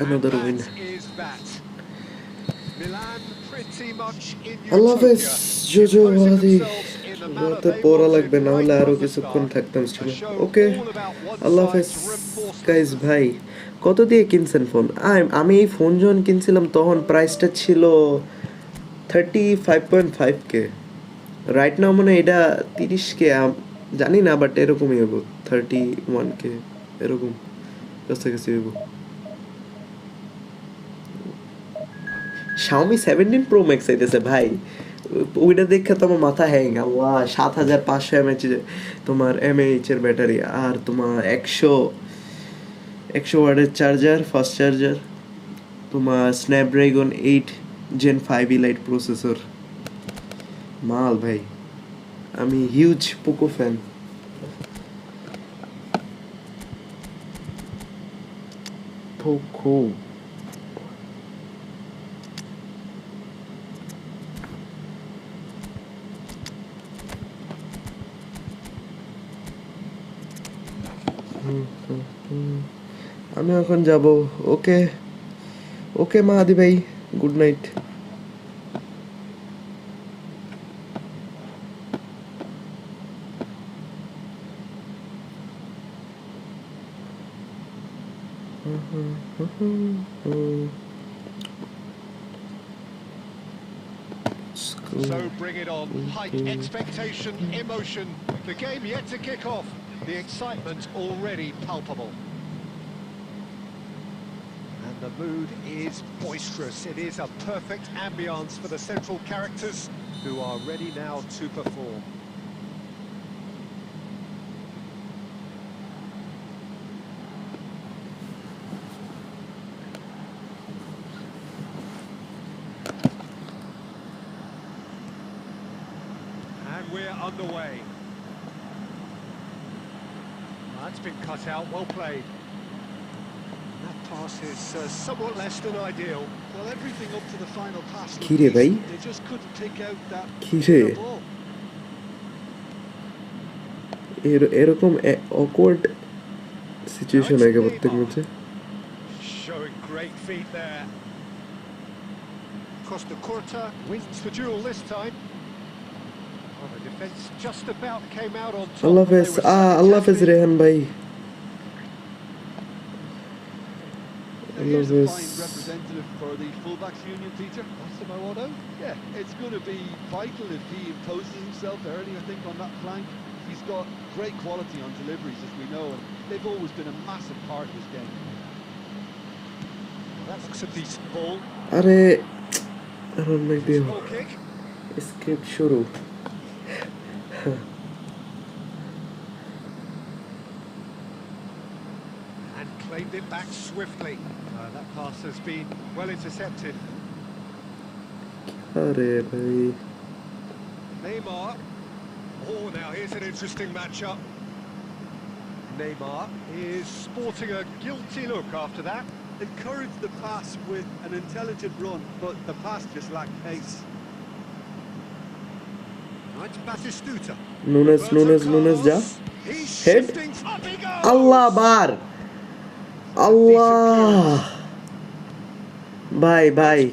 Speaker 1: another
Speaker 2: And
Speaker 1: win
Speaker 2: that is that. Milan pretty much in
Speaker 1: আল্লাহ হাফেজ
Speaker 2: utopia.
Speaker 1: JoJo
Speaker 2: Imposing
Speaker 1: বাদি
Speaker 2: themselves in the manner
Speaker 1: রাতে
Speaker 2: they
Speaker 1: পড়া
Speaker 2: wanted
Speaker 1: লাগবে না হলে
Speaker 2: right
Speaker 1: আরো
Speaker 2: from the
Speaker 1: কিছুক্ষণ
Speaker 2: start.
Speaker 1: থাকতাম
Speaker 2: A
Speaker 1: studio
Speaker 2: show
Speaker 1: okay
Speaker 2: all about one
Speaker 1: আল্লাহ হাফেজ
Speaker 2: side's reinforcement.
Speaker 1: গাইস ভাই কত দিয়ে কিনছেন ফোন আমি এই ফোন যখন কিনছিলাম তখন প্রাইসটা ছিল 35.5K রাইট নাও মানে এটা 30K জানি না বাট এরকমই হবো 31K এরকম কাছাকাছি হবো Xiaomi 17 Pro Max আইতেছে ভাই ওইটা দেখে তো আমার মাথা হ্যাং আল্লাহ 7500 mAh তোমার mAh এর ব্যাটারি আর তোমার 100 ওয়াটের চার্জার ফাস্ট চার্জার তোমার স্ন্যাপড্রাগন 8 Gen 5 Elite প্রসেসর মাল ভাই আমি হিউজ পোকো ফ্যান পোকো আমি এখন যাব ওকে ওকে মাহাদি ভাই good night
Speaker 2: So bring it on. Height, expectation, emotion. The game yet to kick off. The excitement already palpable. And the mood is boisterous. It is a perfect ambience for the central characters who are ready now to perform. And we're underway. That's been cut out, well played. That pass is somewhat less than ideal.
Speaker 3: Well, everything up to the final pass.
Speaker 1: কি রে ভাই
Speaker 3: They just couldn't pick out that
Speaker 1: কি রে
Speaker 3: ball.
Speaker 1: এরকম awkward situation আগে প্রত্যেক ম্যাচে
Speaker 2: Showing great feet there. Costa Curta wins the duel this time. Well, the defence just about came out on top.
Speaker 1: Allah
Speaker 2: but they
Speaker 1: হাফেজ
Speaker 2: were
Speaker 1: আল্লাহ হাফেজ
Speaker 2: certainly
Speaker 1: Rehan ভাই
Speaker 3: Now, here's a fine representative for the fullbacks union, Peter.
Speaker 2: Massimo.
Speaker 3: Yeah, it's going to be vital if he imposes himself early, I think, on that flank. He's got great quality on deliveries, as we know, and they've always been a massive part of this game.
Speaker 2: That looks a decent ball.
Speaker 1: আরে এখন নাকি
Speaker 2: Small kick.
Speaker 1: Script শুরু
Speaker 2: And claimed it back swiftly. That pass has been well intercepted.
Speaker 1: আরে ভাই
Speaker 2: Neymar. Oh, now here's an interesting matchup. Neymar is sporting a guilty look after that.
Speaker 3: Encouraged the pass with an intelligent run, but the pass just lacked pace.
Speaker 2: Right, Batistuta.
Speaker 1: Nunes ja.
Speaker 2: He's
Speaker 1: Head.
Speaker 2: shifting. Up he goes.
Speaker 1: Allah bar. Allah. Bye.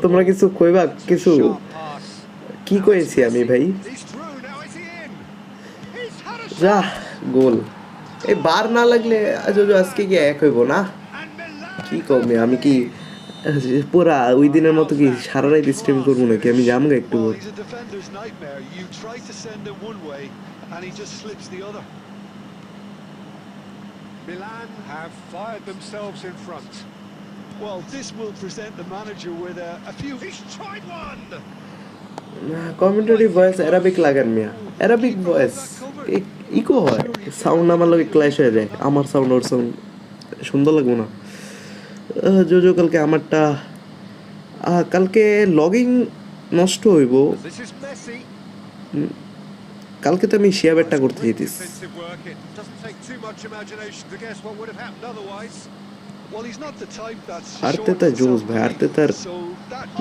Speaker 1: তোমরা কিছু কইবা কিছু কি কইছি আমি ভাই যা গোল এই বার না লাগলে আজকে কি এক হইব না কি কমে আমি কি পুরা ওই দিনের মতো কি সারা রাত স্ট্রিম করবো নাকি আমি যামগা একটু
Speaker 2: Milan have fired themselves in front.
Speaker 3: Well, this will present the manager with a few...
Speaker 2: He's tried one!
Speaker 1: Commentary voice Arabic লাগান মিয়া অ্যারাবিক ভয়েস ইকো হয় সাউন্ড আমার লগে ক্ল্যাশ হয়ে যায় আমার সাউন্ড ওর সাউন্ড সুন্দর লাগবে না জোজো কালকে আমারটা কালকে লগিং নষ্ট হইব কালকে তো আমি শেয়ার বেটটা করতে যেতেছি আর্তেতা জোস ভাই আর্তেতার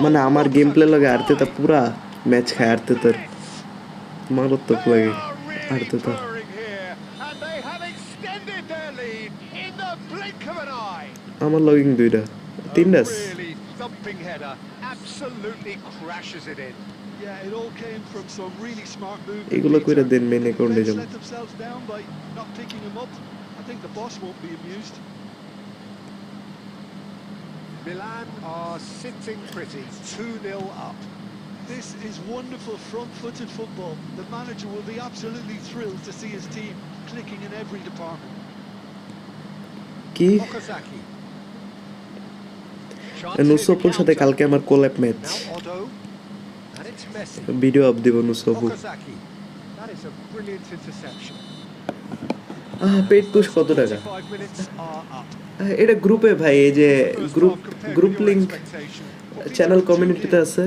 Speaker 1: মানে আমার গেম প্লে লাগে আর্তেতা পুরা ম্যাচ খায় আর্তেতার মারাত্মক লাগে আর্তেতা আমার লগিং দুইটা তিনটা এগুলো কইরা দেন মেন অ্যাকাউন্টে যাব
Speaker 2: Milan are sitting pretty, 2-0 up.
Speaker 3: This is wonderful front-footed football. The manager will be absolutely thrilled to see his team clicking in every department.
Speaker 1: কি নুসোপুর সাথে কালকে আমার কোল্যাব ম্যাচ ভিডিও আপ দিব নুসোপু পেড পুশ কত টাকা এটা গ্রুপে ভাই এই যে গ্রুপ লিংক চ্যানেল কমিউনিটিতে আছে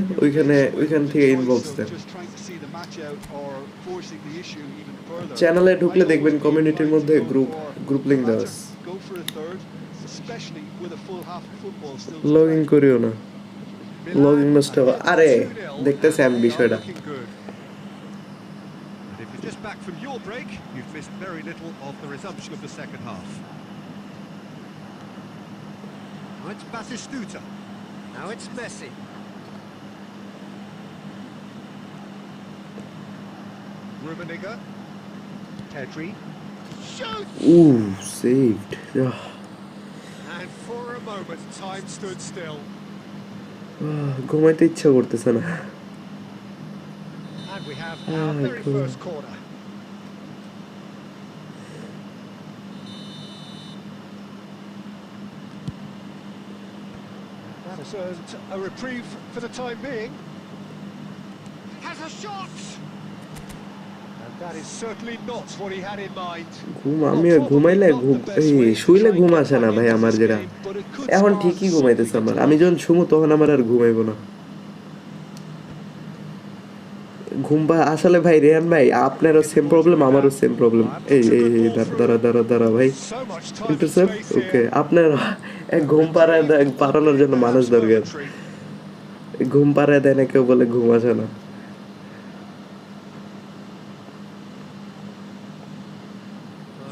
Speaker 1: ওইখান থেকে ইনবক্স দেন চ্যানেলে ঢুকলে দেখবেন কমিউনিটির মধ্যে গ্রুপ লিংক দেওয়া আছে লগইন করিও না লগইন নষ্ট হবে আরে দেখতেছি আমি বিষয়টা
Speaker 2: Just back from your break, you've missed very little of the resumption of the second half. Now it's Batistuta. Now it's Messi. Rummenigge. Pedri. Shoots!
Speaker 1: Ooh, saved.
Speaker 2: And for a moment, time stood still.
Speaker 1: ঘুমাইতে ইচ্ছা করতেছে না
Speaker 2: And we have our very first corner. That is a reprieve for the time being. Has a shot! And that is certainly not what he had in mind.
Speaker 1: আমি ঘুমাইলে শুইলে ঘুম আসে না ভাই আমার যেটা এখন ঠিকই ঘুমাইতেছে আমার আমি যখন শুমু তখন আমার আর ঘুমাইবো না ঘুমবা আসলে ভাই রেহান ভাই আপনারও সেম প্রবলেম আমারও সেম প্রবলেম এই দাঁড়া ভাই ইন্টারসেপ্ট ওকে আপনার এক ঘুম পাড়ানোর জন্য মানুষ দরকার ঘুম পাড়ায় দেয় না কেউ বলে ঘুম আসে না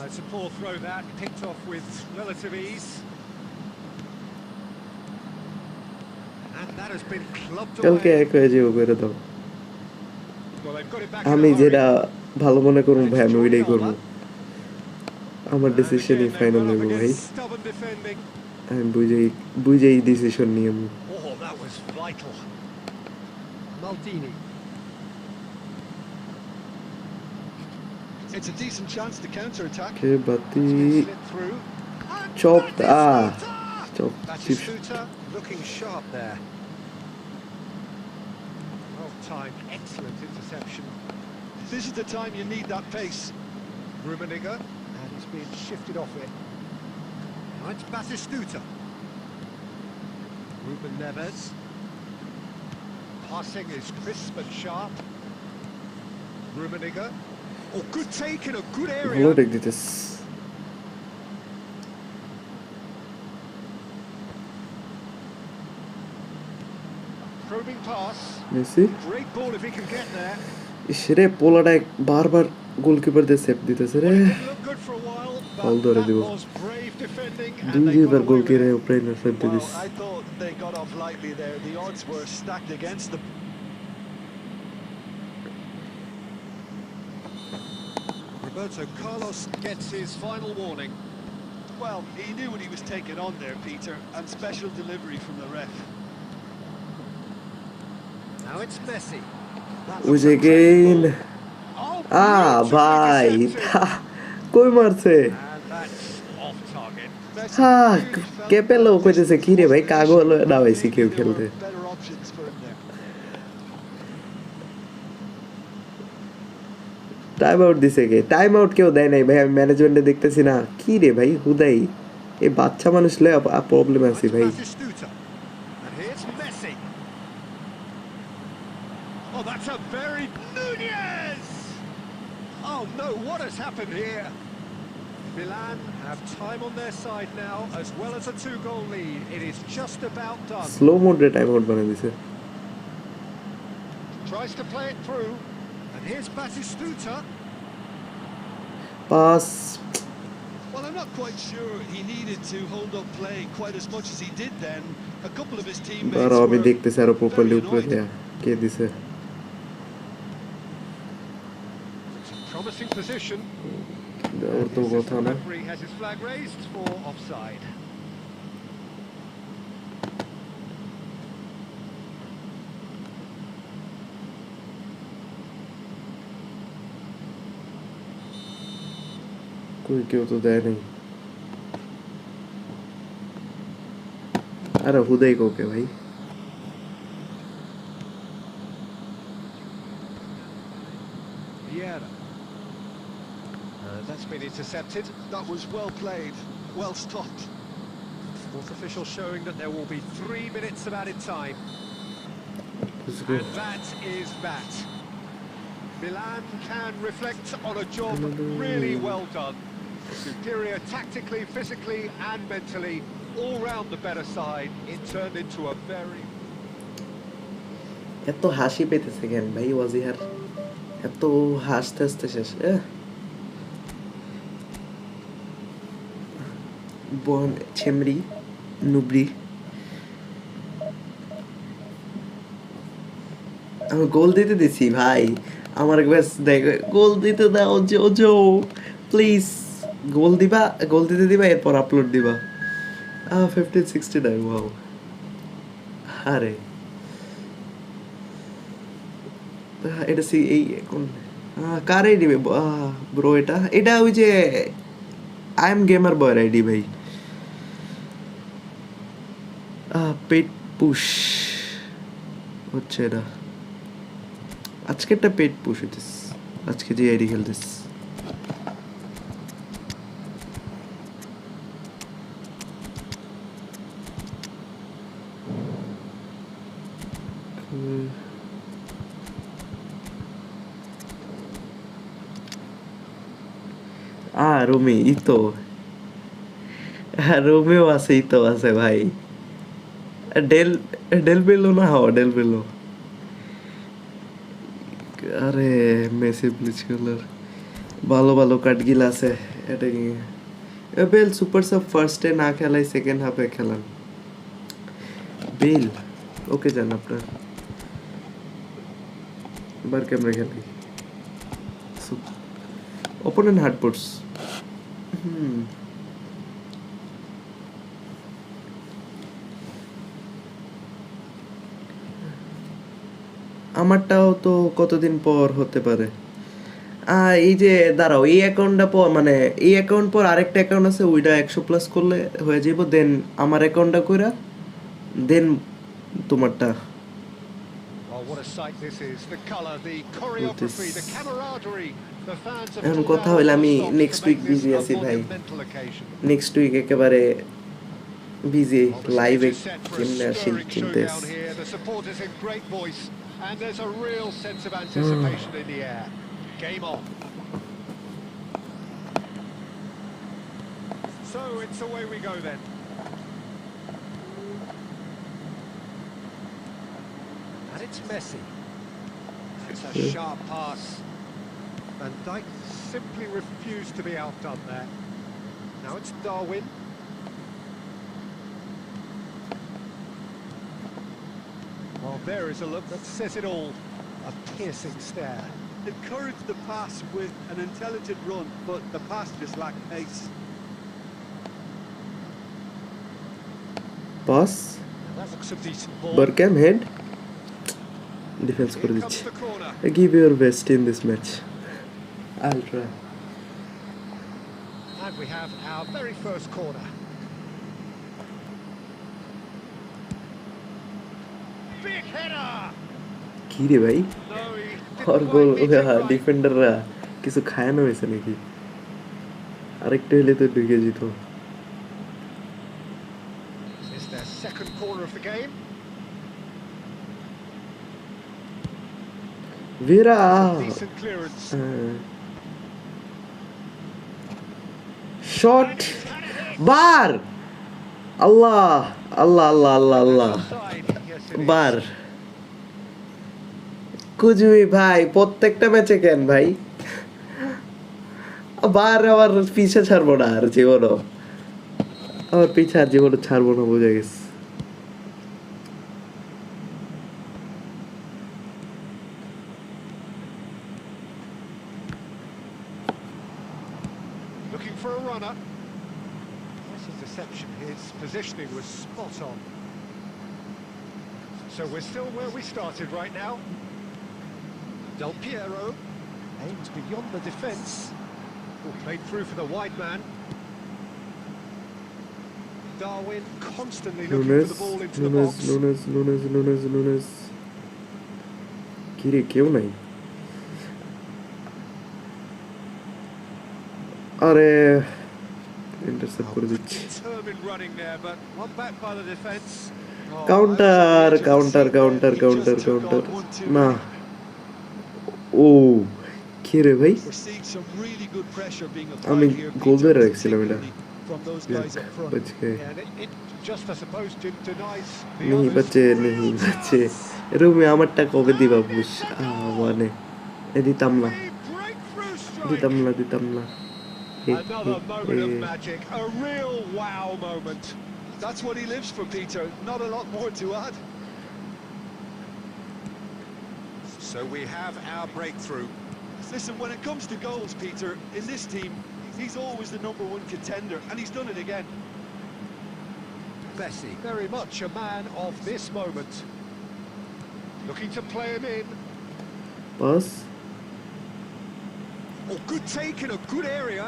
Speaker 2: It's a poor throw that, picked off with relative ease. And that has been clubbed away.
Speaker 1: কালকে এক হয়ে যাবো করে দাও আমি যেটা ভালো মনে করবো ভাই আমি ওইটাই করবো আমার ডিসিশনই ফাইনাল হইব ভাই আমি বুঝেই ডিসিশন নিয়ে আমি
Speaker 3: It's a decent chance to counter attack.
Speaker 1: Okay, Bati chopped chop
Speaker 2: looking sharp there. Well timed, excellent interception.
Speaker 3: This is the time you need that pace.
Speaker 2: Rummenigge, and he's being shifted off it. Now it's Batistuta. Ruben Neves. Passing is crisp and sharp. Rummenigge. Oh, good take in a good
Speaker 1: ভালো
Speaker 2: area.
Speaker 1: টেক দিতেছ
Speaker 2: Probing pass.
Speaker 1: Messi
Speaker 2: Great ball if he can get there.
Speaker 1: ইসরে পোলাটা বারবার goalkeeper দিয়ে save দিতেছে রে
Speaker 2: Well, it didn't look good for a while,
Speaker 1: Foul
Speaker 2: but
Speaker 1: ধরে
Speaker 2: that
Speaker 1: দিব
Speaker 2: was brave defending and
Speaker 1: দুই
Speaker 2: they got
Speaker 1: দুইবার
Speaker 2: away
Speaker 1: গোল
Speaker 2: with
Speaker 1: কিরে
Speaker 2: it.
Speaker 1: উপরে সেভ দিয়ে
Speaker 3: Well,
Speaker 1: this
Speaker 3: I thought they got off lightly there. The odds were stacked against them.
Speaker 2: Roberto Carlos gets his final warning.
Speaker 3: Well, he knew what he was taking on there, Peter, and special delivery from the ref.
Speaker 2: Now it's Messi.
Speaker 1: ওই যে gain
Speaker 2: Oh,
Speaker 1: ভাই
Speaker 2: beautifully
Speaker 1: কই মারছে
Speaker 2: defended. And that's off target.
Speaker 3: Messi
Speaker 1: হ্যাঁ
Speaker 3: really felt
Speaker 1: কে পেলো
Speaker 3: that
Speaker 1: কইতেছে
Speaker 3: distance
Speaker 1: কি রে ভাই
Speaker 3: wasn't an
Speaker 1: কাগো
Speaker 3: issue.
Speaker 1: দাওয়াইছি
Speaker 3: Maybe
Speaker 1: কেউ
Speaker 3: there
Speaker 1: খেলতে
Speaker 3: were better options for him there.
Speaker 1: Time out দিছে কে টাইম আউট কেউ দেয় নাই ভাই আমি ম্যানেজমেন্টে দেখতেছি না কি রে ভাই হুদাই এই বাচ্চা মানুষ লয় প্রবলেম আছে
Speaker 2: It's
Speaker 1: ভাই
Speaker 2: Batistuta. And here's Messi. Oh, that's a very Nunez! Oh no, what has happened here? Milan have time on their side now, as well as a 2-goal lead. It is just about done.
Speaker 1: Slow মোডে time out বানাই দিছে
Speaker 2: Tries to play it through. And here's Batistuta.
Speaker 1: Pass
Speaker 3: Well, I'm not quite sure he needed to hold up play quite as much as he did then. A couple of his teammates
Speaker 1: দাঁড়াও আমি
Speaker 3: were
Speaker 1: দেখতেছি আরো properly
Speaker 3: very
Speaker 1: উপরে
Speaker 3: annoyed.
Speaker 1: দেয়া কে দিছে
Speaker 2: It's a promising position.
Speaker 1: ওর তো
Speaker 2: The
Speaker 1: কথা না
Speaker 2: referee has his flag raised for offside.
Speaker 1: কই কেউ তো দেয় নাই আরে হুদাই কোকে ভাই
Speaker 2: Vieira. That's been intercepted.
Speaker 3: That was well played, well stopped.
Speaker 2: Fourth official showing that there will be 3 minutes of added time.
Speaker 1: Let's go.
Speaker 2: And that is that. Milan can reflect on a job really well done. Superior tactically, physically and mentally. All round the better side. It turned into a very...
Speaker 1: এত হাসি পেতেছে কেন ভাই ওয়াজিহার এত হাসতে হাসতে শেষ বন ছেমরি নুবরি আমি গোল দিতে দিছি ভাই আমার ব্যাস দেখ গোল দিতে দাও জো প্লিজ গোল দিতে দিবা এরপর আপলোড দিবা 1569 ওয়াও আরে এটা সি এই কোন কার আইডি ব্রো এটা ওই যে আই এম গেমার বয়ের আইডি ভাই পেট পুশ হচ্ছে এটা আজকে একটা পেট পুশ হইতেস আজকে যে আইডি খেলতেস রুমি ইতো রোমেও আছে ইতো আছে ভাই ডেল বেলো না ডেল বেলো আরে মেসি ব্লিচ কালার ভালো ভালো কাটগিল আছে এটা কি বেল সুপার সাব ফার্স্টে না খেলাই সেকেন্ড হাফে খেলান বেল ওকে জান আপনার বার ক্যামেরা খেলি opponent hard puts আমারটাও তো কতদিন পর হতে পারে এই যে দাঁড়াও এই অ্যাকাউন্টটা পর মানে এই অ্যাকাউন্ট পর আরেকটা অ্যাকাউন্ট আছে ওইটা 100+ করলে হয়ে যাবে দেন আমার অ্যাকাউন্টটা কইরা দেন তোমারটা
Speaker 2: Oh, what a sight this is. The colour, the choreography, the camaraderie. The fans have
Speaker 1: এখন
Speaker 2: pulled
Speaker 1: কথা
Speaker 2: out
Speaker 1: হইলে
Speaker 2: all
Speaker 1: আমি
Speaker 2: stops to
Speaker 1: next
Speaker 2: make
Speaker 1: week
Speaker 2: this
Speaker 1: busy
Speaker 2: a
Speaker 1: আছি ভাই
Speaker 2: monumental occasion.
Speaker 1: নেক্সট উইক একেবারে বিজি
Speaker 2: Well, the
Speaker 1: লাইভে
Speaker 2: stage is set for a
Speaker 1: কেমনে আসি
Speaker 2: stirring
Speaker 1: চিনতে
Speaker 2: showdown here. The supporters in great voice. And there's a real sense of anticipation in the air. Game on. So it's away we go then. And it's Messi. It's a sharp pass. Van Dijk simply refused to be outdone there. Now it's Darwin. Well, there is a look that says it all. A piercing stare.
Speaker 3: Encouraged the pass with an intelligent run, but the pass just lacked pace.
Speaker 1: Pass.
Speaker 2: Now that looks a decent ball.
Speaker 1: Bergkamp head. Defense করে
Speaker 2: Here comes
Speaker 1: দিচ্ছে.
Speaker 2: the corner.
Speaker 1: Give your best in this match. I'll try.
Speaker 2: And we have our very first corner. Big header!
Speaker 1: কি রে ভাই?
Speaker 2: No, he
Speaker 1: और
Speaker 2: didn't
Speaker 1: goal
Speaker 2: quite meet it right.
Speaker 1: ডিফেন্ডাররা কিছু খায়ানো হয়েছে নাকি? আরেকটা হলে তো ঢুকে যেত।
Speaker 2: It's their second corner of the game.
Speaker 1: Vera.
Speaker 2: Decent clearance.
Speaker 1: Shot. Bar. Allah. Allah. Allah. Allah. Allah.
Speaker 2: Offside. Yes, it is.
Speaker 1: Bar Kujui ভাই প্রত্যেকটা ম্যাচে কেন ভাই বার আমার পিছে ছাড়বো না আর জীবনও আমার পিছে আর জীবনও ছাড়বো না বোঝা গেছে
Speaker 2: Looking for a runner. This is deception. His positioning was spot on. So we're still where we started right now. Del Piero aims beyond the defence. Played through for the wide man. Darwin constantly looking for the ball into the box.
Speaker 1: Nunes কি রে কেউ নাই আরে intercept করে দিচ্ছি
Speaker 2: Determined running there, but one back by the defence.
Speaker 1: Counter না ও কি রে ভাই আমি গোল ধরে রাখছিলাম এটা बच गए नहीं बच्चे রুমে আমারটা কবে দিবা বুঝ মানে দিতাম না
Speaker 2: Another moment of magic, a real wow moment.
Speaker 3: That's what he lives for, Peter. Not a lot more to add.
Speaker 2: So we have our breakthrough.
Speaker 3: Listen, when it comes to goals, Peter, in this team, he's always the #1 contender, and he's done it again.
Speaker 2: Messi, very much a man of this moment. Looking to play him in.
Speaker 1: pass
Speaker 2: Oh, good take in a good area.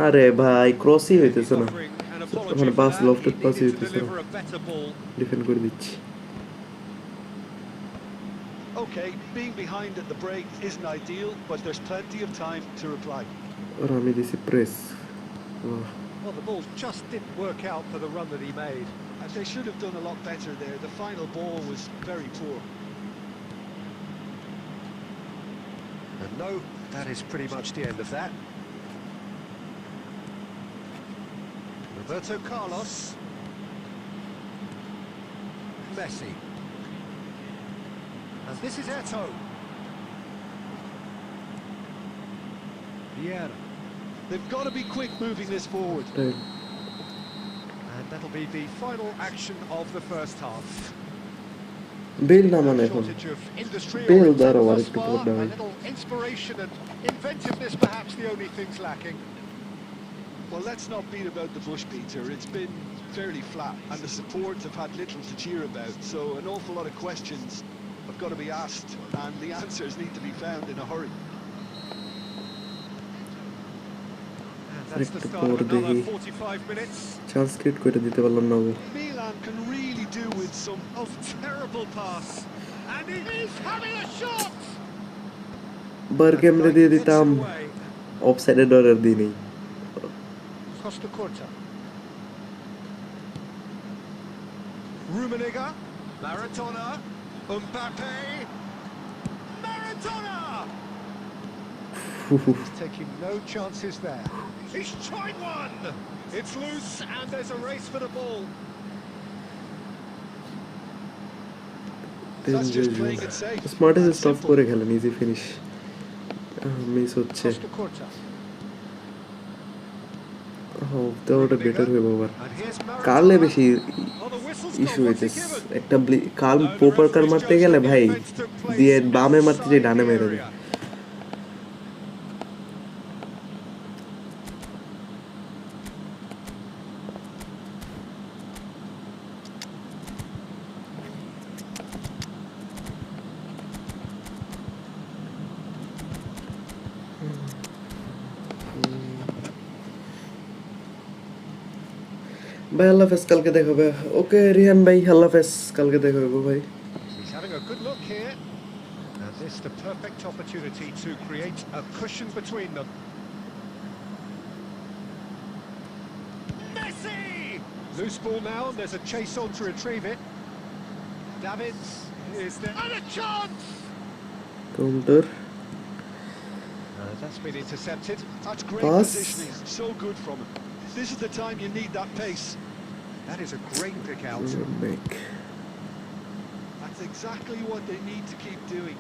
Speaker 1: আরে ভাই ক্রসই হইতেছে না মানে pass lofted pass হইতেছে না defend করে দিচ্ছি
Speaker 3: Okay, being behind at the break isn't ideal, but there's plenty of time to reply.
Speaker 1: আর আমি দিছি press
Speaker 2: Well, the ball just didn't work out for the run that he made.
Speaker 3: And they should have done a lot better there. The final ball was very poor.
Speaker 2: And no, that is pretty much the end of that. Roberto Carlos. Messi. And this is Eto'o. Vieira.
Speaker 3: They've got to be quick moving this forward.
Speaker 2: And that'll be the final action of the first half.
Speaker 1: বেল না মানে এখন
Speaker 2: Shortage of industry or
Speaker 1: বেল
Speaker 2: attack
Speaker 1: দ্বারা
Speaker 2: thus
Speaker 1: আরেকটু
Speaker 2: far.
Speaker 1: পড়া
Speaker 2: A
Speaker 1: হয়
Speaker 2: little inspiration and inventiveness perhaps the only things lacking.
Speaker 3: Well, let's not beat about the bush, Peter. It's been fairly flat, and the support have had little to cheer about. So an awful lot of questions have got to be asked, and the answers need to be found in a hurry.
Speaker 2: And that's the start of another 45 minutes.
Speaker 1: Chance create করে দিতে পারলাম না
Speaker 3: Milan can really do with some
Speaker 2: Oh, terrible pass. And he is having a shot!
Speaker 1: বারকেমরে দিয়ে দিতাম অফসাইডে ডরার দিই নেই
Speaker 2: Costa Curta. Rummenigge. Maradona. Mbappe. He's taking no chances there. He's tried one. It's loose and there's a race for the ball.
Speaker 3: That's just playing it safe.
Speaker 1: Smart এসে
Speaker 3: That's
Speaker 1: stop
Speaker 3: simple.
Speaker 1: করে খেলেন, easy finish. Miss হচ্ছে।
Speaker 2: Costa Curta.
Speaker 1: তো ওটা better হইব আবার।
Speaker 2: And here's
Speaker 1: Carles
Speaker 2: Maradona.
Speaker 1: বেশি
Speaker 2: Oh, the whistle's
Speaker 1: issue
Speaker 2: gone. What's he
Speaker 1: হইতেছে।
Speaker 2: given?
Speaker 1: একটা কাল
Speaker 2: No, the
Speaker 1: proper car
Speaker 2: referee's
Speaker 1: মারতে
Speaker 2: judged
Speaker 1: গেলে
Speaker 2: that the
Speaker 1: ভাই
Speaker 2: offence took place
Speaker 1: দিয়ে বামে মারতে যে
Speaker 2: outside
Speaker 1: ডানে
Speaker 2: the
Speaker 1: মেরে দেয়।
Speaker 2: area.
Speaker 1: ভাই আল্লাহ হাফেজ, কালকে দেখা হবে। ওকে রিহান ভাই, আল্লাহ হাফেজ, কালকে দেখা হবে ভাই।
Speaker 2: He's having a good look here. And this is the perfect opportunity to create a cushion between them. Messi! Loose ball now, and there's a chase on to retrieve it. Davids is there. And a chance!
Speaker 1: Counter
Speaker 2: That's been intercepted.
Speaker 3: That's great
Speaker 1: Pass.
Speaker 3: positioning. So good from him. This is the time you need that pace.
Speaker 2: That is a great pick out.
Speaker 1: Make
Speaker 3: That's exactly what they need to keep doing.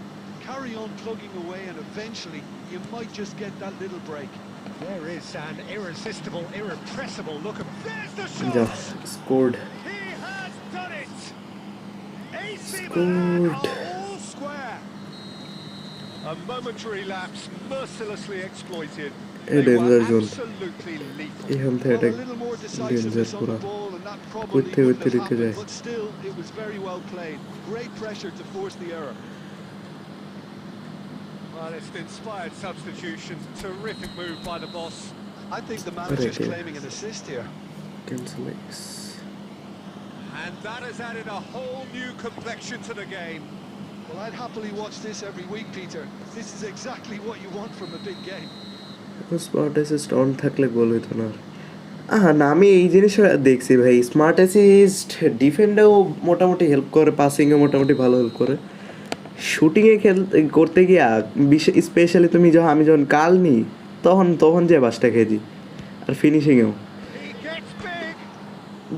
Speaker 3: Carry on plugging away and eventually you might just get that little break.
Speaker 2: There is an irresistible, irrepressible look of... There's the
Speaker 1: যা
Speaker 2: shot!
Speaker 1: Scored.
Speaker 2: He has done it! AC
Speaker 1: Scored.
Speaker 2: Milan are all square. A momentary lapse mercilessly exploited.
Speaker 1: A
Speaker 2: They
Speaker 1: danger
Speaker 2: were
Speaker 1: zone.
Speaker 2: absolutely lethal.
Speaker 1: এখান থেকে
Speaker 3: Well,
Speaker 1: এটা
Speaker 3: a little more
Speaker 1: danger
Speaker 3: decisiveness on
Speaker 1: পুরা।
Speaker 3: the ball and that probably
Speaker 1: করতে
Speaker 3: wouldn't
Speaker 1: করতে
Speaker 3: have
Speaker 1: রেখে যায়।
Speaker 3: happened, but still it was very well played. Great pressure to force the error.
Speaker 2: Well, it's an inspired substitution. Terrific move by the boss.
Speaker 3: I think the manager's
Speaker 1: Okay.
Speaker 3: claiming an assist here.
Speaker 1: Cancel x.
Speaker 2: And that has added a whole new complexion to the game.
Speaker 3: Well, I'd happily watch this every week, Peter. This is exactly what you want from a big game.
Speaker 1: Smart assist on থাকলে গোল হইতো না। না আমি এই জিনিসটা দেখছি ভাই, smart assist ডিফেন্ডেও মোটামুটি হেল্প করে, পাসিংয়ে মোটামুটি ভালো হেল্প করে, শুটিংয়ে করতে গিয়া স্পেশালি তুমি যখন আমি যখন কাল নিই তখন যে বাসটা খেয়েছি, আর ফিনিশিংয়েও
Speaker 2: He gets big.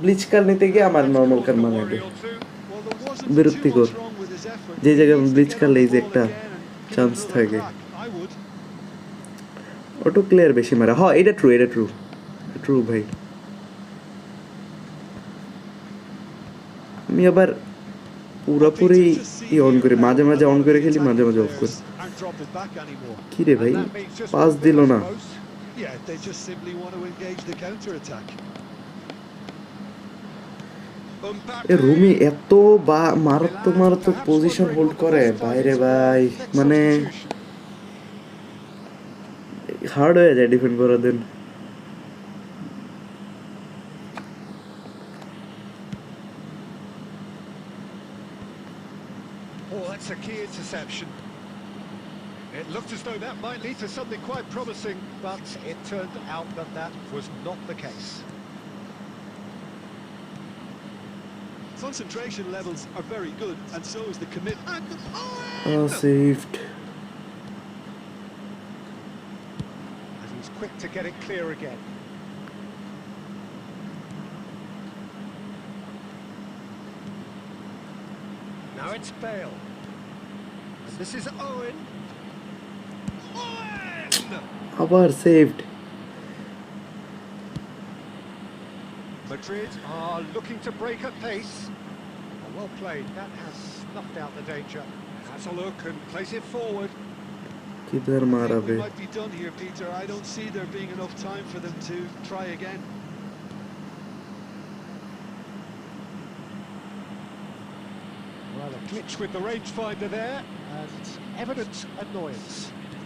Speaker 1: ব্লিচ কাল নিতে গিয়ে আমার নর্মাল কার মানে
Speaker 2: Worry or two.
Speaker 3: Well, there wasn't
Speaker 1: বিরক্তিকর।
Speaker 3: too much wrong with his effort.
Speaker 1: যে
Speaker 3: He
Speaker 1: জায়গায়
Speaker 3: needs to
Speaker 1: ব্লিচ
Speaker 3: get
Speaker 1: কাল
Speaker 3: on the
Speaker 1: এই যে
Speaker 3: ball
Speaker 1: একটা
Speaker 3: again and give it
Speaker 1: chance
Speaker 3: another
Speaker 1: থাকে,
Speaker 3: crack. I would.
Speaker 1: Auto clear বেশি মারা। হ্যাঁ এটা ট্রু ভাই। আমি আবার পুরোপুরি অন করে মাঝে মাঝে অন করে খেলি, মাঝে মাঝে অফ করি।
Speaker 3: Aren't dropping back anymore.
Speaker 1: কি রে ভাই,
Speaker 2: And that means just
Speaker 1: pass
Speaker 2: one
Speaker 1: দিল
Speaker 2: thing, I
Speaker 1: না।
Speaker 2: suppose.
Speaker 3: Yeah, they just simply want to engage the counter-attack.
Speaker 2: Mbappe.
Speaker 1: এ রুমি এত মারাত্মক পজিশন হোল্ড করে বাইরে ভাই, মানে হার্ড হয়ে যায় ডিফেন্ড করার দিন।
Speaker 2: Oh, that's a key interception. It looked as though that might lead to something quite promising, but it turned out that that was not the case.
Speaker 3: Concentration levels are very good, and so is the commitment.
Speaker 1: Saved.
Speaker 2: And he's quick to get it clear again. Now it's Bale. And this is Owen. Owen!
Speaker 1: আবার saved.
Speaker 2: Madrid are looking to break at pace. Well played, that has snuffed out the danger. Has a look and plays it forward.
Speaker 1: কিধর
Speaker 3: I think
Speaker 1: মারাবে?
Speaker 3: we might be done here, Peter. I don't see there being enough time for them to try again.
Speaker 2: Well, a glitch with the rangefinder there, and evident annoyance.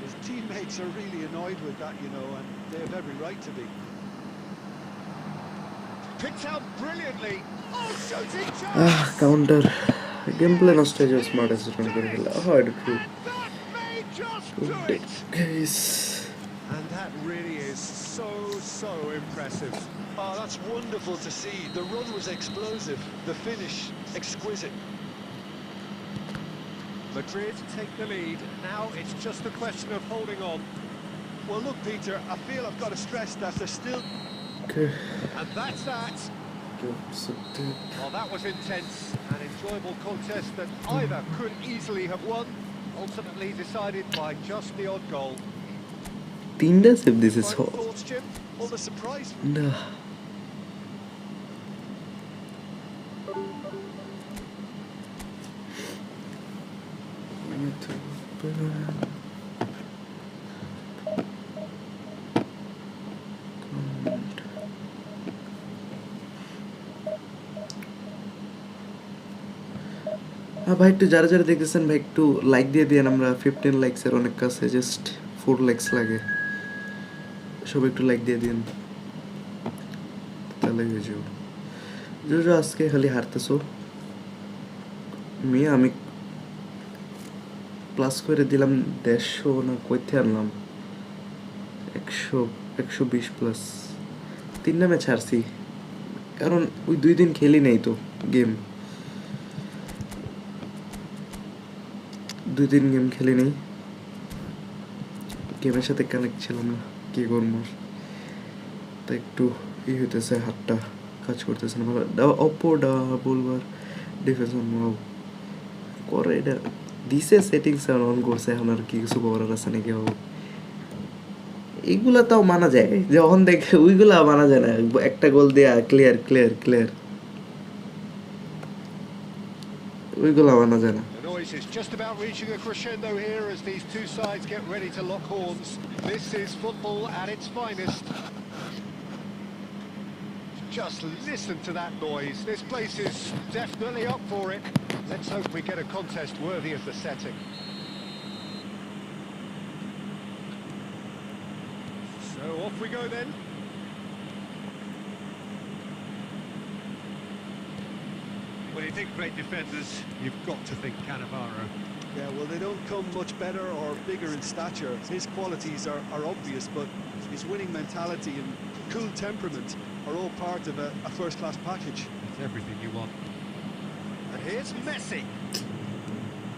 Speaker 3: His teammates are really annoyed with that, you know, and they have every right to be.
Speaker 2: Picked out brilliantly. Oh, shooting chance!
Speaker 1: Counter game play নষ্ট হয়ে যাবে smart assist on করে খেলে। হয় এটা true
Speaker 2: And that may just do it.
Speaker 1: Guys.
Speaker 2: And that really is so impressive.
Speaker 3: Oh, that's wonderful to see. The run was explosive, the finish exquisite.
Speaker 2: Madrid take the lead. Now it's just a question of holding on.
Speaker 3: Well, look, Peter, I feel I've got to stress that there's still...
Speaker 1: Okay.
Speaker 2: And that's that. Well, that was intense. An enjoyable contest that either could easily have won, ultimately decided by just the odd goal.
Speaker 1: তিনটা save দিছে
Speaker 3: Final thoughts, Jim? Well, the surprise...
Speaker 1: না ভাই একটু যারা যারা দেখতেছেন ভাই একটু লাইক দিয়ে দিন আমরা 15 লাইকসের অনেক কাছে জাস্ট 4 লাইকস লাগে সব একটু লাইক দিয়ে দিন তাহলে হয়ে যাবে জোজো আজকে খালি হারতেছো আমি প্লাস করে দিলাম 150 না কইতে আনলাম 120 প্লাস 3 ম্যাচ হারছি কারণ ওই 2 দিন খেলি নাই তো গেম 2-3 গেম খেলি নেই গেমের সাথে কানেক্ট ছিলাম না কি করবো তা একটু হইতেছে হাতটা কাজ করতেছে না ভালো অপো বলবার ডিফেন্স করে এটা দিছে সেটিংস অন করছে এখন আর কি কিছু করার আছে নাকি হবে এইগুলা তাও মানা যায় যখন দেখে ওইগুলা মানা যায় না একটা গোল দেয়া ক্লিয়ার ওইগুলা মানা যায় না
Speaker 2: Is just about reaching a crescendo here as these two sides get ready to lock horns. This is football at its finest. Just listen to that noise. This place is definitely up for it. Let's hope we get a contest worthy of the setting. So off we go then. When you think great defenders, you've got to think Cannavaro.
Speaker 3: Yeah, well, they don't come much better or bigger in stature. His qualities are obvious, but his winning mentality and cool temperament are all part of a first-class package.
Speaker 2: It's everything you want. And here's Messi.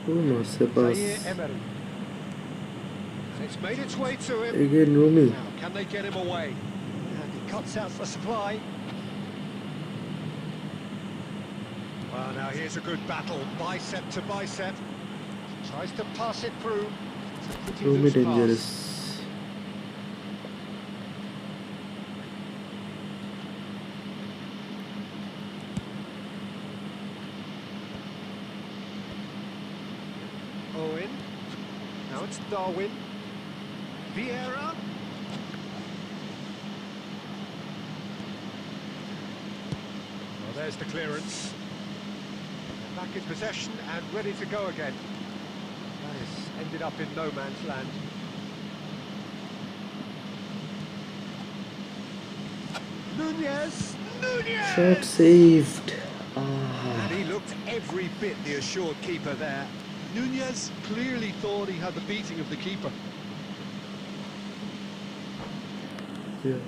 Speaker 1: No se pass.
Speaker 2: Emery. And it's made its way to him.
Speaker 1: Again, Rumi.
Speaker 2: Now, can they get him away? And he cuts out for supply. Well, now here's a good battle, bicep to bicep. Tries to pass it through.
Speaker 1: Rumi dangerous.
Speaker 2: Owen. Now it's Darwin. Vieira. Well, there's the clearance. Back in possession and ready to go again. That has ended up in no man's land. Nunez!
Speaker 1: Shot saved.
Speaker 2: And he looked every bit the assured keeper there.
Speaker 3: Nunez clearly thought he had the beating of the keeper.
Speaker 1: Yeah.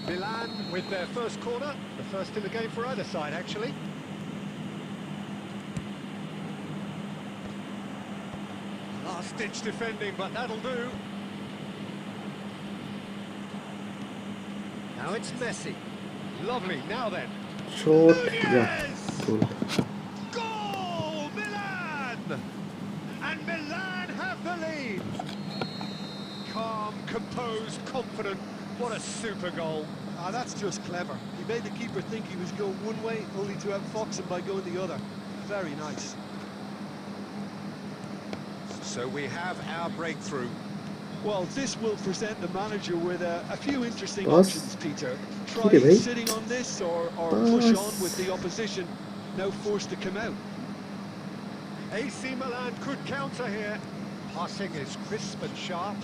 Speaker 2: Milan with their first corner, the first in the game for either side actually. Last-ditch defending, but that'll do. Now it's Messi. Lovely, now then.
Speaker 1: Shot. Yeah.
Speaker 2: Nunez!
Speaker 1: Goal.
Speaker 2: Goal! Milan! And Milan have the lead. Calm, composed, confident. What a super goal.
Speaker 3: Ah, that's just clever. He made the keeper think he was going one way, only to outfox him by going the other. Very nice.
Speaker 2: So we have our breakthrough.
Speaker 3: Well, this will present the manager with a few interesting
Speaker 1: Pass.
Speaker 3: options, Peter.
Speaker 1: Okay,
Speaker 3: Try
Speaker 1: mate.
Speaker 3: sitting on this or push on with the opposition, now forced to come out.
Speaker 2: AC Milan could counter here. Passing is crisp and sharp.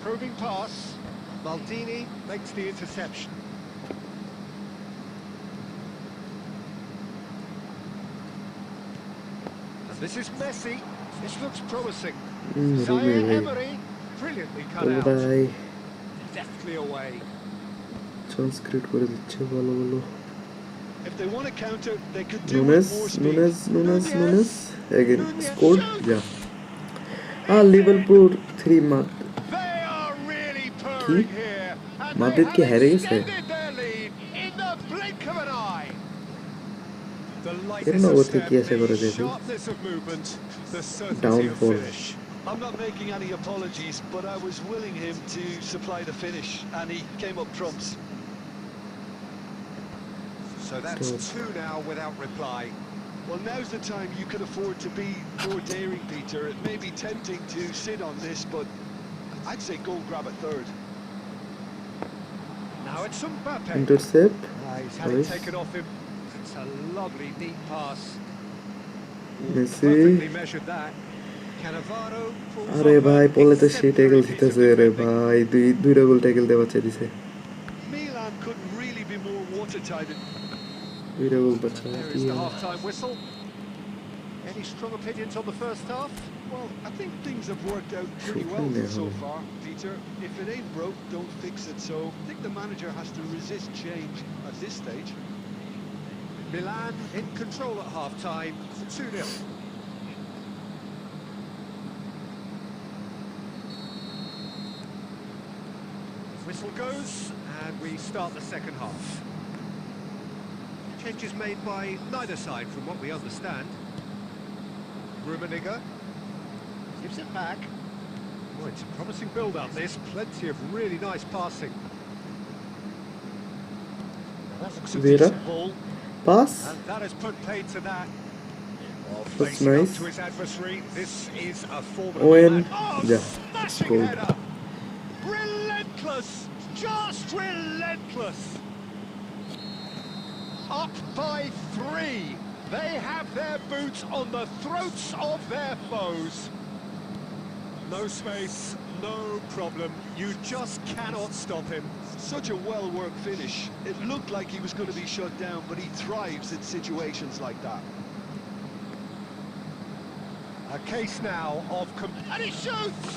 Speaker 2: Probing pass. Maldini makes the interception. And this is Messi. This looks promising. Zaire Emery, brilliantly cut out.
Speaker 1: Bye.
Speaker 2: Deftly away.
Speaker 1: Chance create করে দিচ্ছে ভালো ভালো
Speaker 3: If they want to counter, they could do
Speaker 1: Nunes
Speaker 3: with more speed.
Speaker 1: Nunes again scored yeah Liverpool 3 মাত
Speaker 2: They are really
Speaker 1: কি
Speaker 2: purring here, and they
Speaker 1: Madrid কি
Speaker 2: have
Speaker 1: হেরে গেছে
Speaker 2: extended their lead in the blink of an eye. The
Speaker 1: এর
Speaker 2: lightness of
Speaker 1: নগদ
Speaker 2: step,
Speaker 1: কি আশা করে
Speaker 2: the
Speaker 1: দেবে
Speaker 2: sharpness of movement, the certainty of
Speaker 1: downfall
Speaker 2: finish.
Speaker 3: I'm not making any apologies, but I was willing him to supply the finish, and he came up trumps.
Speaker 2: So that's two now without reply.
Speaker 3: Well, now's the time you could afford to be more daring, Peter. It may be tempting to sit on this, but I'd say go grab a third.
Speaker 2: Now it's Mbappe.
Speaker 1: Intercept
Speaker 2: He's had it taken off him. It's a lovely, neat pass.
Speaker 1: Messi
Speaker 2: Perfectly measured that. Cannavaro pulls
Speaker 1: আরে
Speaker 2: off
Speaker 1: ভাই
Speaker 2: an
Speaker 1: পলে তো সে
Speaker 2: exemplary
Speaker 1: tackle
Speaker 2: piece of
Speaker 1: দিতেছে রে
Speaker 2: defending.
Speaker 1: ভাই দুইটা গোল tackle দেওয়া দিছে
Speaker 3: Milan couldn't really be more watertight.
Speaker 1: দুইটা গোল বাচ্চা
Speaker 2: There is the half-time whistle. Any strong opinions on the first half?
Speaker 3: Well, I think things have worked out pretty well so far, Peter. If it ain't broke, don't fix it. So I think the manager has to resist change at this stage.
Speaker 2: Milan in control at half-time, 2-0. Whistle goes, and we start the second half. Changes made by neither side, from what we understand. Rummenigge gives it back. Oh, it's a promising build-up, this. Plenty of really nice passing. Now that looks a
Speaker 1: Vera.
Speaker 2: decent ball.
Speaker 1: Pass
Speaker 2: And that has put paid to that.
Speaker 1: That's
Speaker 2: Facing
Speaker 1: nice.
Speaker 2: up to his adversary, this is a
Speaker 1: Owen.
Speaker 2: formidable man. Oh,
Speaker 1: Yeah,
Speaker 2: smashing
Speaker 1: scored.
Speaker 2: header! Relentless! Just relentless! Up by 3. They have their boots on the throats of their foes. No space, no problem. You just cannot stop him.
Speaker 3: Such a well-worked finish. It looked like he was going to be shut down, but he thrives in situations like that.
Speaker 2: A case now of... And he shoots!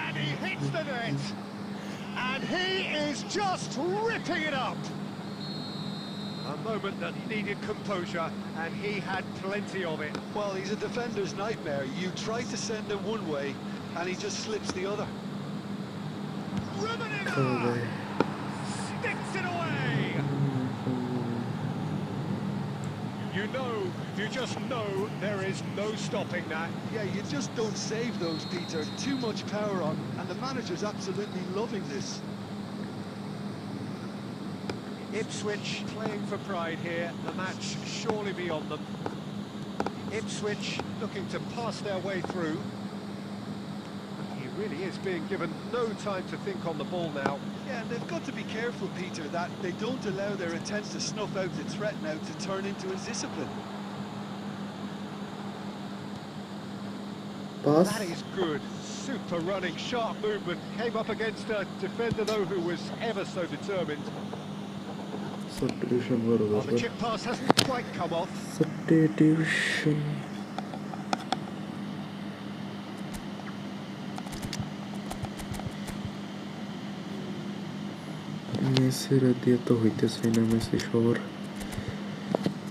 Speaker 2: And he hits the net! And he is just ripping it up! A moment that needed composure, and he had plenty of it.
Speaker 3: Well, he's a defender's nightmare. You try to send him one way, and he just slips the other.
Speaker 2: Rummenigge sticks it away! You just know there is no stopping that.
Speaker 3: Yeah, you just don't save those, Peter. Too much power on, and the manager's absolutely loving this.
Speaker 2: Ipswich playing for pride here, the match surely beyond them. Ipswich looking to pass their way through. He really is being given no time to think on the ball now.
Speaker 3: Yeah, and they've got to be careful, Peter, that they don't allow their attempts to snuff out the threat now to turn into a discipline.
Speaker 1: Pass
Speaker 2: That is good. Super running, sharp movement. Came up against a defender, though, who was ever so determined.
Speaker 1: Substitution বড়
Speaker 2: Well, the
Speaker 1: ব্যাপার
Speaker 2: chip pass hasn't quite come off.
Speaker 1: Substitution মেসির দিয়ে তো হইতেছে না Messi শহর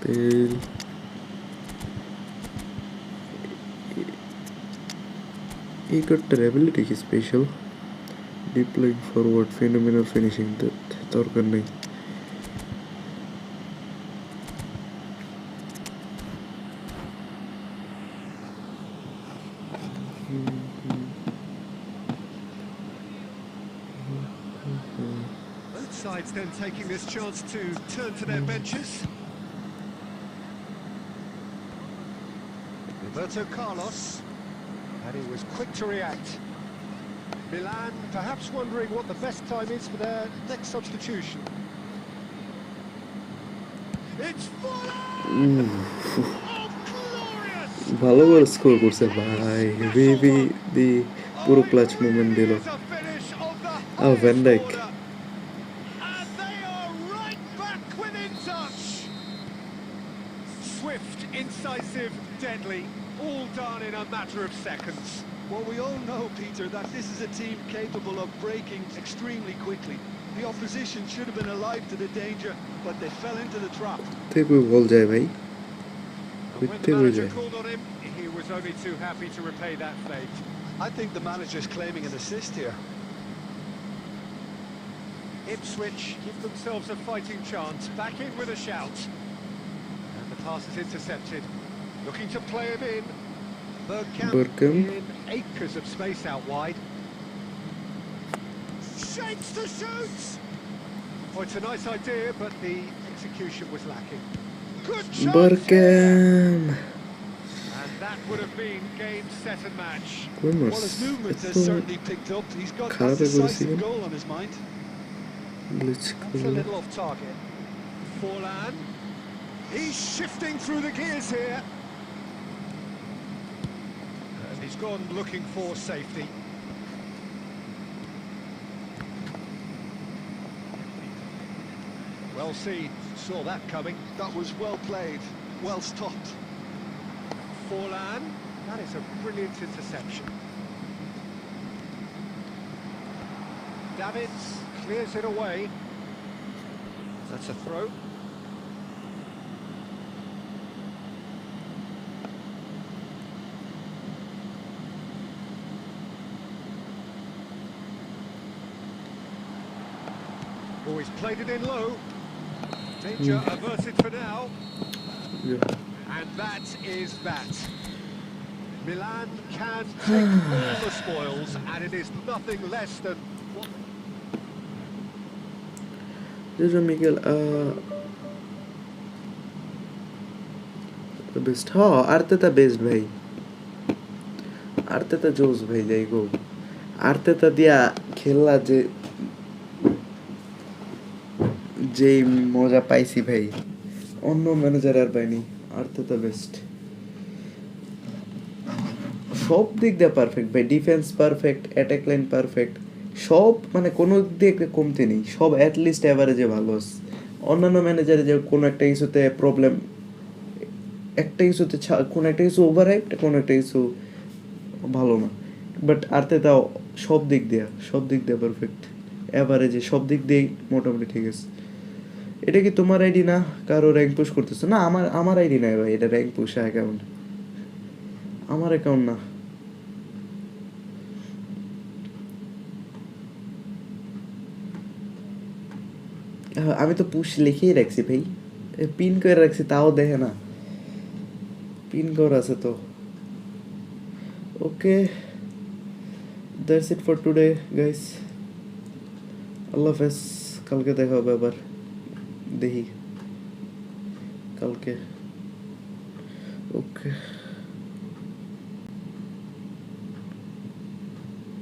Speaker 1: পেল এই কার্ডটার অ্যাবিলিটি কি স্পেশাল ডিপ্লয়িং ফরওয়ার্ড ফিনোমিনাল ফিনিশিং দরকার নেই
Speaker 2: Both sides then taking this chance to turn to their benches. Roberto Carlos, and he was quick to react. Milan perhaps wondering what the best time is for their next substitution. It's full on! Oh, glorious!
Speaker 1: ভালো করে score করছে ভাই VV দি পুরো clutch moment দিল
Speaker 2: Here's a finish of the
Speaker 1: Oh, Van
Speaker 2: highest
Speaker 1: Dijk.
Speaker 2: order. And they are right back within touch. Swift, incisive, deadly, all done in a matter of seconds.
Speaker 3: Well, we all know, Peter, that this is a team capable of breaking extremely quickly. The opposition should have been alive to the danger, but they fell into the trap.
Speaker 1: তে কই বল যায় ভাই
Speaker 2: And when
Speaker 1: কইতে
Speaker 2: the
Speaker 1: কই
Speaker 2: manager
Speaker 1: যায়
Speaker 2: called on him, he was only too happy to repay that fate.
Speaker 3: I think the manager's claiming an assist here.
Speaker 2: Ipswich give themselves a fighting chance, back in with a shout. And the pass is intercepted. Looking to play him in. Bergkamp in acres of space out wide. Shapes to shoot! Oh, it's a nice idea, but the execution was lacking. Good chance here!
Speaker 1: Bergkamp
Speaker 2: And that would have been game, set and match.
Speaker 3: Well, his movement has certainly picked up. He's got a decisive goal on his mind.
Speaker 1: Let's
Speaker 2: That's a little off target. Forlan. He's shifting through the gears here. And he's gone looking for safety. Well seen, saw that coming.
Speaker 3: That was well played, well stopped.
Speaker 2: Forlan, that is a brilliant interception. Davids clears it away. That's a throw. Oh, he's played it in low. Danger averted for now. And that is that. Milan can take all the spoils, and it is nothing less than...
Speaker 1: Miguel, the best. हाँ, Arteta best भाई. Arteta जोश भाई जाएगो. Arteta दिया खेलना যে মজা পাইছি ভাই অন্য ম্যানেজার আর পাইনি আর্তেতা বেস্ট সব দিক দিয়ে পারফেক্ট ভাই defence perfect attack line perfect সব মানে কোনো দিক দিয়ে কমতে নেই সব অ্যাটলিস্ট অ্যাভারেজে ভালো আছে অন্যান্য ম্যানেজারে যে কোনো একটা ইস্যুতে প্রবলেম একটা ইস্যুতে কোনো একটা ইস্যু ওভার হাইপড কোনো একটা ইস্যু ভালো না বাট আর্তেতা সব দিক দিয়ে পারফেক্ট অ্যাভারেজে সব দিক দিয়েই মোটামুটি ঠিক আছে এটা কি তোমার আইডি না কারো র্যাঙ্ক পুশ করতেছো না আমার আইডি নাই ভাই এটা র্যাঙ্ক পুশ অ্যাকাউন্ট আমার অ্যাকাউন্ট না আমি তো পুশ লিখেই রাখছি ভাই পিন করে রাখছি তাও দেখে না পিন করা আছে তো okay that's it for today guys আল্লাহ হাফেজ কালকে দেখা হবে আবার দেখি কালকে ওকে